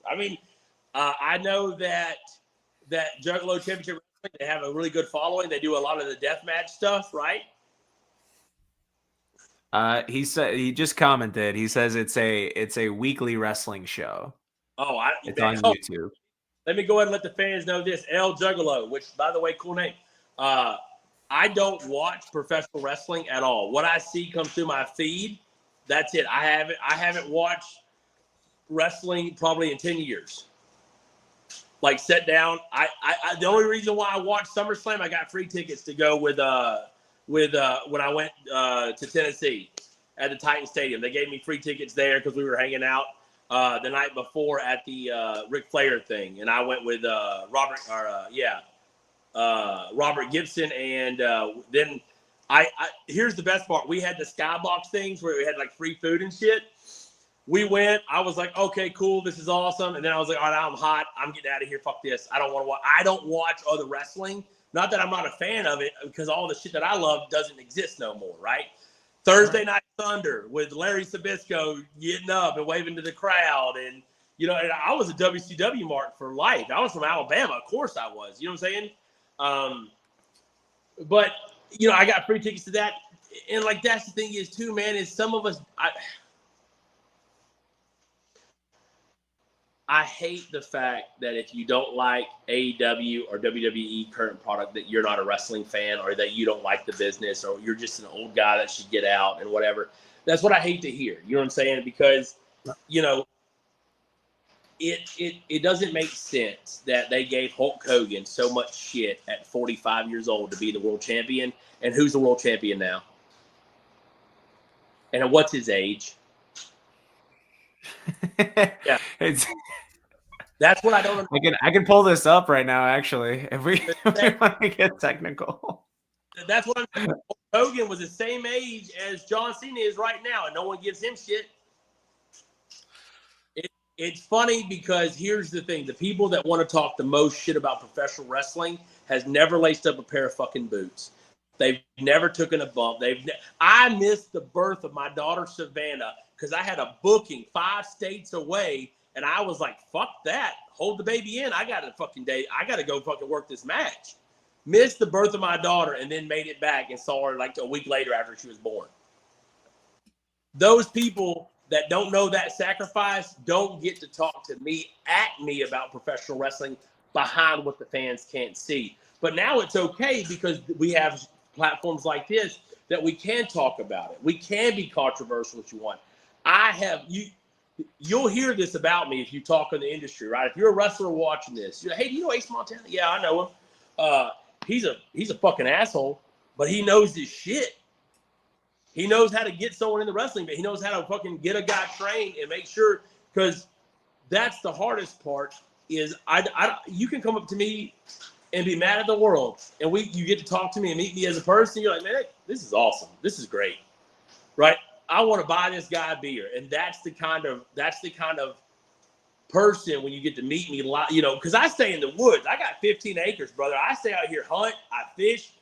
I know that Juggalo Championship, they have a really good following. They do a lot of the deathmatch stuff, right? He said he just commented. He says it's a weekly wrestling show. It's on YouTube. Let me go ahead and let the fans know this. El Juggalo, which, by the way, cool name. I don't watch professional wrestling at all. What I see comes through my feed. That's it. I haven't watched wrestling probably in 10 years. Like, sit down. The only reason why I watched SummerSlam, I got free tickets to go with when I went to Tennessee at the Titan Stadium. They gave me free tickets there because we were hanging out the night before at the Ric Flair thing, and I went with Robert Gibson, and then here's the best part. We had the skybox things where we had like free food and shit. We went. I was like, okay, cool, this is awesome. And then I was like, all right, I'm hot. I'm getting out of here. Fuck this. I don't want to watch. I don't watch other wrestling Not that I'm not a fan of it, because all the shit that I love doesn't exist no more, right? Thursday Night Thunder with Larry Sabisco getting up and waving to the crowd. And, and I was a WCW mark for life. I was from Alabama. Of course I was. You know what I'm saying? But, I got free tickets to that. And, like, that's the thing is, too, man, is some of us I hate the fact that if you don't like AEW or WWE current product, that you're not a wrestling fan, or that you don't like the business, or you're just an old guy that should get out and whatever. That's what I hate to hear. You know what I'm saying? Because, it doesn't make sense that they gave Hulk Hogan so much shit at 45 years old to be the world champion. And who's the world champion now? And what's his age? Yeah. That's what I don't understand. I can pull this up right now, actually, if we want to get technical. That's what I'm saying. Hogan was the same age as John Cena is right now, and no one gives him shit. It's funny because here's the thing. The people that want to talk the most shit about professional wrestling has never laced up a pair of fucking boots. They've never taken a bump. I missed the birth of my daughter, Savannah, because I had a booking 5 states away, and I was like, fuck that. Hold the baby in. I got to go fucking work this match. Missed the birth of my daughter and then made it back and saw her like a week later after she was born. Those people that don't know that sacrifice don't get to talk to me about professional wrestling behind what the fans can't see. But now it's okay because we have platforms like this that we can talk about it. We can be controversial if you want. You'll hear this about me if you talk in the industry, right? If you're a wrestler watching this, you're like, hey, do you know Ace Montana? Yeah, I know him. He's a fucking asshole, but he knows his shit. He knows how to get someone in the wrestling, but he knows how to fucking get a guy trained and make sure, because that's the hardest part is you can come up to me and be mad at the world, and you get to talk to me and meet me as a person. You're like, man, this is awesome. This is great, right? I want to buy this guy a beer, and that's the kind of person when you get to meet me, because I stay in the woods. I got 15 acres, brother. I stay out here, hunt, I fish.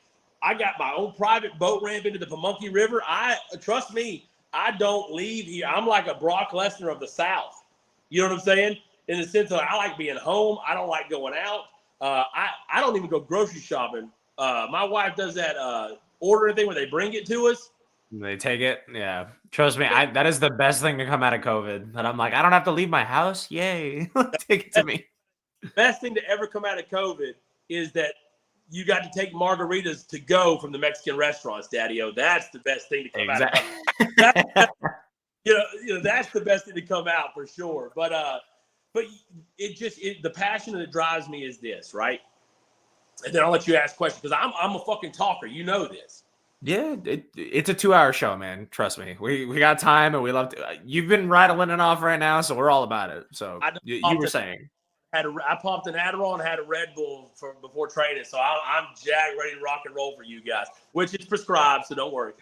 I got my own private boat ramp into the Pamunkey River. Trust me, I don't leave here. I'm like a Brock Lesnar of the South. You know what I'm saying? In the sense of I like being home. I don't like going out. I don't even go grocery shopping. My wife does that ordering thing where they bring it to us. They take it. Yeah. Trust me, that is the best thing to come out of COVID. That I'm like, I don't have to leave my house. Yay. Take it to me. The best thing to ever come out of COVID is that you got to take margaritas to go from the Mexican restaurants, Daddy-O. That's the best thing to come out of COVID. That's the best thing to come out for sure. But the passion that drives me is this, right? And then I'll let you ask questions because I'm a fucking talker. You know this. Yeah, it's a 2-hour show, man. Trust me. We got time and we love to. You've been rattling it off right now, so we're all about it. So you were saying. I pumped an Adderall and had a Red Bull before training, so I'm jacked, ready to rock and roll for you guys, which is prescribed, so don't worry.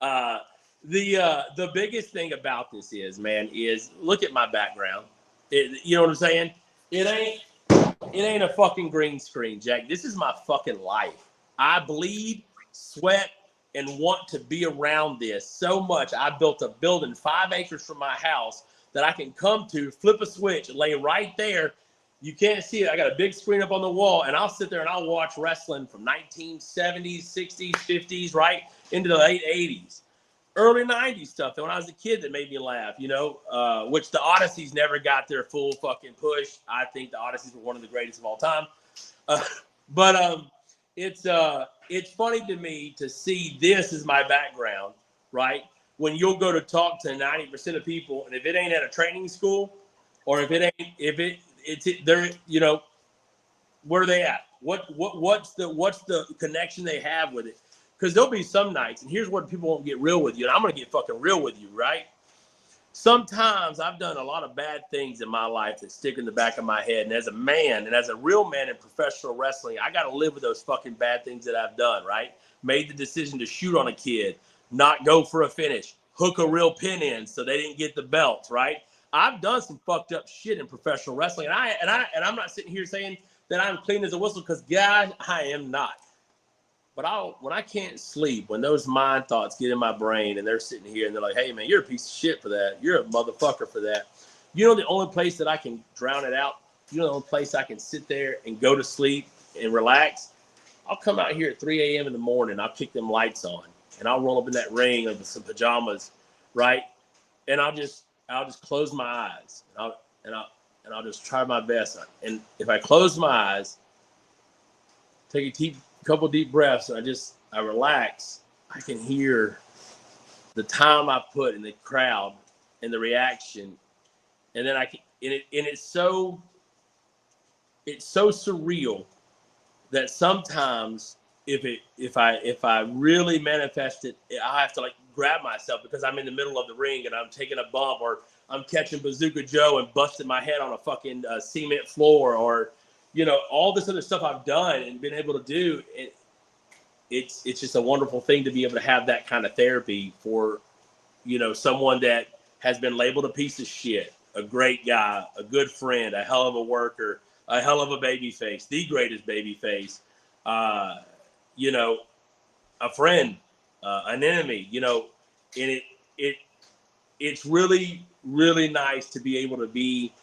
The biggest thing about this is look at my background. You know what I'm saying? It ain't a fucking green screen, Jack. This is my fucking life. I bleed, sweat, and want to be around this so much. I built a building 5 acres from my house that I can come to, flip a switch, lay right there. You can't see it. I got a big screen up on the wall, and I'll sit there and I'll watch wrestling from 1970s, 60s, 50s, right into the late 80s. Early 90s stuff that when I was a kid that made me laugh, which the Odysseys never got their full fucking push. I think the Odysseys were one of the greatest of all time. But it's funny to me to see this as my background, right? When you'll go to talk to 90% of people, and if it ain't at a training school, or where are they at? What's the connection they have with it? Because there'll be some nights, and here's what people won't get real with you, and I'm going to get fucking real with you, right? Sometimes I've done a lot of bad things in my life that stick in the back of my head, and as a man, and as a real man in professional wrestling, I got to live with those fucking bad things that I've done, right? Made the decision to shoot on a kid, not go for a finish, hook a real pin in so they didn't get the belt, right? I've done some fucked up shit in professional wrestling, and I'm not sitting here saying that I'm clean as a whistle, because guys, I am not. But when I can't sleep, when those mind thoughts get in my brain and they're sitting here and they're like, hey, man, you're a piece of shit for that. You're a motherfucker for that. You know, the only place that I can drown it out, you know, the only place I can sit there and go to sleep and relax, I'll come out here at 3 a.m. in the morning. I'll kick them lights on and I'll roll up in that ring of some pajamas, right? And I'll just close my eyes and I'll just try my best. And if I close my eyes, take a couple deep breaths, and I relax, I can hear the time I put in the crowd and the reaction. And then it's so surreal that sometimes if I really manifest it, I have to like grab myself because I'm in the middle of the ring and I'm taking a bump, or I'm catching Bazooka Joe and busting my head on a fucking cement floor, or, you know, all this other stuff I've done and been able to do. It's just a wonderful thing to be able to have that kind of therapy for, you know, someone that has been labeled a piece of shit, a great guy, a good friend, a hell of a worker, a hell of a baby face, the greatest baby face, you know, a friend, an enemy, you know, and it's really, really nice to be able to be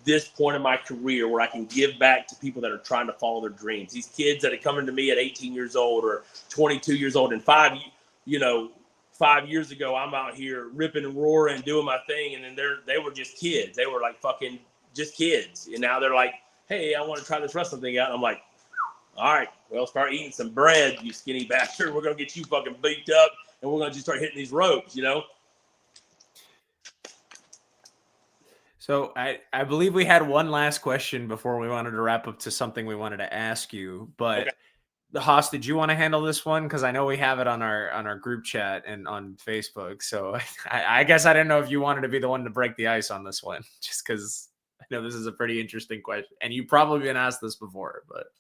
this point in my career where I can give back to people that are trying to follow their dreams. These kids that are coming to me at 18 years old or 22 years old, and 5 years ago, I'm out here ripping and roaring, doing my thing. And then they were just kids. They were like fucking just kids. And now they're like, hey, I want to try this wrestling thing out. And I'm like, all right, well, start eating some bread, you skinny bastard. We're going to get you fucking beat up and we're going to just start hitting these ropes, you know? So I believe we had one last question before we wanted to wrap up to something we wanted to ask you, but Okay. The Haas, did you want to handle this one? Because I know we have it on our group chat and on Facebook. So I guess I didn't know if you wanted to be the one to break the ice on this one, just because I know this is a pretty interesting question, and you've probably been asked this before, but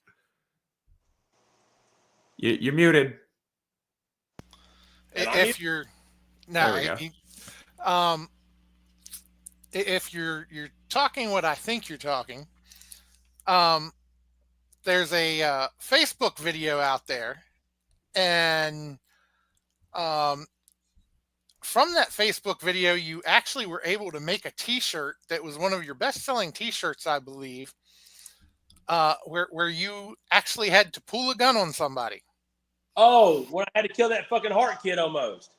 you're muted. If you're if you're talking what I think you're talking, there's a Facebook video out there, and from that Facebook video, you actually were able to make a T-shirt that was one of your best-selling T-shirts, I believe, where you actually had to pull a gun on somebody. Oh, when I had to kill that fucking Hart kid almost.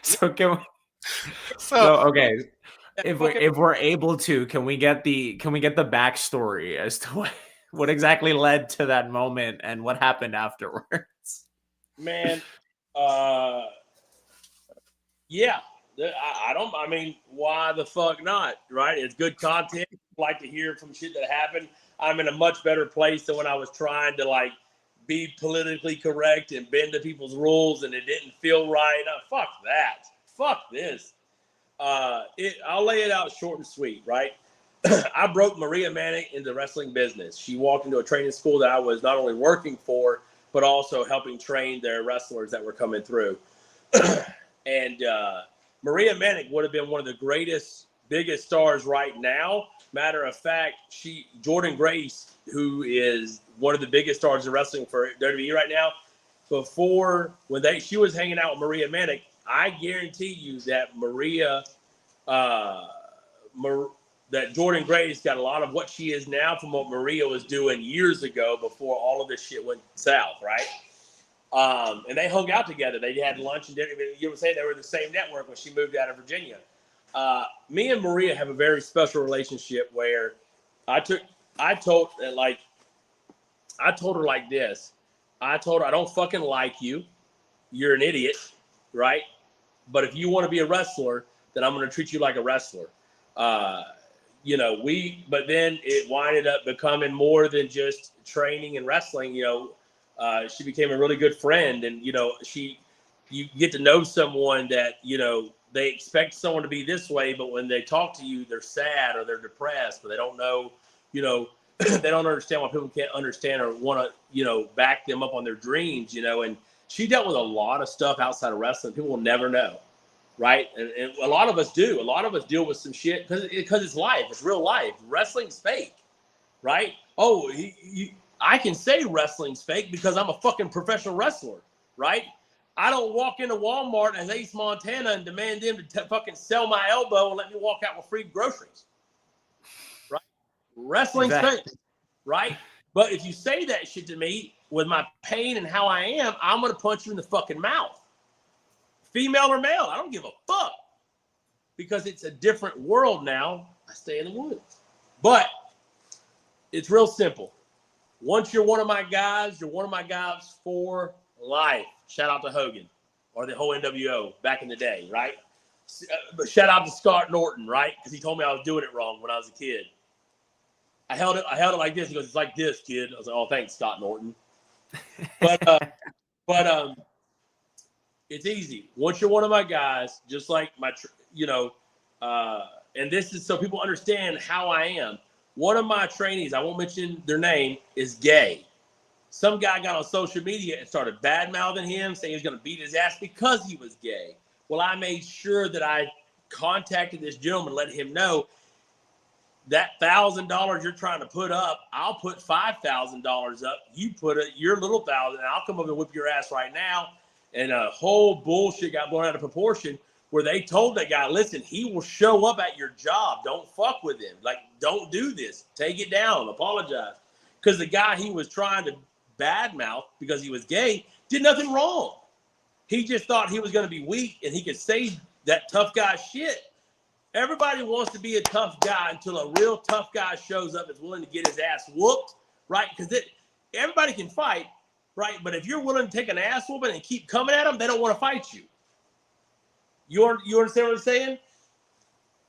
So okay. If we're able to, can we get the backstory as to what exactly led to that moment and what happened afterwards? Man, yeah. I mean, why the fuck not, right? It's good content. I'd like to hear from shit that happened. I'm in a much better place than when I was trying to like be politically correct and bend to people's rules and it didn't feel right. Fuck that. Fuck this. I'll lay it out short and sweet, right? I broke Maria Manic into the wrestling business. She walked into a training school that I was not only working for, but also helping train their wrestlers that were coming through. And Maria Manic would have been one of the biggest stars right now. Matter of fact, Jordan Grace, who is one of the biggest stars in wrestling for WWE right now, she was hanging out with Maria Manic, I guarantee you that that Jordan Grace got a lot of what she is now from what Maria was doing years ago before all of this shit went south, right? And they hung out together. They had lunch and dinner. You know what I'm saying? They were in the same network when she moved out of Virginia. Me and Maria have a very special relationship where I told her like this. I told her, I don't fucking like you. You're an idiot, right? But if you want to be a wrestler, then I'm going to treat you like a wrestler. But then it winded up becoming more than just training and wrestling. She became a really good friend, and you get to know someone that they expect someone to be this way, but when they talk to you, they're sad or they're depressed, but they don't know, they don't understand why people can't understand or want to, back them up on their dreams, and she dealt with a lot of stuff outside of wrestling. People will never know. Right. And a lot of us do. A lot of us deal with some shit because it's life. It's real life. Wrestling's fake. Right. Oh, I can say wrestling's fake because I'm a fucking professional wrestler, right? I don't walk into Walmart as Ace Montana and demand them to fucking sell my elbow and let me walk out with free groceries, right? Wrestling's fake, right? But if you say that shit to me with my pain and how I am, I'm going to punch you in the fucking mouth. Female or male, I don't give a fuck. Because it's a different world now. I stay in the woods. But it's real simple. Once you're one of my guys, you're one of my guys for life. Shout out to Hogan or the whole NWO back in the day, right? But shout out to Scott Norton, right? Because he told me I was doing it wrong when I was a kid. I held it like this. He goes, "It's like this, kid." I was like, "Oh, thanks, Scott Norton." But it's easy. Once you're one of my guys, just like my, and this is so people understand how I am. One of my trainees, I won't mention their name, is gay. Some guy got on social media and started bad-mouthing him, saying he was going to beat his ass because he was gay. Well, I made sure that I contacted this gentleman, let him know that $1,000 you're trying to put up, I'll put $5,000 up. You put your little $1,000, and I'll come over and whip your ass right now. And a whole bullshit got blown out of proportion where they told that guy, listen, he will show up at your job. Don't fuck with him. Like, don't do this. Take it down. Apologize. Because the guy he was trying to badmouth because he was gay did nothing wrong. He just thought he was going to be weak and he could say that tough guy shit. Everybody wants to be a tough guy until a real tough guy shows up that's willing to get his ass whooped, right? Because everybody can fight, right? But if you're willing to take an ass whooping and keep coming at them, they don't want to fight you. You understand what I'm saying?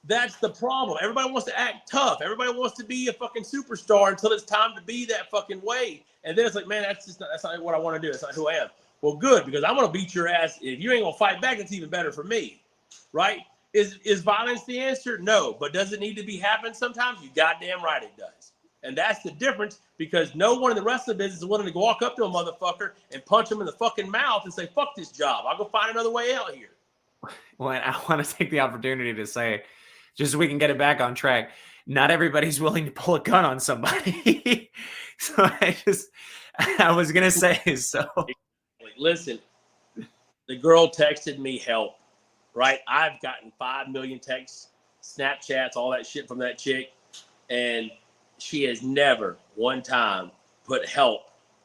That's the problem. Everybody wants to act tough. Everybody wants to be a fucking superstar until it's time to be that fucking way. And then it's like, man, that's not what I want to do. That's not who I am. Well, good, because I'm going to beat your ass. If you ain't going to fight back, it's even better for me, right? Is violence the answer? No. But does it need to be happening sometimes? You goddamn right it does. And that's the difference, because no one in the wrestling business is willing to walk up to a motherfucker and punch him in the fucking mouth and say, fuck this job. I'll go find another way out here. Well, and I want to take the opportunity to say, just so we can get it back on track, not everybody's willing to pull a gun on somebody. So I was going to say, so. Listen, the girl texted me help, right? I've gotten 5 million texts, Snapchats, all that shit from that chick. And she has never one time put help, ...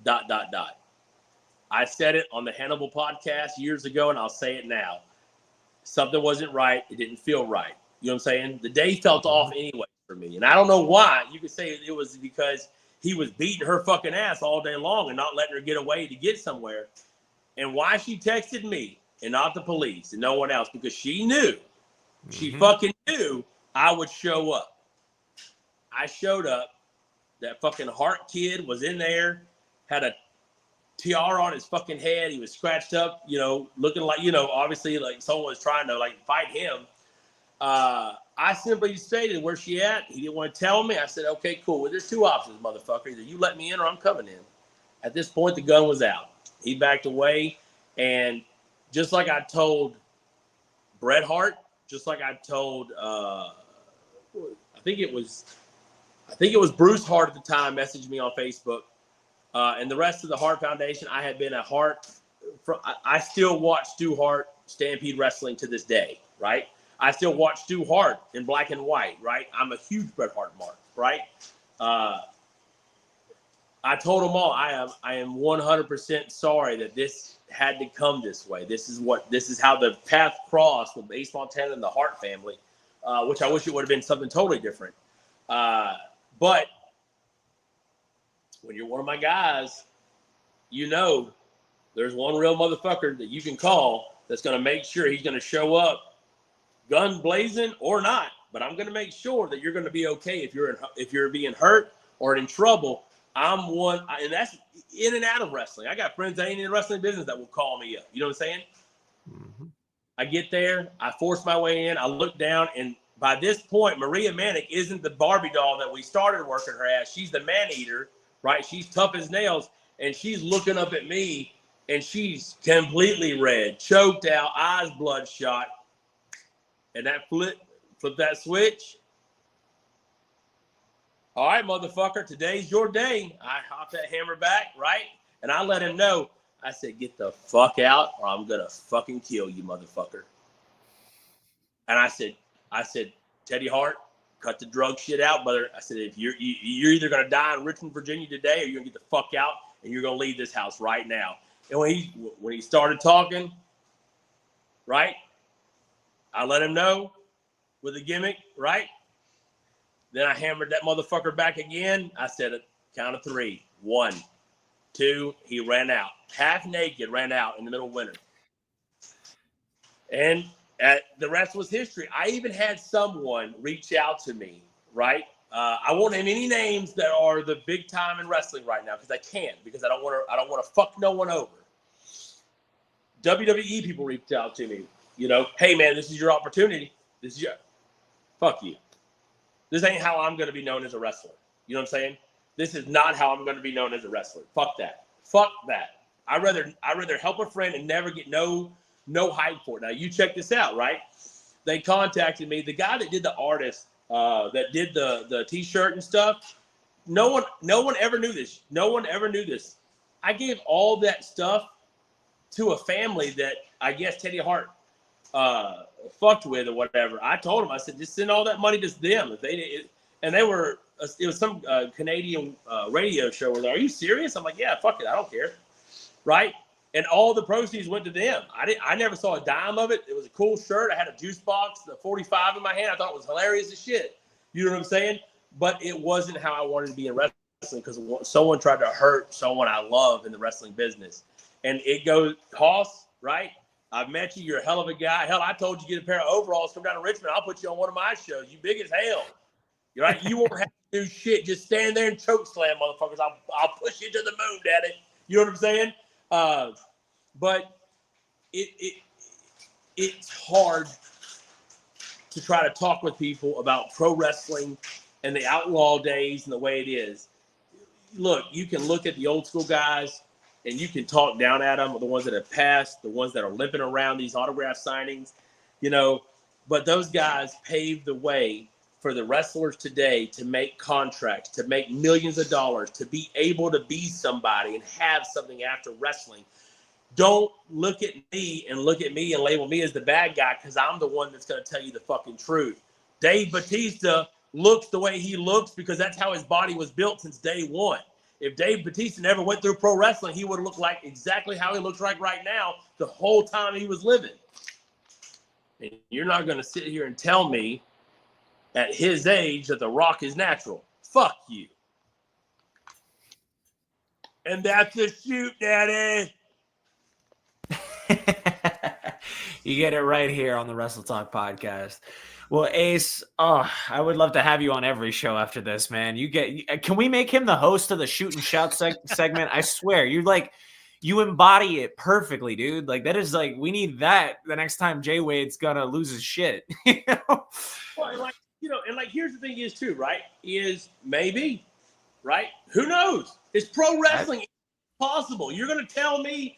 I said it on the Hannibal podcast years ago, and I'll say it now. Something wasn't right. It didn't feel right. You know what I'm saying? The day felt off anyway for me. And I don't know why. You could say it was because he was beating her fucking ass all day long and not letting her get away to get somewhere. And why she texted me and not the police and no one else, because she knew, she fucking knew I would show up. I showed up. That fucking Hart kid was in there, had a tiara on his fucking head. He was scratched up, looking like, obviously like someone was trying to like fight him. I simply stated where she at. He didn't want to tell me. I said, okay, cool. Well, there's two options, motherfucker. Either you let me in or I'm coming in. At this point, the gun was out. He backed away. And just like I told Bret Hart, just like I told, I think it was Bruce Hart at the time messaged me on Facebook. And the rest of the Hart Foundation, I had been a Hart. I still watch Stu Hart Stampede Wrestling to this day, right? I still watch Stu Hart in black and white, right? I'm a huge Bret Hart mark, right? I told them all, I am 100% sorry that this had to come this way. This is how the path crossed with Ace Montana and the Hart family, which I wish it would have been something totally different. But when you're one of my guys, there's one real motherfucker that you can call that's going to make sure he's going to show up gun blazing or not. But I'm going to make sure that you're going to be okay if you're being hurt or in trouble. I'm one, and that's in and out of wrestling. I got friends that ain't in the wrestling business that will call me up. You know what I'm saying? Mm-hmm. I get there, I force my way in, I look down, and by this point, Maria Manic isn't the Barbie doll that we started working her ass. She's the man-eater, right? She's tough as nails, and she's looking up at me, and she's completely red, choked out, eyes bloodshot. And that flip that switch, all right, motherfucker, today's your day. I hopped that hammer back, right? And I let him know. I said, get the fuck out or I'm going to fucking kill you, motherfucker. And I said, Teddy Hart, cut the drug shit out, brother. I said, if you're either going to die in Richmond, Virginia today, or you're going to get the fuck out and you're going to leave this house right now. And when he started talking, right, I let him know with a gimmick, right? Then I hammered that motherfucker back again. I said, count of 3. 1, 2. He ran out. Half naked, ran out in the middle of winter. And the rest was history. I even had someone reach out to me, right? I won't name any names that are the big time in wrestling right now because I can't, because I don't want to fuck no one over. WWE people reached out to me, hey man, this is your opportunity. Fuck you. This ain't how I'm going to be known as a wrestler. You know what I'm saying? This is not how I'm going to be known as a wrestler. Fuck that. Fuck that. I'd rather help a friend and never get no hype for it. Now you check this out, right? They contacted me. The guy that did the artist, that did the T-shirt and stuff. No one ever knew this. No one ever knew this. I gave all that stuff to a family that I guess Teddy Hart fucked with or whatever. I told him, I said, just send all that money to them. It was some Canadian radio show where they're, are you serious? I'm like, yeah, fuck it, I don't care, right? And all the proceeds went to them. I never saw a dime of it. It was a cool shirt. I had a juice box, the 45 in my hand. I thought it was hilarious as shit. You know what I'm saying? But it wasn't how I wanted to be in wrestling because someone tried to hurt someone I love in the wrestling business. And it goes, Hoss, right? I've met you. You're a hell of a guy. Hell, I told you get a pair of overalls, come down to Richmond. I'll put you on one of my shows. You big as hell. You're right. You won't have to do shit. Just stand there and choke slam, motherfuckers. I'll push you to the moon, daddy. You know what I'm saying? But it's hard to try to talk with people about pro wrestling and the outlaw days and the way it is. Look, you can look at the old school guys and you can talk down at them, the ones that have passed, the ones that are limping around these autograph signings, but those guys paved the way for the wrestlers today to make contracts, to make millions of dollars, to be able to be somebody and have something after wrestling. Don't look at me and label me as the bad guy because I'm the one that's going to tell you the fucking truth. Dave Batista looks the way he looks because that's how his body was built since day one. If Dave Batista never went through pro wrestling, he would have looked like exactly how he looks like right now the whole time he was living. And you're not going to sit here and tell me at his age that The Rock is natural. Fuck you. And that's a shoot, Daddy. You get it right here on the Wrestle Talk podcast. Well, Ace, I would love to have you on every show after this, man. Can we make him the host of the Shoot and Shout segment? I swear, you embody it perfectly, dude. Like that is like we need that the next time Jay Wade's gonna lose his shit. Well, and here's the thing is too, right? Is maybe, right? Who knows? It's pro wrestling. It's possible. You're gonna tell me.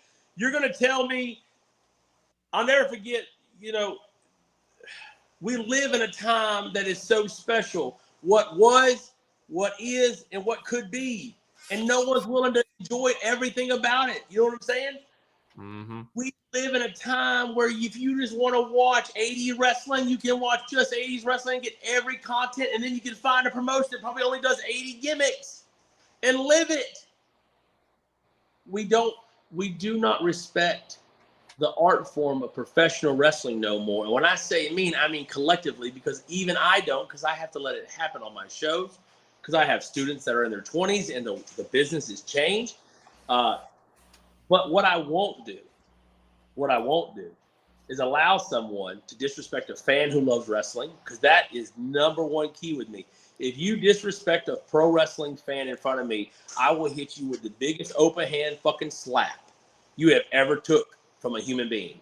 I'll never forget. We live in a time that is so special. What was, what is, and what could be. And no one's willing to enjoy everything about it. You know what I'm saying? Mm-hmm. We live in a time where if you just want to watch 80s wrestling, you can watch just 80s wrestling, get every content, and then you can find a promotion that probably only does 80 gimmicks and live it. We do not respect the art form of professional wrestling no more. And when I say I mean collectively, because even I don't, because I have to let it happen on my shows, because I have students that are in their 20s and the business has changed. But what I won't do is allow someone to disrespect a fan who loves wrestling, because that is number one key with me. If you disrespect a pro wrestling fan in front of me, I will hit you with the biggest open hand fucking slap you have ever took from a human being.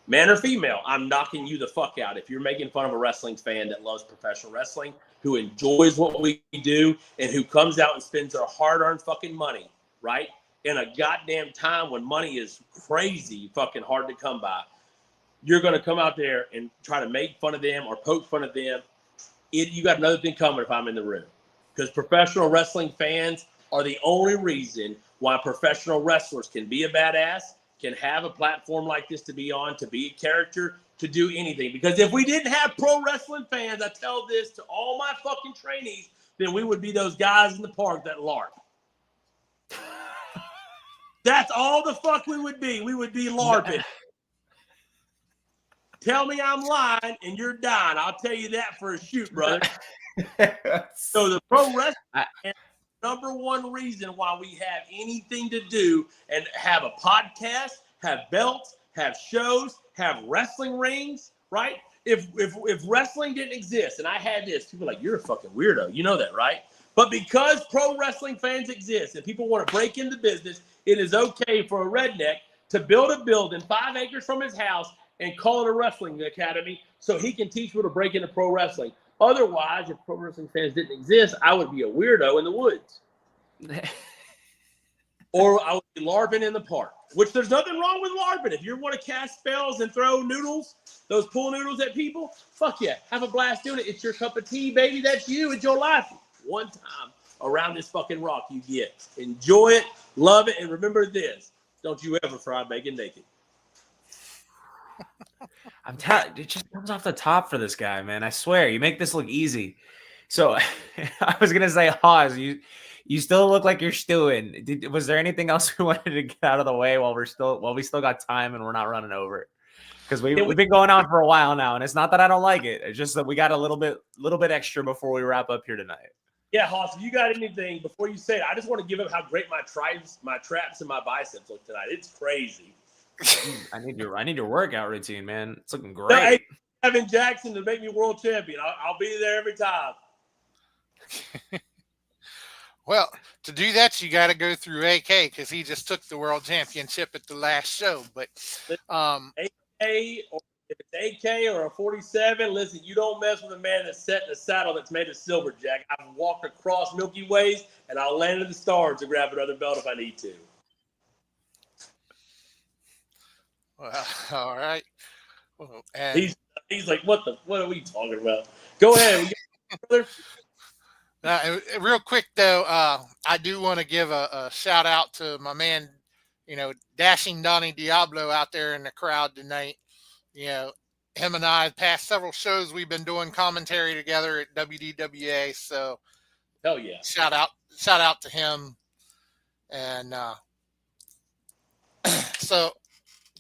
Man or female, I'm knocking you the fuck out if you're making fun of a wrestling fan that loves professional wrestling, who enjoys what we do, and who comes out and spends their hard-earned fucking money, right? In a goddamn time when money is crazy fucking hard to come by. You're going to come out there and try to make fun of them or poke fun of them. You got another thing coming if I'm in the room. because professional wrestling fans are the only reason why professional wrestlers can be a badass, can have a platform like this to be on, to be a character, to do anything. Because if we didn't have pro wrestling fans, I tell this to all my fucking trainees, then we would be those guys in the park that LARP. That's all the fuck we would be. We would be LARPing. Tell me I'm lying and you're dying. I'll tell you that for a shoot, brother. So the pro wrestling is the number one reason why we have anything to do and have a podcast, have belts, have shows, have wrestling rings, right? If wrestling didn't exist and I had this, people are like, you're a fucking weirdo. You know that, right? But because pro wrestling fans exist and people want to break into business, it is okay for a redneck to build a building 5 acres from his house and call it a wrestling academy so he can teach people to break into pro wrestling. Otherwise, if pro wrestling fans didn't exist, I would be a weirdo in the woods. Or I would be LARPing in the park, which there's nothing wrong with LARPing. If you want to cast spells and throw noodles, those pool noodles at people, fuck yeah, have a blast doing it. It's your cup of tea, baby. That's you. It's your life. One time around this fucking rock you get. Enjoy it, love it, and remember this. Don't you ever fry bacon naked. I'm telling it just comes off the top for this guy, man. I swear, you make this look easy. So I was gonna say, Hawes, you still look like you're stewing. Was there anything else we wanted to get out of the way while we still got time and we're not running over? Because we've been going on for a while now, and it's not that I don't like it. It's just that we got a little bit extra before we wrap up here tonight. Yeah, Hoss, if you got anything before you say it, I just want to give up how great my traps and my biceps look tonight. It's crazy. I need your workout routine, man. It's looking great. No, hey, Evan Jackson to make me world champion. I'll be there every time. Well, to do that, you got to go through AK because he just took the world championship at the last show. But AK, or if it's AK or a 47, listen, you don't mess with a man that's set in a saddle that's made of silver, Jack. I've walked across Milky Ways, and I'll land in the stars to grab another belt if I need to. Well, all right. Well, and he's like, what are we talking about? Go ahead. Real quick, though, I do want to give a shout out to my man, Dashing Donnie Diablo out there in the crowd tonight. Him and I, past several shows, we've been doing commentary together at WDWA. So, hell yeah! Shout out to him. And so,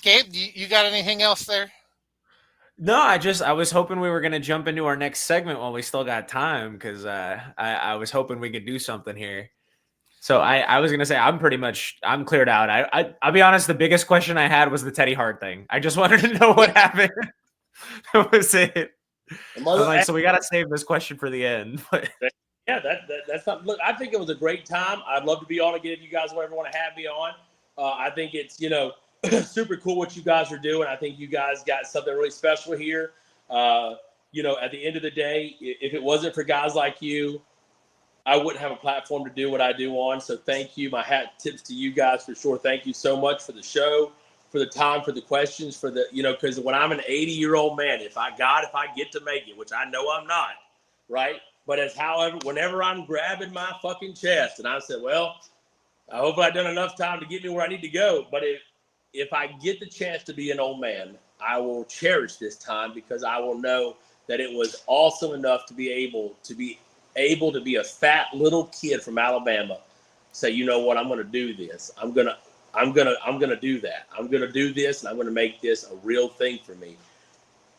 Gabe, you got anything else there? No, I was hoping we were going to jump into our next segment while we still got time because I was hoping we could do something here. So I was going to say I'm cleared out. I'll be honest, the biggest question I had was the Teddy Hart thing. I just wanted to know what happened. That was it. I was like, so we got to save this question for the end. Yeah, that's not. Look, I think it was a great time. I'd love to be on again if you guys ever want to have me on. I think it's super cool what you guys are doing. I think you guys got something really special here. At the end of the day, if it wasn't for guys like you, I wouldn't have a platform to do what I do on. So thank you. My hat tips to you guys for sure. Thank you so much for the show, for the time, for the questions, for the, because when I'm an 80-year-old man, if I get to make it, which I know I'm not, right? But whenever I'm grabbing my fucking chest and I said, well, I hope I've done enough time to get me where I need to go. But if I get the chance to be an old man, I will cherish this time because I will know that it was awesome enough to be able to be a fat little kid from Alabama. Say, you know what, I'm going to do this. I'm going to do that. I'm going to do this, and I'm going to make this a real thing for me.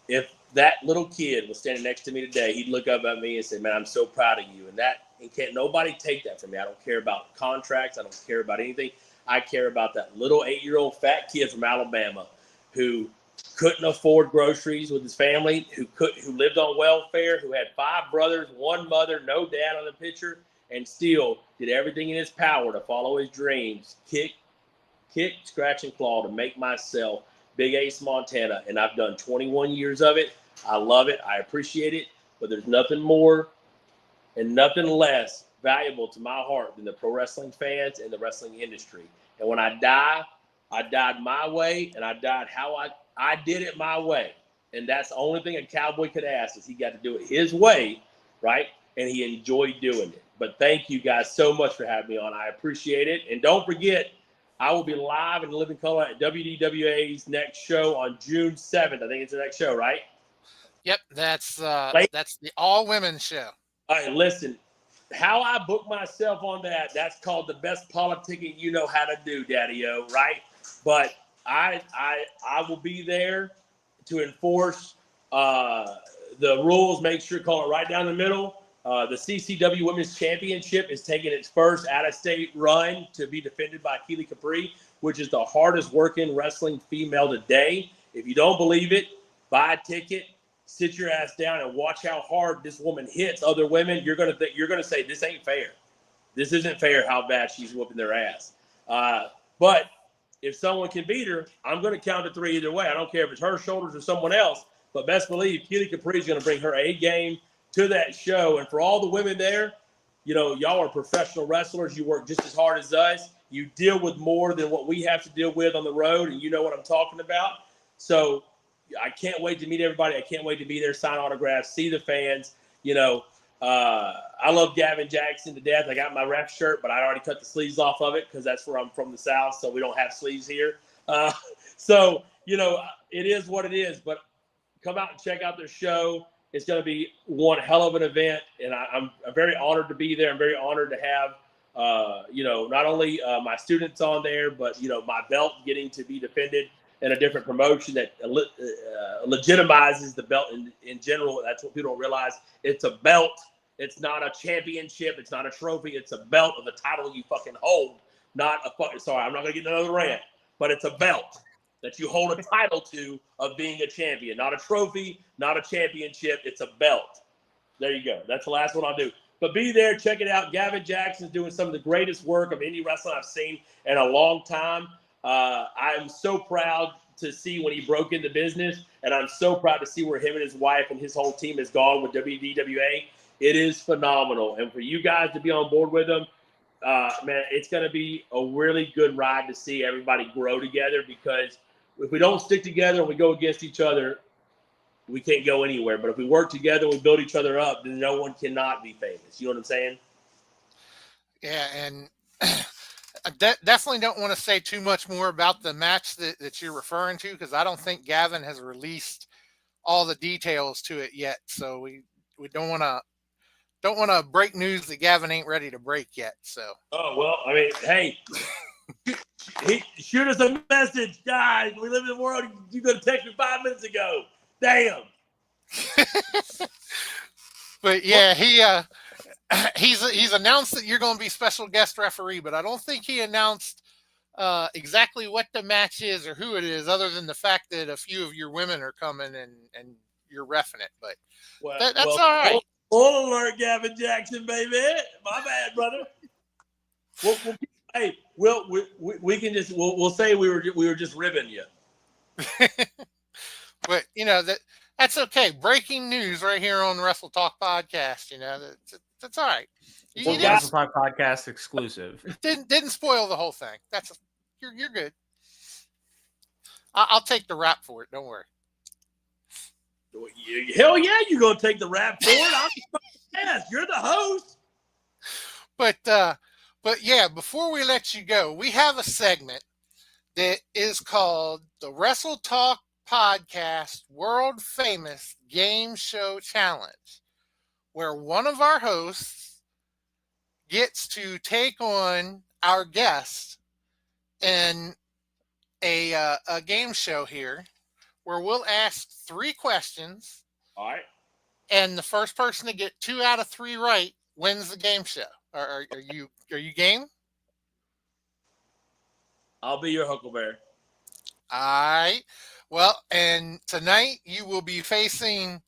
If that little kid was standing next to me today, he'd look up at me and say, man, I'm so proud of you. And can't nobody take that from me. I don't care about contracts. I don't care about anything. I care about that little 8-year-old fat kid from Alabama who couldn't afford groceries with his family, who lived on welfare, who had 5 brothers, 1 mother, no dad on the picture, and still did everything in his power to follow his dreams, kick, scratch, and claw to make myself Big Ace Montana. And I've done 21 years of it. I love it. I appreciate it. But there's nothing more and nothing less valuable to my heart than the pro wrestling fans and the wrestling industry. And when I die, I died my way, and I died how I did it my way. And that's the only thing a cowboy could ask is he got to do it his way, right? And he enjoyed doing it. But thank you guys so much for having me on. I appreciate it. And don't forget, I will be live in living color at WDWA's next show on June 7th. I think it's the next show, right? Yep, that's the all women show. All right, listen. How I book myself on that's called the best politicking you know how to do, Daddy-O, right? But I will be there to enforce the rules, make sure, call it right down the middle. The CCW Women's Championship is taking its first out-of-state run to be defended by Keely Capri, which is the hardest working wrestling female today. If you don't believe it, buy a ticket, sit your ass down, and watch how hard this woman hits other women. You're gonna say this ain't fair. This isn't fair how bad she's whooping their ass. But if someone can beat her, I'm gonna count to 3 either way. I don't care if it's her shoulders or someone else. But best believe Keely Capri is gonna bring her A game to that show. And for all the women there, you know, y'all are professional wrestlers. You work just as hard as us. You deal with more than what we have to deal with on the road, and you know what I'm talking about. So I can't wait to meet everybody. I can't wait to be there, sign autographs, see the fans. You know, I love Gavin Jackson to death. I got my ref shirt, but I already cut the sleeves off of it because that's where I'm from, the South, so we don't have sleeves here. So, you know, it is what it is. But come out and check out their show. It's going to be one hell of an event, and I'm very honored to be there. I'm very honored to have, you know, not only my students on there, but, you know, my belt getting to be defended in a different promotion that legitimizes the belt in general. That's what people don't realize. It's a belt. It's not a championship. It's not a trophy. It's a belt of the title you fucking hold. Not a fucking, sorry, I'm not going to get another rant, but it's a belt that you hold a title to of being a champion. Not a trophy, not a championship. It's a belt. There you go. That's the last one I'll do. But be there. Check it out. Gavin Jackson's doing some of the greatest work of indie wrestling I've seen in a long time. I'm so proud to see when he broke into business, and I'm so proud to see where him and his wife and his whole team has gone with WDWA. It is phenomenal. And for you guys to be on board with them, man, it's going to be a really good ride to see everybody grow together, because if we don't stick together and we go against each other, we can't go anywhere. But if we work together and we build each other up, then no one cannot be famous. You know what I'm saying? Yeah, and I definitely don't want to say too much more about the match that you're referring to, because I don't think Gavin has released all the details to it yet. So we don't want to break news that Gavin ain't ready to break yet. So. Oh, well, I mean, hey, shoot us a message, guys. We live in the world. You could have texted me 5 minutes ago. Damn. But yeah, he's announced that you're going to be special guest referee, but I don't think he announced exactly what the match is or who it is, other than the fact that a few of your women are coming and you're reffing it. But that's all right. Full alert, Gavin Jackson, baby. My bad, brother. Hey, we can just we'll say we were just ribbing you. But you know that's okay. Breaking news right here on Wrestle Talk Podcast. You know that's all right. Wrestle Talk Podcast exclusive. Didn't spoil the whole thing. You're good. I'll take the rap for it. Don't worry. Hell yeah, you're gonna take the rap for it. Yes, you're the host. But yeah, before we let you go, we have a segment that is called the Wrestle Talk Podcast World Famous Game Show Challenge, where one of our hosts gets to take on our guest in a game show here, where we'll ask 3 questions. All right. And the first person to get 2 out of 3 right wins the game show. Are you game? I'll be your Huckleberry. All right. Well, and tonight you will be facing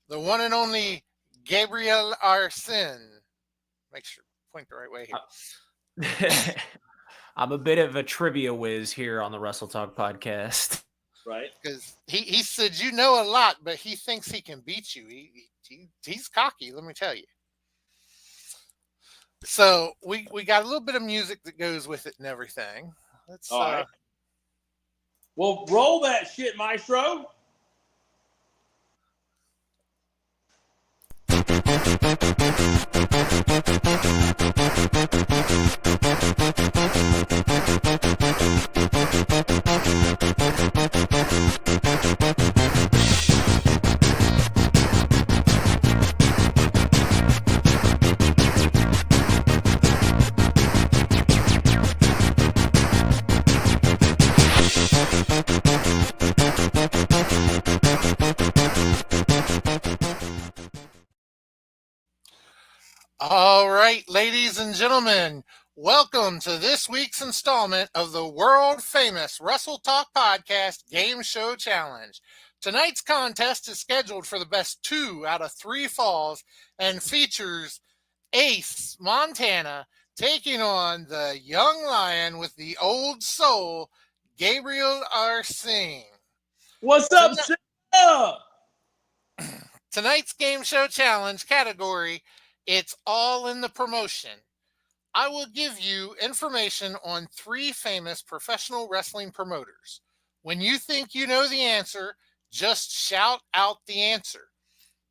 the one and only Gabriel Arsene. Make sure point the right way here. I'm a bit of a trivia whiz here on the Wrestle Talk Podcast. Right. Because he said you know a lot, but he thinks he can beat you. He's cocky, let me tell you. So we got a little bit of music that goes with it and everything. Let's all right. Well, roll that shit, Maestro. All right, ladies and gentlemen, welcome to this week's installment of the world famous Wrestle Talk Podcast Game Show Challenge. Tonight's contest is scheduled for the best 2 out of 3 falls and features Ace Montana taking on the young lion with the old soul, Gabriel Arsene. What's up, Sarah? Tonight's Game Show Challenge category, it's all in the promotion. I will give you information on 3 famous professional wrestling promoters. When you think you know the answer, just shout out the answer.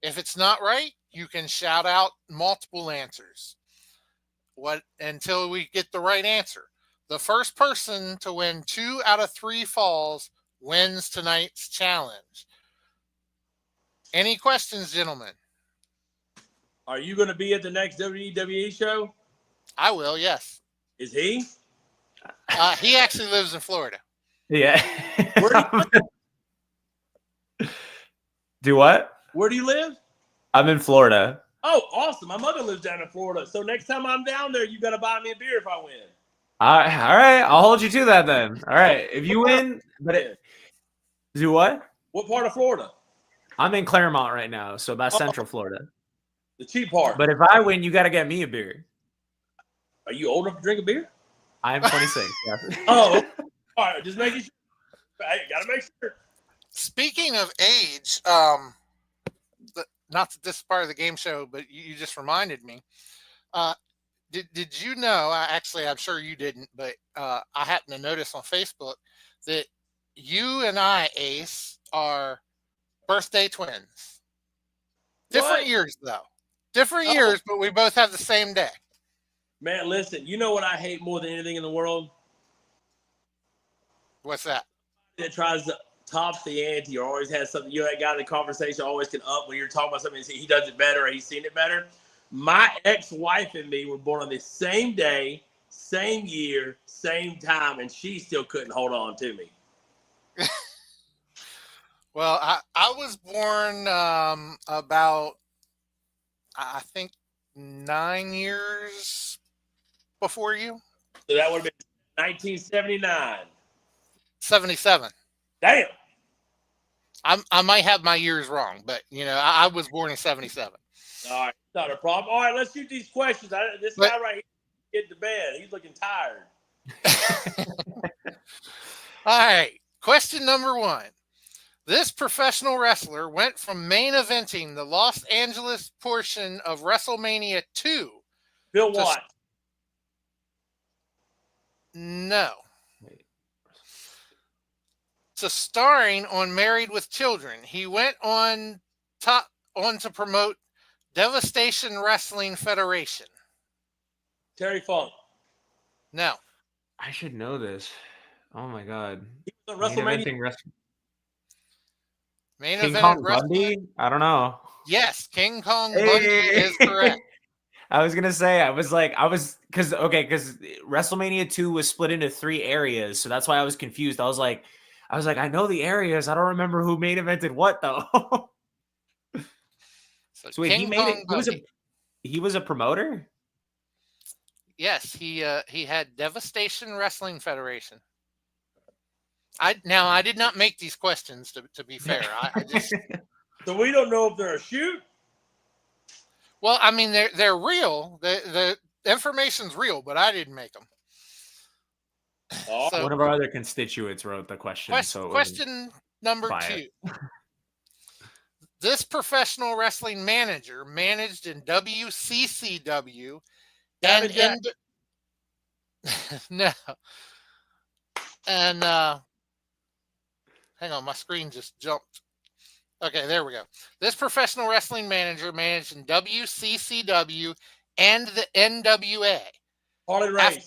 If it's not right, you can shout out multiple answers until we get the right answer. The first person to win 2 out of 3 falls wins tonight's challenge. Any questions, gentlemen? Are you going to be at the next WWE show? I will, yes. Is he? He actually lives in Florida. Yeah. Where Do what? Where do you live? I'm in Florida. Oh, awesome. My mother lives down in Florida. So next time I'm down there, you got to buy me a beer if I win. All right. I'll hold you to that then. All right. If you win, do what? What part of Florida? I'm in Claremont right now, so about Central Florida. The cheap part. But if I win, you got to get me a beer. Are you old enough to drink a beer? I'm 26. Yeah. Oh, all right. Just making sure. I got to make sure. Speaking of age, not that this is part of the game show, but you just reminded me. Did you know? I'm sure you didn't, but I happened to notice on Facebook that you and I, Ace, are birthday twins. Different years, though. Different years, but we both have the same day. Man, listen, you know what I hate more than anything in the world? What's that? That tries to top the ante or always has something. That guy in the conversation always can up when you're talking about something and he does it better or he's seen it better. My ex-wife and me were born on the same day, same year, same time, and she still couldn't hold on to me. Well, I was born about, I think, 9 years before you. So that would have been 1979. 77. Damn. I might have my years wrong, but, I was born in 77. All right, not a problem. All right, let's shoot these questions. This guy right here, get to bed. He's looking tired. All right, question number 1. This professional wrestler went from main eventing the Los Angeles portion of WrestleMania 2. Bill Watts. No. To starring on Married with Children. He went on to promote Devastation Wrestling Federation. Terry Funk. No. I should know this. Oh my god. He was on WrestleMania. Main King event Kong Bundy? I don't know. Yes, King Kong Bundy is correct. I was gonna say because WrestleMania 2 was split into 3 areas, so that's why I was confused. I was like, I know the areas. I don't remember who main evented what though. So wait, he was a promoter? Yes, he had Devastation Wrestling Federation. I did not make these questions to be fair. I just So we don't know if they're a shoot. Well, I mean they're real. The information's real, but I didn't make them. One of our other constituents wrote the question. Question number 2. This professional wrestling manager managed in WCCW and no. And hang on, my screen just jumped. Okay, there we go. This professional wrestling manager managed in WCCW and the NWA. Harley Race.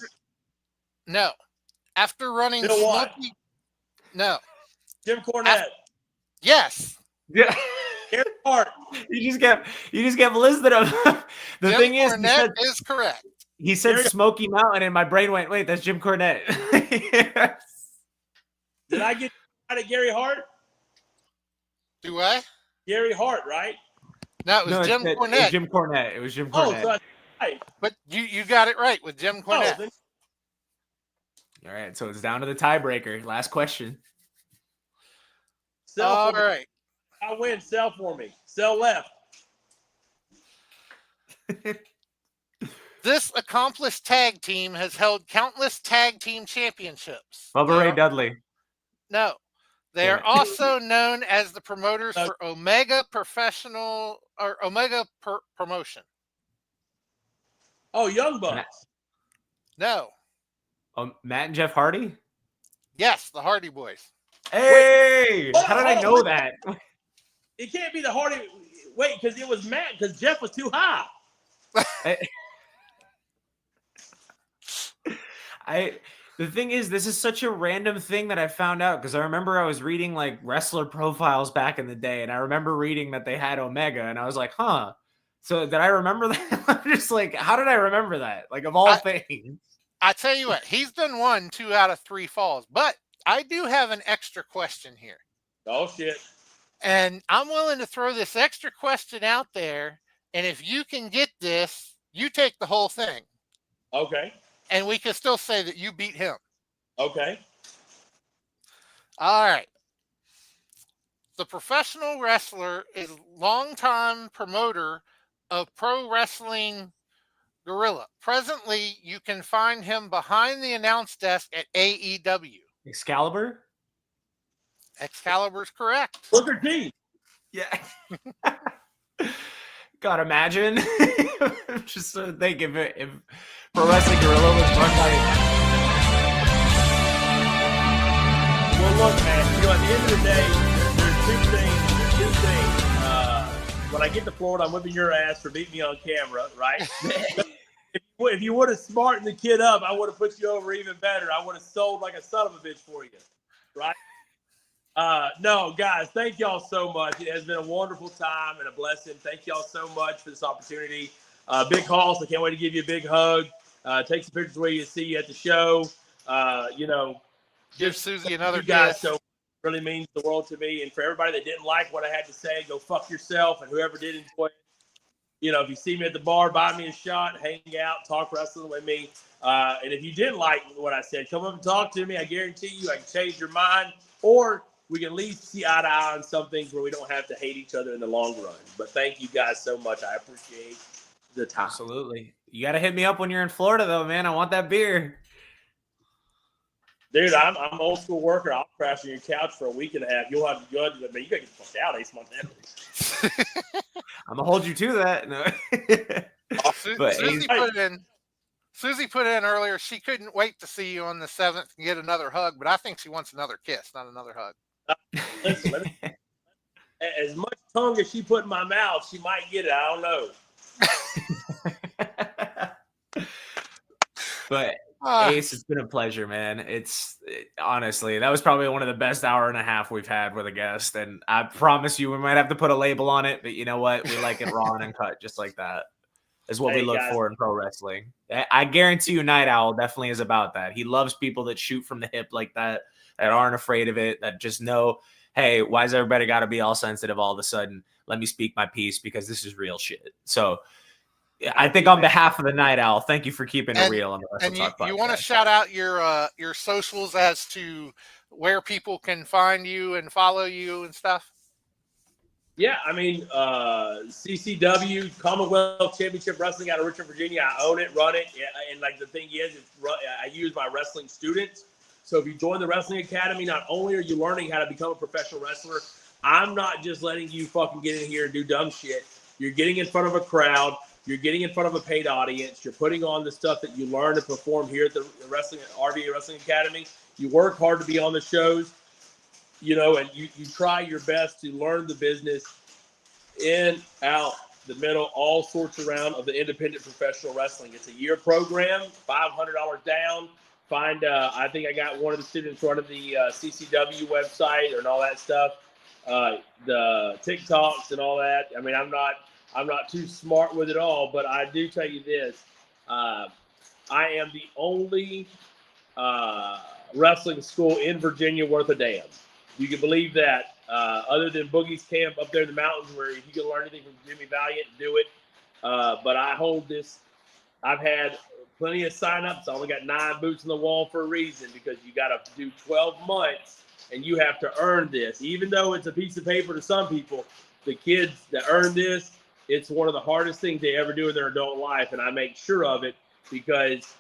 After running Bill Watt. Smokey. No. Jim Cornette. Yes. Yeah. Gary Hart. You just kept listing them. The Jim thing is, Cornette is correct. he said Smoky Mountain, and my brain went, "Wait, that's Jim Cornette." Yes. Did I get out of Gary Hart? Do I? Gary Hart, right? No, it was Jim Cornette. It was Jim Cornette. It was Jim Cornette. Oh, so that's right. But you got it right with Jim Cornette. Then All right, so it's down to the tiebreaker. Last question. sell All for me. right. I win. Sell for me. Sell left. This accomplished tag team has held countless tag team championships. Bubba Ray Dudley. No. They Damn are it. also known as the promoters for Omega Professional or Omega Promotion. Oh, Young Bucks. No. Matt and Jeff Hardy. Yes, the Hardy Boys. Hey, Wait. how did I know that? It can't be the Hardy. Wait, because it was Matt, because Jeff was too high. The thing is, this is such a random thing that I found out because I remember I was reading like wrestler profiles back in the day, and I remember reading that they had Omega, and I was like, huh. So did I remember that? I'm just like, how did I remember that? Like, of all things. I tell you what, he's done 1 2 out of 3 falls, but I do have an extra question here. Oh, shit. And I'm willing to throw this extra question out there. And if you can get this, you take the whole thing. Okay. And we can still say that you beat him. Okay. All right. The professional wrestler is longtime promoter of Pro Wrestling Guerrilla. Presently, you can find him behind the announce desk at AEW. Excalibur? Excalibur's correct. Booker T. Yeah. God, imagine. Just so think if Pro Wrestling Guerrilla was run by. Well, look, man, at the end of the day, there's two things. When I get to Florida, I'm whipping your ass for beating me on camera, right? If you would have smartened the kid up, I would have put you over even better. I would have sold like a son of a bitch for you, right? No, guys, thank y'all so much. It has been a wonderful time and a blessing. Thank y'all so much for this opportunity. Big Hoss, I can't wait to give you a big hug. Take some pictures where you see you at the show. Give Susie another you guys gift. so really means the world to me. And for everybody that didn't like what I had to say, go fuck yourself. And whoever did enjoy it, if you see me at the bar, buy me a shot, hang out, talk wrestling with me. And if you didn't like what I said, come up and talk to me. I guarantee you I can change your mind, or we can at least see eye to eye on some things where we don't have to hate each other in the long run. But thank you guys so much. I appreciate the time. Absolutely. You got to hit me up when you're in Florida, though, man. I want that beer. Dude, I'm an old school worker. I'll crash on your couch for a week and a half. You'll have to go. You got to get the fuck out, Ace Montana. I'm gonna hold you to that. No. Susie put in earlier. She couldn't wait to see you on the 7th and get another hug, but I think she wants another kiss, not another hug. Listen, as much tongue as she put in my mouth, she might get it. I don't know. But Ace, it's been a pleasure, man. Honestly, that was probably one of the best hour and a half we've had with a guest. And I promise you, we might have to put a label on it, but you know what? We like it raw and uncut, just like that. Is what we look for in pro wrestling. I guarantee you, Night Owl definitely is about that. He loves people that shoot from the hip like that aren't afraid of it, that just know, hey, why does everybody got to be all sensitive all of a sudden? Let me speak my piece because this is real shit. So I think on behalf of the Night Owl, thank you for keeping it real on the Wrestle Talk Podcast. You want to shout out your socials as to where people can find you and follow you and stuff? Yeah, I mean, CCW, Commonwealth Championship Wrestling out of Richmond, Virginia. I own it, run it. And like the thing is, I use my wrestling students. So if you join the Wrestling Academy, not only are you learning how to become a professional wrestler, I'm not just letting you fucking get in here and do dumb shit. You're getting in front of a crowd. You're getting in front of a paid audience. You're putting on the stuff that you learn to perform here at the RVA Wrestling Academy. You work hard to be on the shows. and you try your best to learn the business in, out, the middle, all sorts around of the independent professional wrestling. It's a year program, $500 down. I think I got one of the students running the CCW website and all that stuff, the TikToks and all that. I mean, I'm not too smart with it all, but I do tell you this: I am the only wrestling school in Virginia worth a damn. You can believe that. Other than Boogie's camp up there in the mountains, where if you can learn anything from Jimmy Valiant, do it. But I hold this. I've had plenty of sign-ups. I only got 9 boots in the wall for a reason, because you got to do 12 months, and you have to earn this. Even though it's a piece of paper to some people, the kids that earn this, it's one of the hardest things they ever do in their adult life, and I make sure of it, because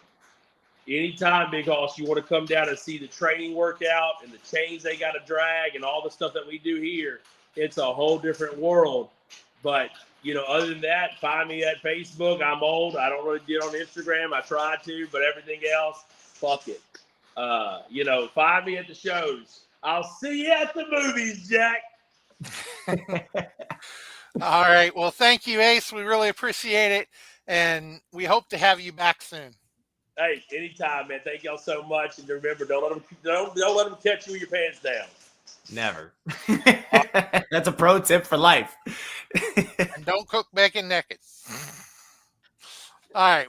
anytime, Big Hoss, you want to come down and see the training workout and the chains they got to drag and all the stuff that we do here, it's a whole different world. But, other than that, find me at Facebook. I'm old. I don't really get on Instagram. I try to, but everything else, fuck it. Find me at the shows. I'll see you at the movies, Jack. All right. Well, thank you, Ace. We really appreciate it, and we hope to have you back soon. Hey, anytime, man. Thank y'all so much. And remember, don't let them catch you with your pants down. Never. That's a pro tip for life. And don't cook bacon naked. All right.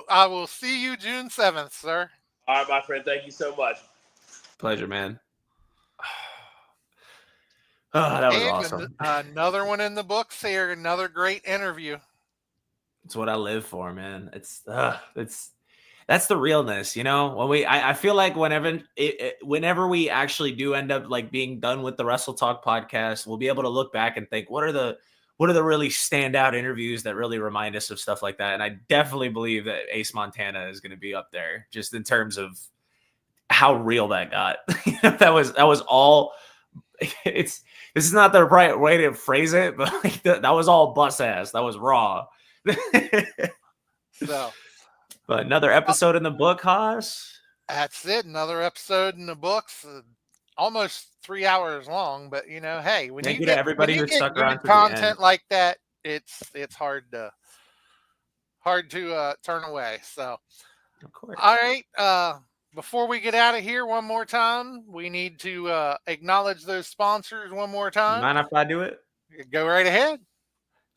I will see you June 7th, sir. All right, my friend. Thank you so much. Pleasure, man. Oh, that was awesome. Another one in the books here. Another great interview. It's what I live for, man. That's the realness, when I feel like whenever we actually do end up like being done with the Wrestle Talk podcast, we'll be able to look back and think, what are the really standout interviews that really remind us of stuff like that? And I definitely believe that Ace Montana is going to be up there, just in terms of how real that got. That was all. This is not the right way to phrase it, but that was all bus ass. That was raw. So. But another episode in the book, Haas. That's it. Another episode in the books. Almost 3 hours long, but hey, when you get everybody who stuck around for content like that, it's hard to turn away. So, of course. All right. Before we get out of here, one more time, we need to acknowledge those sponsors one more time. Mind if I do it? Go right ahead.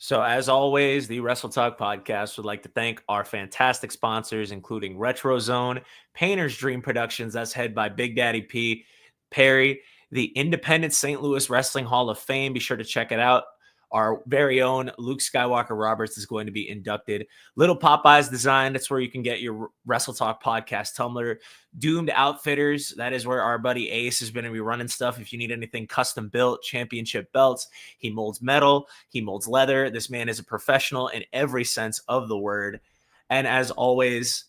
So as always, the Wrestle Talk podcast would like to thank our fantastic sponsors, including Retro Zone, Painter's Dream Productions, that's head by Big Daddy P. Perry, the Independent St. Louis Wrestling Hall of Fame. Be sure to check it out. Our very own Luke Skywalker Roberts is going to be inducted. Little Popeyes Design, that's where you can get your Wrestle Talk podcast tumbler. Doomed Outfitters, that is where our buddy Ace is going to be running stuff. If you need anything custom built, championship belts, he molds metal, he molds leather. This man is a professional in every sense of the word. And as always,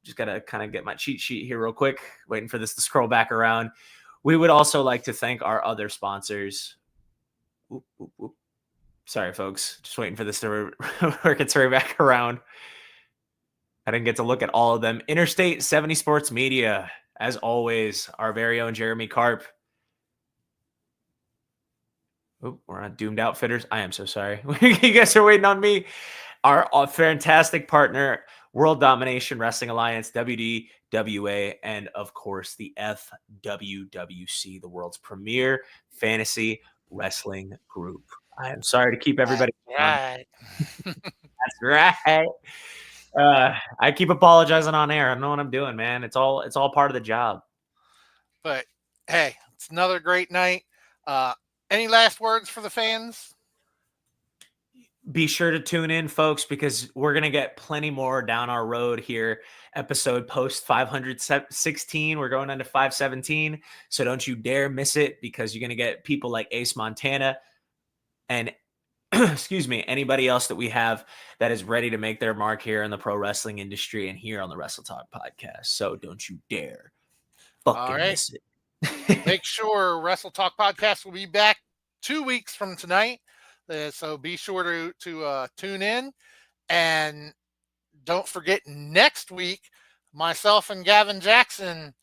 just got to kind of get my cheat sheet here real quick, waiting for this to scroll back around. We would also like to thank our other sponsors. Sorry, folks. Just waiting for this to work its way back around. I didn't get to look at all of them. Interstate 70 Sports Media, as always, our very own Jeremy Karp. Oh, we're on Doomed Outfitters. I am so sorry. You guys are waiting on me. Our fantastic partner, World Domination Wrestling Alliance, WDWA, and of course, the FWWC, the world's premier fantasy wrestling group. I am sorry to keep everybody. Right. That's right. I keep apologizing on air. I don't know what I'm doing, man. It's all part of the job. But hey, it's another great night. Any last words for the fans? Be sure to tune in, folks, because we're going to get plenty more down our road here. Episode post 516. We're going on to 517. So don't you dare miss it, because you're going to get people like Ace Montana and excuse me, anybody else that we have that is ready to make their mark here in the pro wrestling industry and here on the Wrestle Talk podcast. So don't you dare fucking miss it. Make sure Wrestle Talk podcast will be back 2 weeks from tonight. So be sure to tune in, and don't forget next week, myself and Gavin Jackson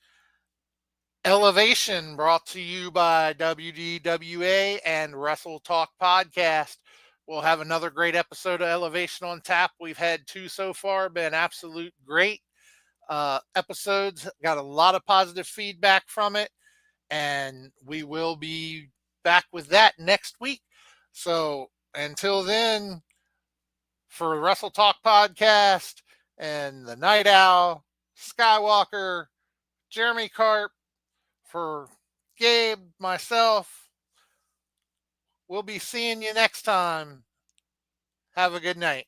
Elevation, brought to you by WDWA and Wrestle Talk Podcast. We'll have another great episode of Elevation on tap. We've had 2 so far, been absolute great episodes. Got a lot of positive feedback from it, and we will be back with that next week. So until then, for Wrestle Talk Podcast and the Night Owl, Skywalker, Jeremy Carp, for Gabe, myself, we'll be seeing you next time. Have a good night.